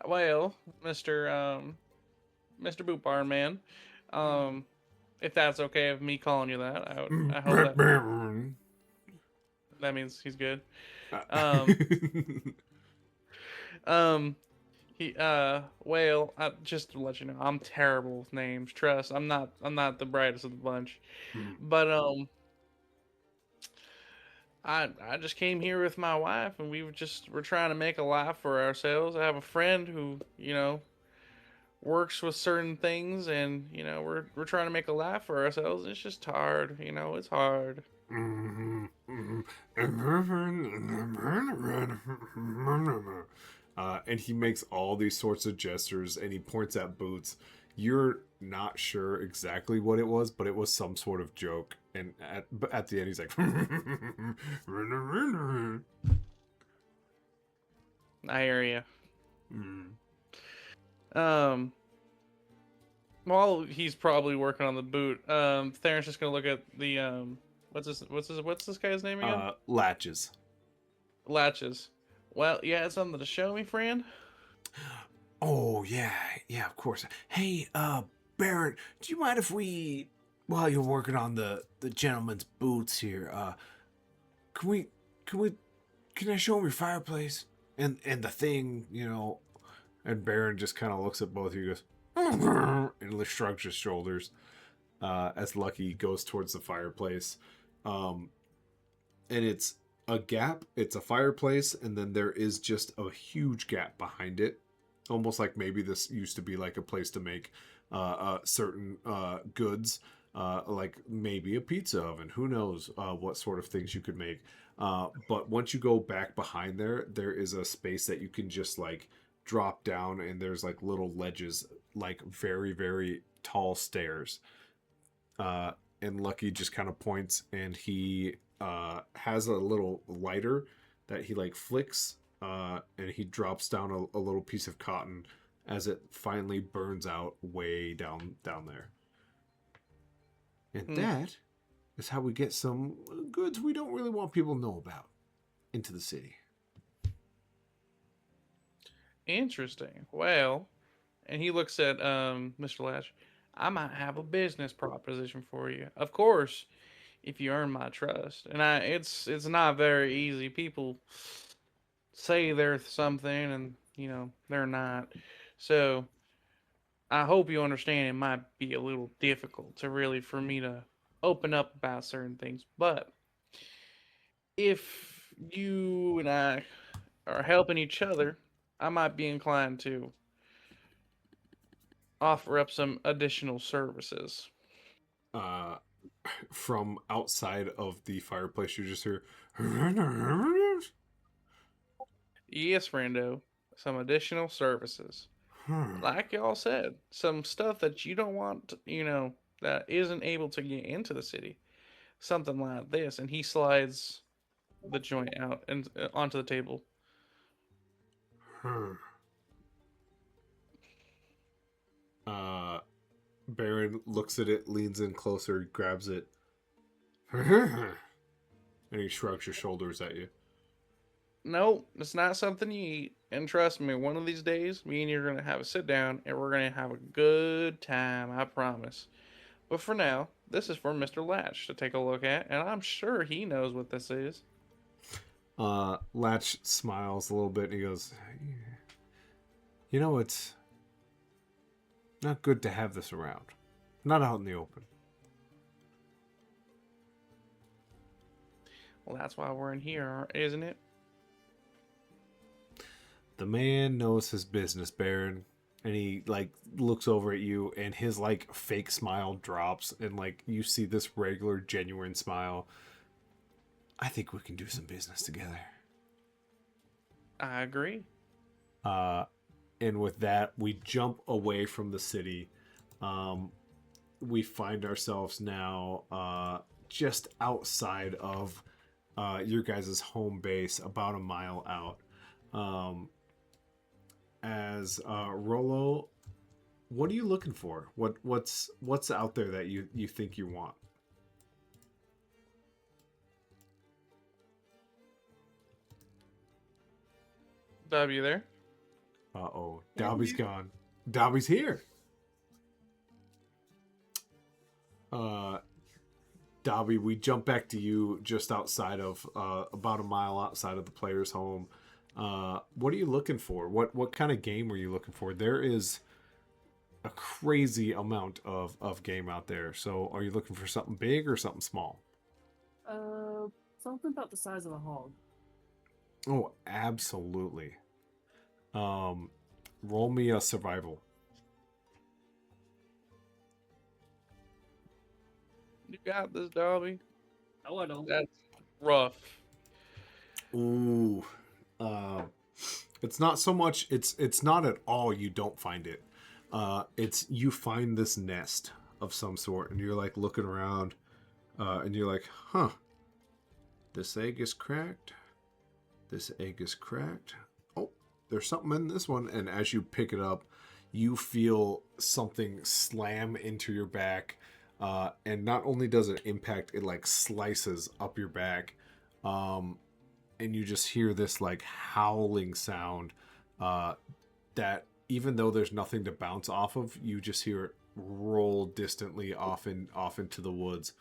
Well, Mr. Boot Barn Man, if that's okay with me calling you that, I hope that means he's good. Well, just to let you know, I'm terrible with names. Trust, I'm not the brightest of the bunch. But I just came here with my wife, and we're trying to make a life for ourselves. I have a friend who, works with certain things, and we're trying to make a life for ourselves. It's just hard, it's hard. And he makes all these sorts of gestures, and he points at boots. You're not sure exactly what it was, but it was some sort of joke. And at the end, he's like, I hear you. While he's probably working on the boot, Theron's just gonna look at the what's this guy's name again? Latches. Latches. Well, you had something to show me, friend? Oh, yeah, of course. Hey, Baron, do you mind if we, while you're working on the gentleman's boots here, can I show him your fireplace? And the thing, you know, And Baron just kind of looks at both of you, goes, and shrugs his shoulders as Lucky goes towards the fireplace. And it's a gap, it's a fireplace, and then there is just a huge gap behind it. Almost like maybe this used to be like a place to make certain goods, like maybe a pizza oven. Who knows what sort of things you could make. But once you go back behind there is a space that you can just like drop down, and there's like little ledges, like very, very tall stairs. And Lucky just kind of points, and he has a little lighter that he like flicks, and he drops down a little piece of cotton as it finally burns out way down there. And that is how we get some goods we don't really want people to know about into the city. Interesting. Well, and he looks at Mr. Latch. I might have a business proposition for you. Of course, if you earn my trust. And it's not very easy. People say they're something and, you know, they're not. So, I hope you understand it might be a little difficult for me to open up about certain things. But if you and I are helping each other, I might be inclined to offer up some additional services. From outside of the fireplace, you just hear, Yes, friendo, some additional services. Like y'all said, some stuff that you don't want, that isn't able to get into the city. Something like this. And he slides the joint out and onto the table. Baron looks at it, leans in closer, grabs it, and he shrugs his shoulders at you. No, it's not something you eat. And trust me, one of these days, me and you are going to have a sit down and we're going to have a good time, I promise. But for now, this is for Mr. Latch to take a look at, and I'm sure he knows what this is. Latch smiles a little bit and he goes, you know, it's not good to have this around. Not out in the open. Well, that's why we're in here, isn't it? The man knows his business, Baron. And he, like, looks over at you, and his, like, fake smile drops, and, like, you see this regular, genuine smile. I think we can do some business together. I agree. And with that, we jump away from the city. We find ourselves now just outside of your guys' home base, about a mile out. As Rollo, what are you looking for? What's out there that you think you want? W there? Uh-oh. Dobby's gone. Dobby's here. Dobby, we jump back to you just outside of, about a mile outside of the player's home. What are you looking for? What kind of game are you looking for? There is a crazy amount of game out there. So are you looking for something big or something small? Something about the size of a hog. Oh, absolutely. Roll me a survival. You got this, Dobby. No, I don't. That's rough. Ooh. It's not so much, it's not at all you don't find it. It's you find this nest of some sort, and you're like looking around, and you're like, huh, this egg is cracked. This egg is cracked. Oh, there's something in this one. And as you pick it up, you feel something slam into your back, and not only does it impact, it like slices up your back, and you just hear this like howling sound, that even though there's nothing to bounce off of, you just hear it roll distantly off into the woods.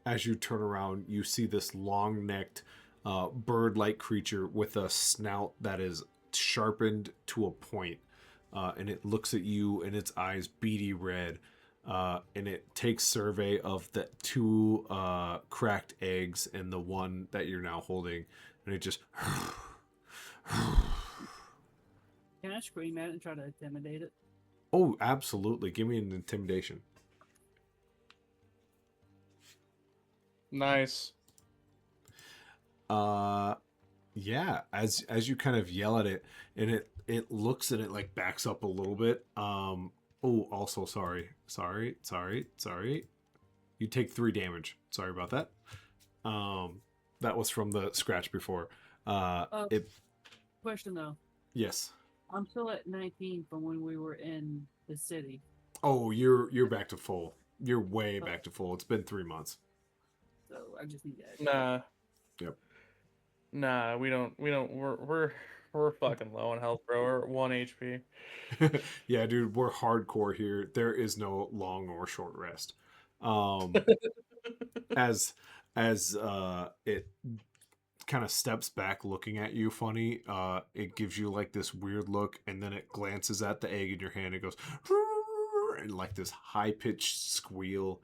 As you turn around, you see this long-necked, bird-like creature with a snout that is sharpened to a point, and it looks at you, and its eyes beady red, and it takes survey of the two cracked eggs and the one that you're now holding, and it just Can I scream at it and try to intimidate it? Oh, absolutely. Give me an intimidation. Nice. Yeah, as you kind of yell at it, and it looks, and it like backs up a little bit. Oh, also sorry. You take 3 damage. Sorry about that. That was from the scratch before. Question though. Yes. I'm still at 19 from when we were in the city. Oh, you're back to full. You're way back to full. It's been 3 months. So I just need that. Nah. Yep. Nah, we don't. We're fucking low on health, bro. We're at 1 HP. Yeah, dude, we're hardcore here. There is no long or short rest. As it kind of steps back looking at you funny, it gives you like this weird look, and then it glances at the egg in your hand. It goes and like this high-pitched squeal.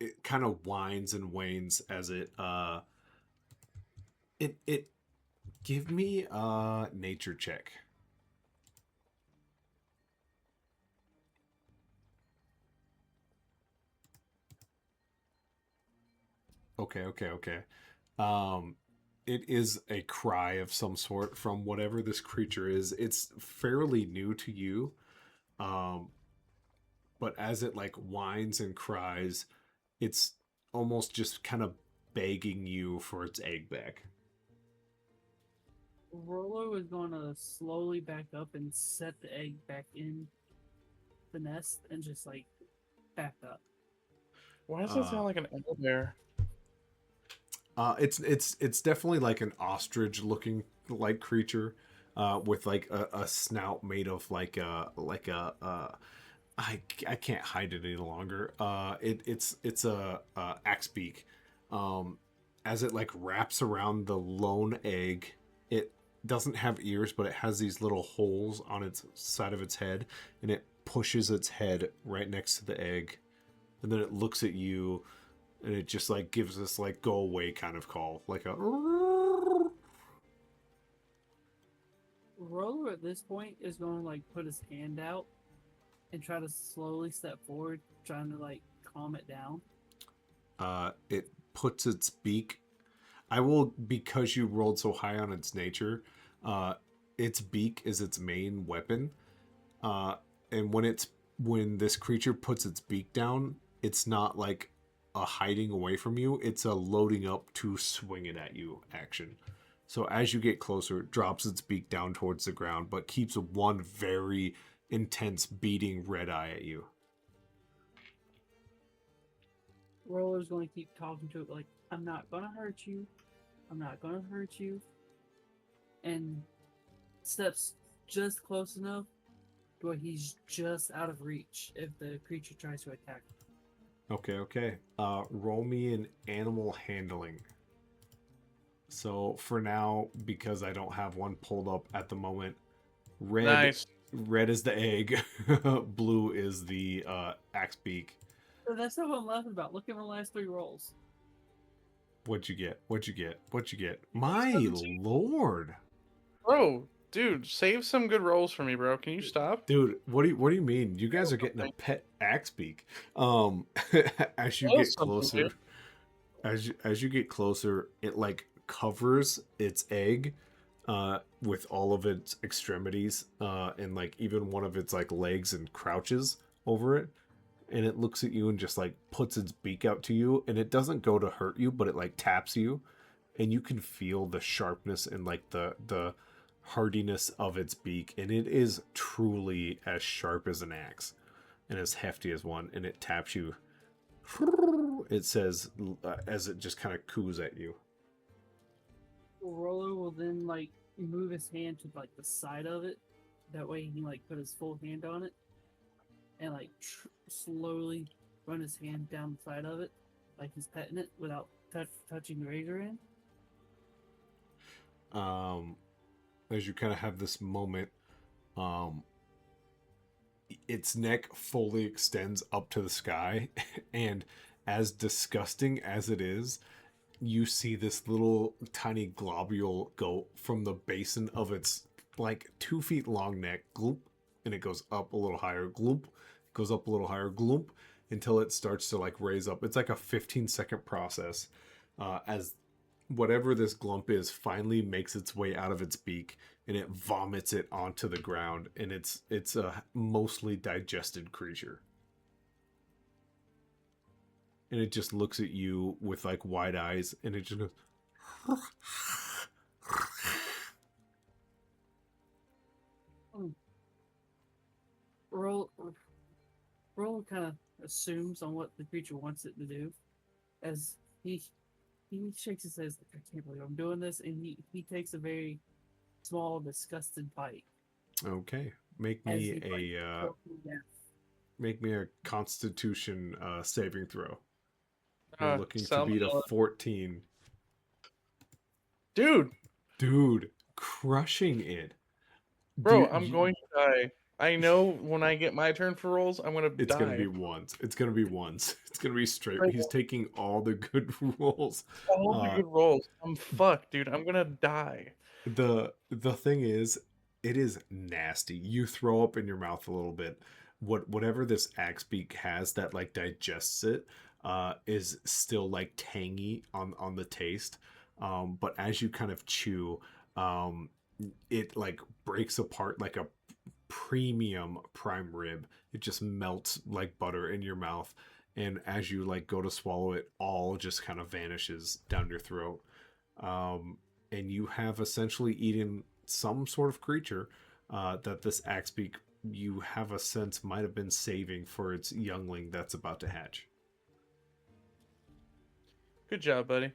It kind of whines and wanes as it give me a nature check. Okay. It is a cry of some sort from whatever this creature is. It's fairly new to you. But as it like whines and cries, it's almost just kind of begging you for its egg back. Rollo is going to slowly back up and set the egg back in the nest and just like back up. Why does it sound like an owlbear? It's definitely like an ostrich looking like creature, with like a snout made of like I can't hide it any longer. It's a axe beak. As it like wraps around the lone egg, it doesn't have ears, but it has these little holes on its side of its head, and it pushes its head right next to the egg, and then it looks at you, and it just like gives this like go away kind of call, like a. Rollo at this point is going to like put his hand out and try to slowly step forward, trying to like calm it down. It puts its beak. I will, because you rolled so high on its nature, its beak is its main weapon. And when this creature puts its beak down, it's not like a hiding away from you, it's a loading up to swing it at you action. So as you get closer, it drops its beak down towards the ground, but keeps one very intense beating red eye at you. Rollo's going to keep talking to it like, I'm not going to hurt you. I'm not going to hurt you. And steps just close enough to where he's just out of reach if the creature tries to attack him. Okay. Roll me an animal handling. So for now, because I don't have one pulled up at the moment, red is the egg, blue is the axe beak. So that's not what I'm laughing about. Look at my last 3 rolls. What'd you get? My 17. lord. Bro, dude, save some good rolls for me, bro. Can you stop? Dude, what do you mean? You guys are getting a pet axe beak. As you get closer, as you get closer, it like covers its egg with all of its extremities, and like even one of its like legs, and crouches over it, and it looks at you and just like puts its beak out to you, and it doesn't go to hurt you, but it like taps you, and you can feel the sharpness and like the hardiness of its beak, and it is truly as sharp as an axe and as hefty as one, and it taps you. It says as it just kind of coos at you. Rollo will then like move his hand to like the side of it. That way he can like put his full hand on it and like slowly run his hand down the side of it, like he's petting it without touching the razor end. As you kind of have this moment, its neck fully extends up to the sky, and as disgusting as it is, you see this little tiny globule go from the basin of its like 2 feet long neck, gloop, and it goes up a little higher, gloop, it goes up a little higher, gloop, until it starts to like raise up. It's like a 15-second process as whatever this glump is finally makes its way out of its beak, and it vomits it onto the ground, and it's a mostly digested creature. And it just looks at you with like wide eyes, and it just goes Roll kind of assumes on what the creature wants it to do, as he shakes his head like, I can't believe I'm doing this, and he takes a very small, disgusted bite. Okay, make me a Constitution saving throw. You're looking to beat a 14. Dude, crushing it. Bro, I'm going to die. I know when I get my turn for rolls, I'm gonna die. It's gonna be ones. It's gonna be ones. It's gonna be straight. He's taking all the good rolls. All the good rolls. I'm fucked, dude. I'm gonna die. The thing is, it is nasty. You throw up in your mouth a little bit. Whatever this axe beak has that like digests it is still like tangy on the taste. But as you kind of chew, it like breaks apart like a premium prime rib. It just melts like butter in your mouth, and as you like go to swallow it, all just kind of vanishes down your throat. And you have essentially eaten some sort of creature that this axebeak, you have a sense, might have been saving for its youngling that's about to hatch. Good job, buddy.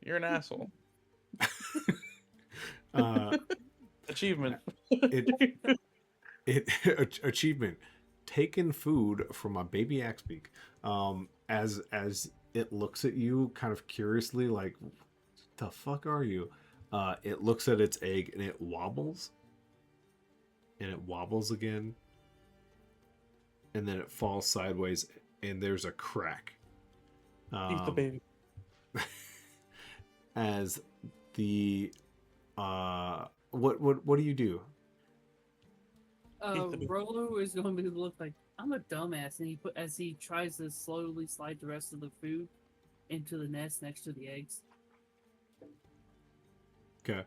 You're an asshole. Achievement. Achievement. Taken food from a baby axebeak. As it looks at you kind of curiously like, the fuck are you? It looks at its egg and it wobbles. And it wobbles again. And then it falls sideways and there's a crack. Eat the baby. As the what do you do? Rollo is going to look like I'm a dumbass, and as he tries to slowly slide the rest of the food into the nest next to the eggs. Okay.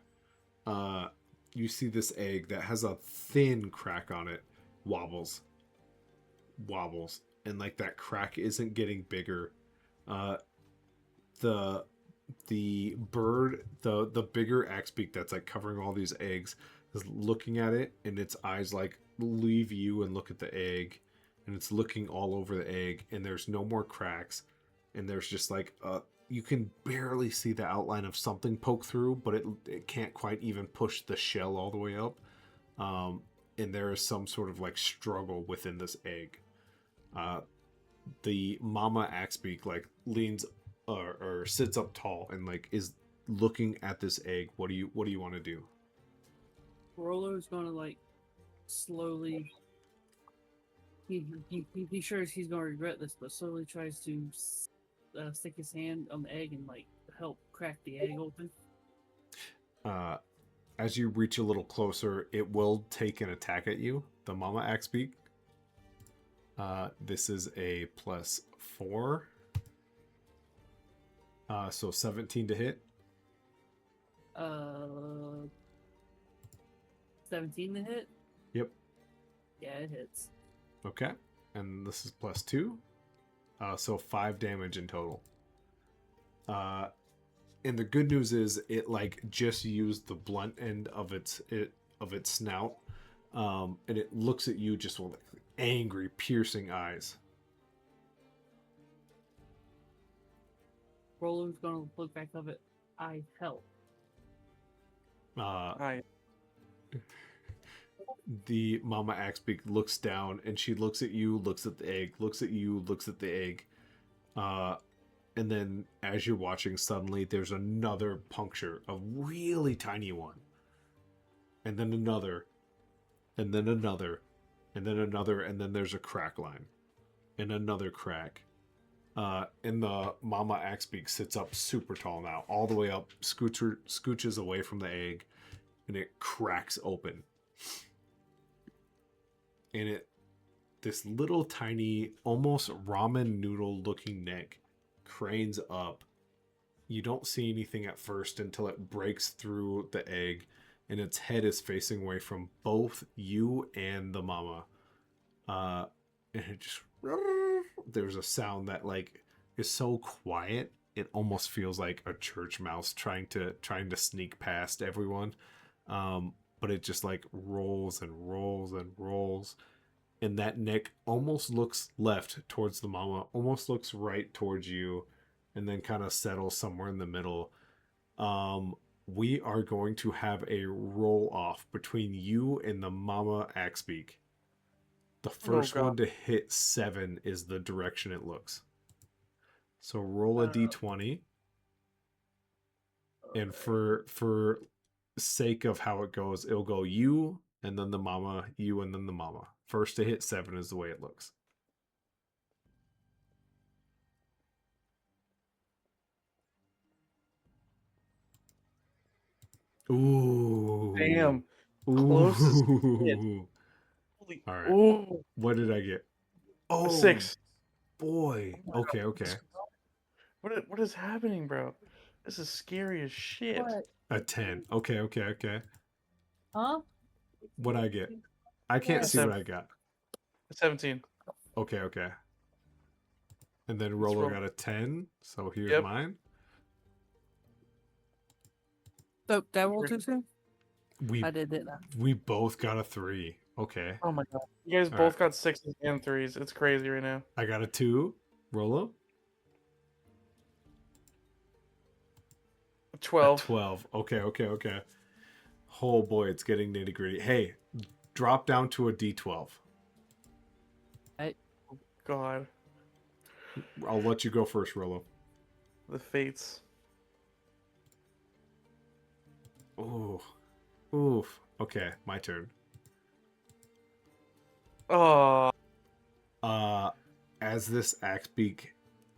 You see this egg that has a thin crack on it wobbles, and like that crack isn't getting bigger. The bird, the bigger axebeak that's like covering all these eggs is looking at it, and its eyes like leave you and look at the egg, and it's looking all over the egg, and there's no more cracks, and there's just like you can barely see the outline of something poke through, but it can't quite even push the shell all the way up. And there is some sort of like struggle within this egg. The mama axebeak like leans or sits up tall and like is looking at this egg. What do you want to do? Rollo's gonna like slowly. He sure he's gonna regret this, but slowly tries to stick his hand on the egg and like help crack the egg open. As you reach a little closer, it will take an attack at you. The mama axebeak. This is a +4. So 17 to hit. 17 to hit? Yep. Yeah, it hits. Okay. And this is +2. So 5 damage in total. And the good news is it like just used the blunt end of its of its snout, and it looks at you just with angry, piercing eyes. Roland's gonna look back up at I help. Hi. The Mama Axbeak looks down and she looks at you, looks at the egg, looks at you, looks at the egg. And then as you're watching, suddenly there's another puncture, a really tiny one. And then another. And then another. And then another. And then there's a crack line. And another crack. And the Mama Axbeak sits up super tall now, all the way up, scooches away from the egg, and it cracks open. And this little tiny, almost ramen noodle looking neck cranes up. You don't see anything at first until it breaks through the egg, and its head is facing away from both you and the mama. And it just, there's a sound that like is so quiet it almost feels like a church mouse trying to sneak past everyone. But it just like rolls and rolls and rolls. And that neck almost looks left towards the mama, almost looks right towards you, and then kind of settles somewhere in the middle. We are going to have a roll off between you and the Mama Axbeak. The first one to hit 7 is the direction it looks. So roll a d20. And for sake of how it goes, it'll go you and then the mama, you and then the mama. First to hit 7 is the way it looks. Ooh. Damn. Close as shit. Holy. All right. Ooh. What did I get? Oh, 6. Boy. Okay, okay. What is happening, bro? This is scary as shit. What? A 10. Okay, okay, okay. Huh? What'd I get? I can't see what I got. 17. Okay, okay. And then Rolo roll. got a 10. So here's Yep. mine. So did I roll too soon? We I did, didn't I? we both got a 3. Okay. Oh my god. You guys All both right. got 6s and 3s. It's crazy right now. I got a 2. Rolo? 12. 12. Okay, okay, okay. Oh boy, it's getting nitty gritty. Hey, drop down to a D12. God. I'll let you go first, Rolo. The fates. Ooh. Oof. Okay, my turn. Oh. As this Axbeak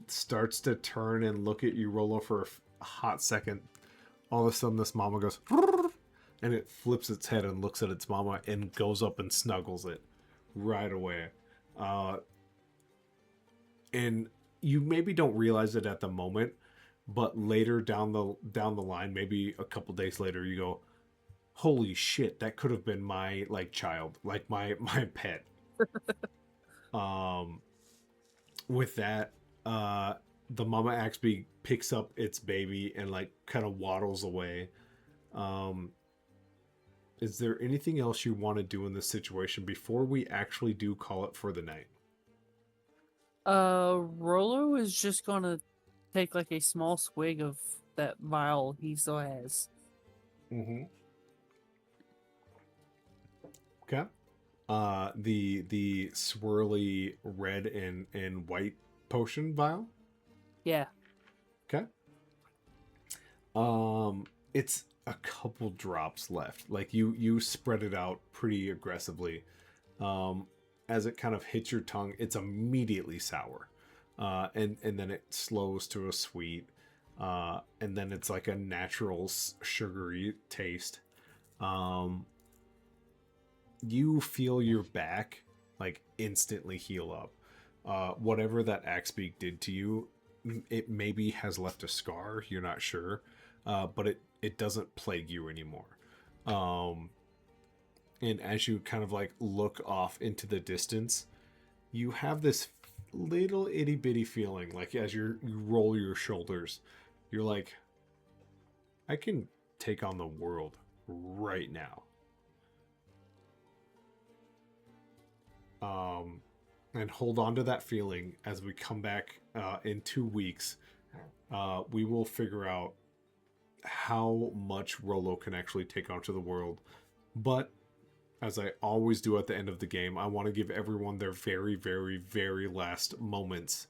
starts to turn and look at you, Rolo, for a hot second, all of a sudden this mama goes, and it flips its head and looks at its mama and goes up and snuggles it right away. And you maybe don't realize it at the moment, but later down the line, maybe a couple days later, you go, holy shit, that could have been my like child, like my pet. With that, the Mama Axbeak picks up its baby and like kind of waddles away. Is there anything else you want to do in this situation before we actually do call it for the night? Rolo is just gonna take like a small swig of that vial he still has. Mm-hmm. Okay. The swirly red and white potion vial. Yeah. Okay. It's a couple drops left. Like you spread it out pretty aggressively. As it kind of hits your tongue, it's immediately sour. And then it slows to a sweet. And then it's like a natural sugary taste. You feel your back like instantly heal up. Whatever that Axbeak did to you, it maybe has left a scar. You're not sure, but it doesn't plague you anymore. And as you kind of like look off into the distance, you have this little itty bitty feeling like as you roll your shoulders, you're like, I can take on the world right now. and hold on to that feeling as we come back in 2 weeks. We will figure out how much Rollo can actually take onto the world. But as I always do at the end of the game, I want to give everyone their very, very, very last moments.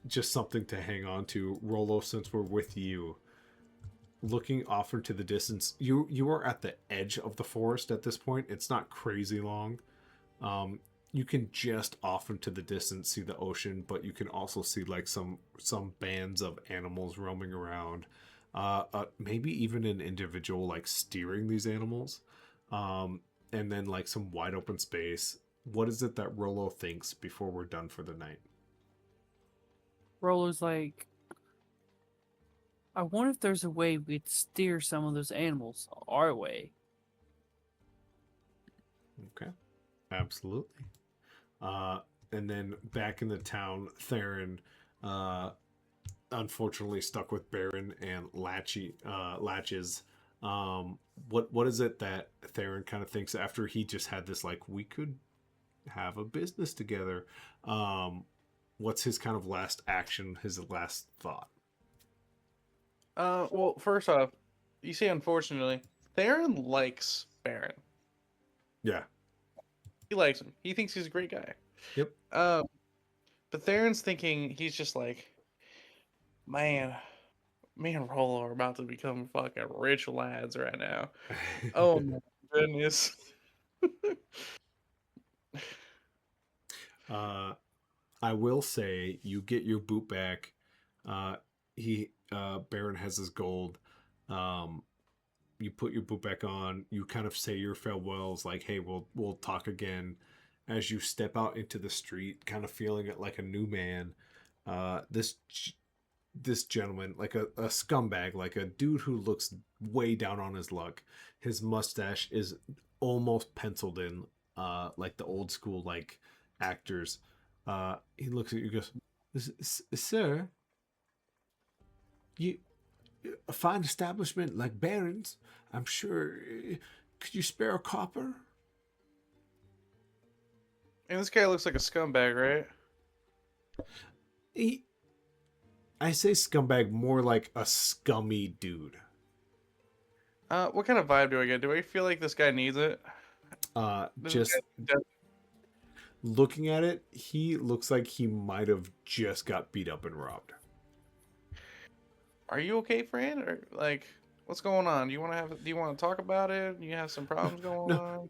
Just something to hang on to. Rollo, since we're with you, looking off into the distance, you are at the edge of the forest at this point. It's not crazy long. You can just off into the distance see the ocean, but you can also see like some bands of animals roaming around. Maybe even an individual like steering these animals. And then like some wide open space. What is it that Rollo thinks before we're done for the night? Rollo's like, I wonder if there's a way we could steer some of those animals our way. Okay. Absolutely. And then back in the town, Theron, unfortunately stuck with Baron and Latches. What is it that Theron kind of thinks after he just had this, like, we could have a business together? What's his kind of last action, his last thought? Well, first off, you say unfortunately, Theron likes Baron. Yeah. He likes him. He thinks he's a great guy. Yep. But Theron's thinking, he's just like, man, me and Rollo are about to become fucking rich lads right now. Oh my goodness. I will say you get your boot back. Baron has his gold. You put your boot back on. You kind of say your farewells, like, "Hey, we'll talk again." As you step out into the street, kind of feeling it like a new man. This gentleman, like a scumbag, like a dude who looks way down on his luck. His mustache is almost penciled in, like the old school like actors. He looks at you, goes, "Sir, you a fine establishment like Baron's. I'm sure. Could you spare a copper?" And this guy looks like a scumbag, right? I say scumbag, more like a scummy dude. What kind of vibe do I get? Do I feel like this guy needs it? Just looking at it, he looks like he might have just got beat up and robbed. Are you okay, friend? Or like, what's going on? Do you want to talk about it? You have some problems going on?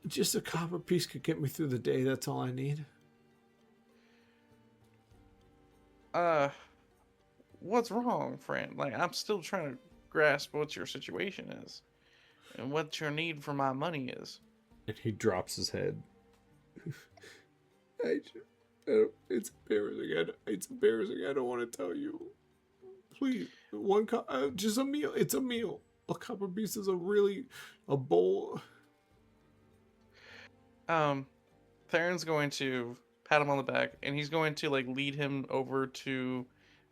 Just a copper piece could get me through the day. That's all I need. What's wrong, friend? Like, I'm still trying to grasp what your situation is and what your need for my money is. And he drops his head. It's embarrassing. It's embarrassing. I don't want to tell you. Please, just a meal. It's a meal. A copper piece is a bowl. Theron's going to pat him on the back, and he's going to like lead him over to,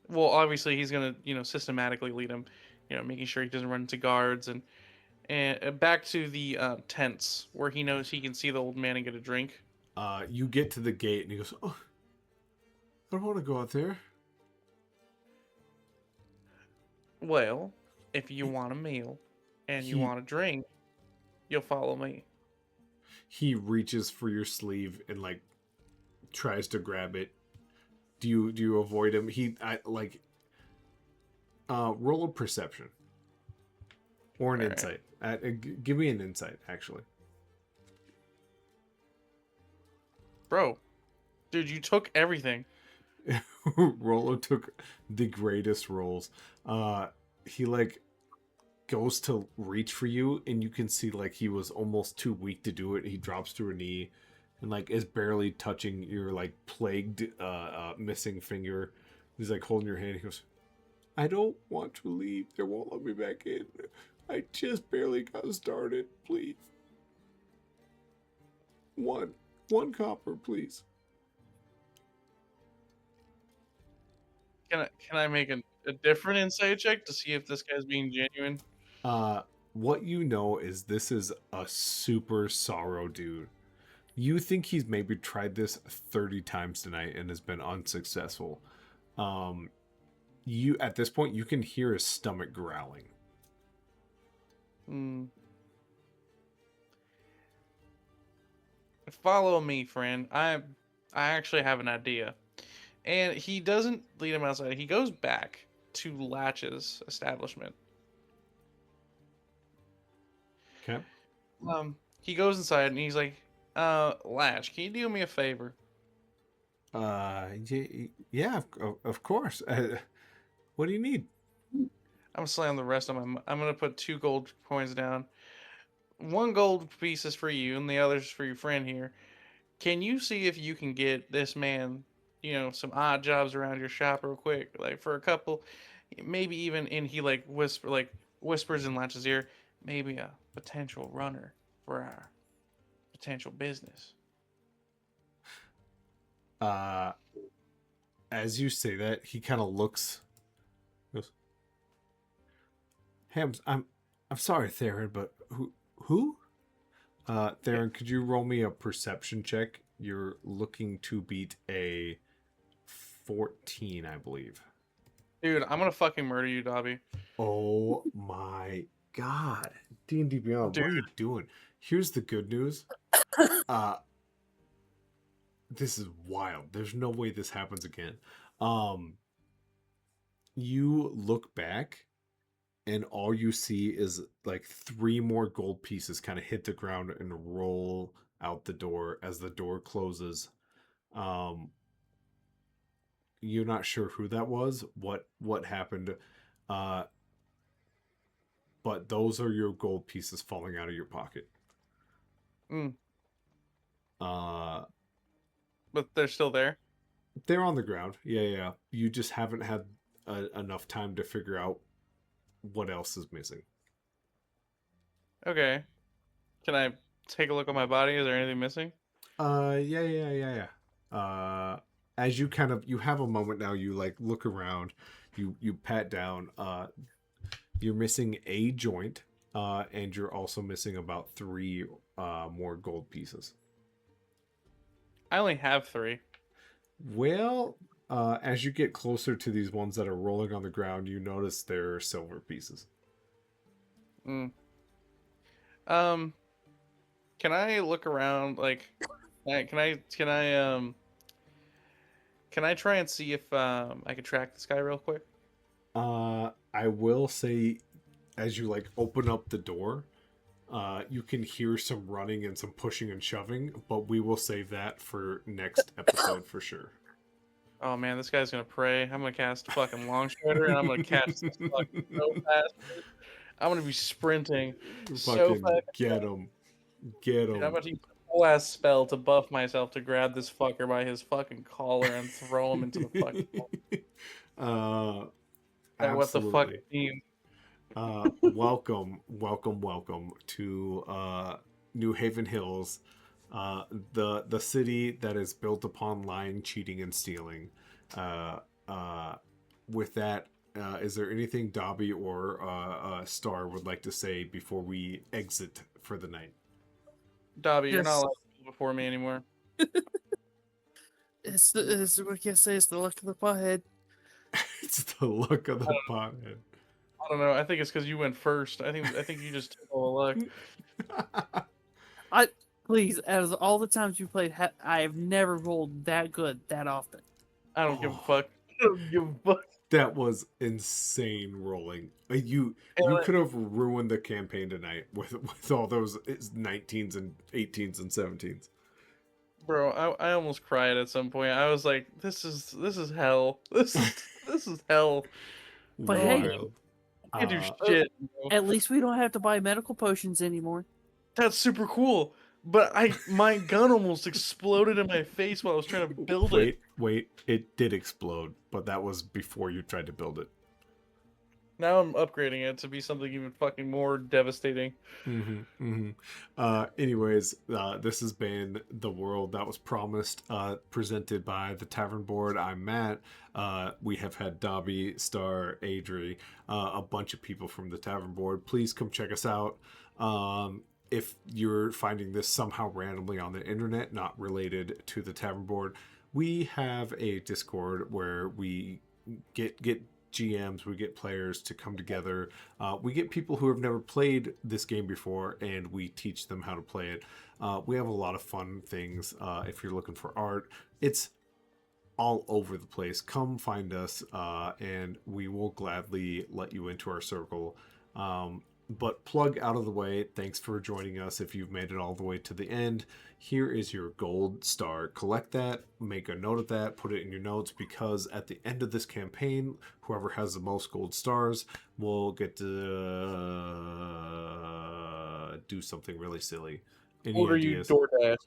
well, obviously he's gonna systematically lead him, making sure he doesn't run into guards, and back to the tents where he knows he can see the old man and get a drink. You get to the gate, and he goes, "Oh, I don't want to go out there." Well, if you want a meal and you want a drink, you'll follow me. He reaches for your sleeve and like tries to grab it. Do you avoid him? Roll a perception or an insight. Give me an insight, actually. Bro, dude, you took everything. Rollo took the greatest rolls. He like goes to reach for you, and you can see like he was almost too weak to do it. He drops to a knee and like is barely touching your like plagued missing finger. He's like holding your hand. He goes, "I don't want to leave. They won't let me back in. I just barely got started. Please. One copper, please." Can I make a different insight check to see if this guy's being genuine? What you know is this is a super sorrow dude. You think he's maybe tried this 30 times tonight and has been unsuccessful. You at this point you can hear his stomach growling. Follow me, friend. I actually have an idea. And he doesn't lead him outside. He goes back to Latch's establishment. Okay. He goes inside and he's like, Latch, can you do me a favor? Yeah, of course. What do you need? I'm gonna slam the rest of my. I'm gonna put 2 gold coins down. 1 gold piece is for you, and the other's for your friend here. Can you see if you can get this man, some odd jobs around your shop real quick, like for a couple, maybe even? And he whispers in Latch's ear, maybe a potential runner for our potential business. As you say that, he kind of looks. Goes, hey, I'm sorry, Theron, but who? Theron, could you roll me a perception check? You're looking to beat a 14, I believe. Dude, I'm gonna fucking murder you, Dobby. Oh my god. D&D Beyond, what are you doing? Here's the good news. This is wild. There's no way this happens again. You look back and all you see is like 3 more gold pieces kind of hit the ground and roll out the door as the door closes. You're not sure who that was, what happened, but those are your gold pieces falling out of your pocket. But they're still there? They're on the ground. Yeah. You just haven't had enough time to figure out what else is missing. Okay. Can I take a look at my body? Is there anything missing? Yeah. As you you have a moment now, you like look around, you pat down, you're missing a joint, and you're also missing about 3 more gold pieces. I only have 3. Well, as you get closer to these ones that are rolling on the ground, you notice they're silver pieces. Can I look around? Like, can I try and see if I can track this guy real quick? I will say, as you like open up the door, you can hear some running and some pushing and shoving, but we will save that for next episode for sure. Oh man, this guy's gonna pray. I'm gonna cast fucking Longstrider, and I'm gonna catch this fucking so fast. I'm gonna be sprinting so fast. Get him. Dude, I'm about to use a whole ass spell to buff myself to grab this fucker by his fucking collar and throw him into the fucking wall. What the fuck it means. Welcome to New Haven Hills, the city that is built upon lying, cheating, and stealing. With that, is there anything Dobby or Star would like to say before we exit for the night? Dobby, you're not allowed to go before me anymore. It's what I say. It's the luck of the pothead. It's the luck of the pothead. I don't know. I think it's because you went first. I think you just took all the luck. Please, as all the times you played, I have never rolled that good that often. I don't give a fuck. I don't give a fuck. That was insane rolling. You could have ruined the campaign tonight with all those 19s and 18s and 17s. Bro, I almost cried at some point. I was like, this is hell. This is hell. But hey, I do shit. Bro. At least we don't have to buy medical potions anymore. That's super cool. But my gun almost exploded in my face while I was trying to build it. Wait, it did explode, but that was before you tried to build it. Now I'm upgrading it to be something even fucking more devastating. Anyways, this has been The World That Was Promised, presented by the Tavern Board. I'm Matt. We have had Dobby, Star, Adri, a bunch of people from the Tavern Board. Please come check us out. if you're finding this somehow randomly on the internet, not related to the tavern board, we have a Discord where we get GMs, we get players to come together. We get people who have never played this game before, and we teach them how to play it. We have a lot of fun things. If you're looking for art, it's all over the place. Come find us, and we will gladly let you into our circle. But plug out of the way, thanks for joining us. If you've made it all the way to the end, here is your gold star. Collect that, make a note of that, put it in your notes, because at the end of this campaign, whoever has the most gold stars will get to do something really silly. Any Order ideas? you DoorDash.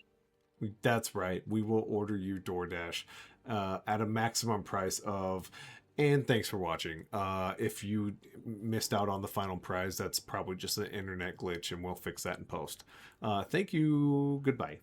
That's right. We will order you DoorDash at a maximum price of... And thanks for watching. If you missed out on the final prize, that's probably just an internet glitch, and we'll fix that in post. Thank you. Goodbye.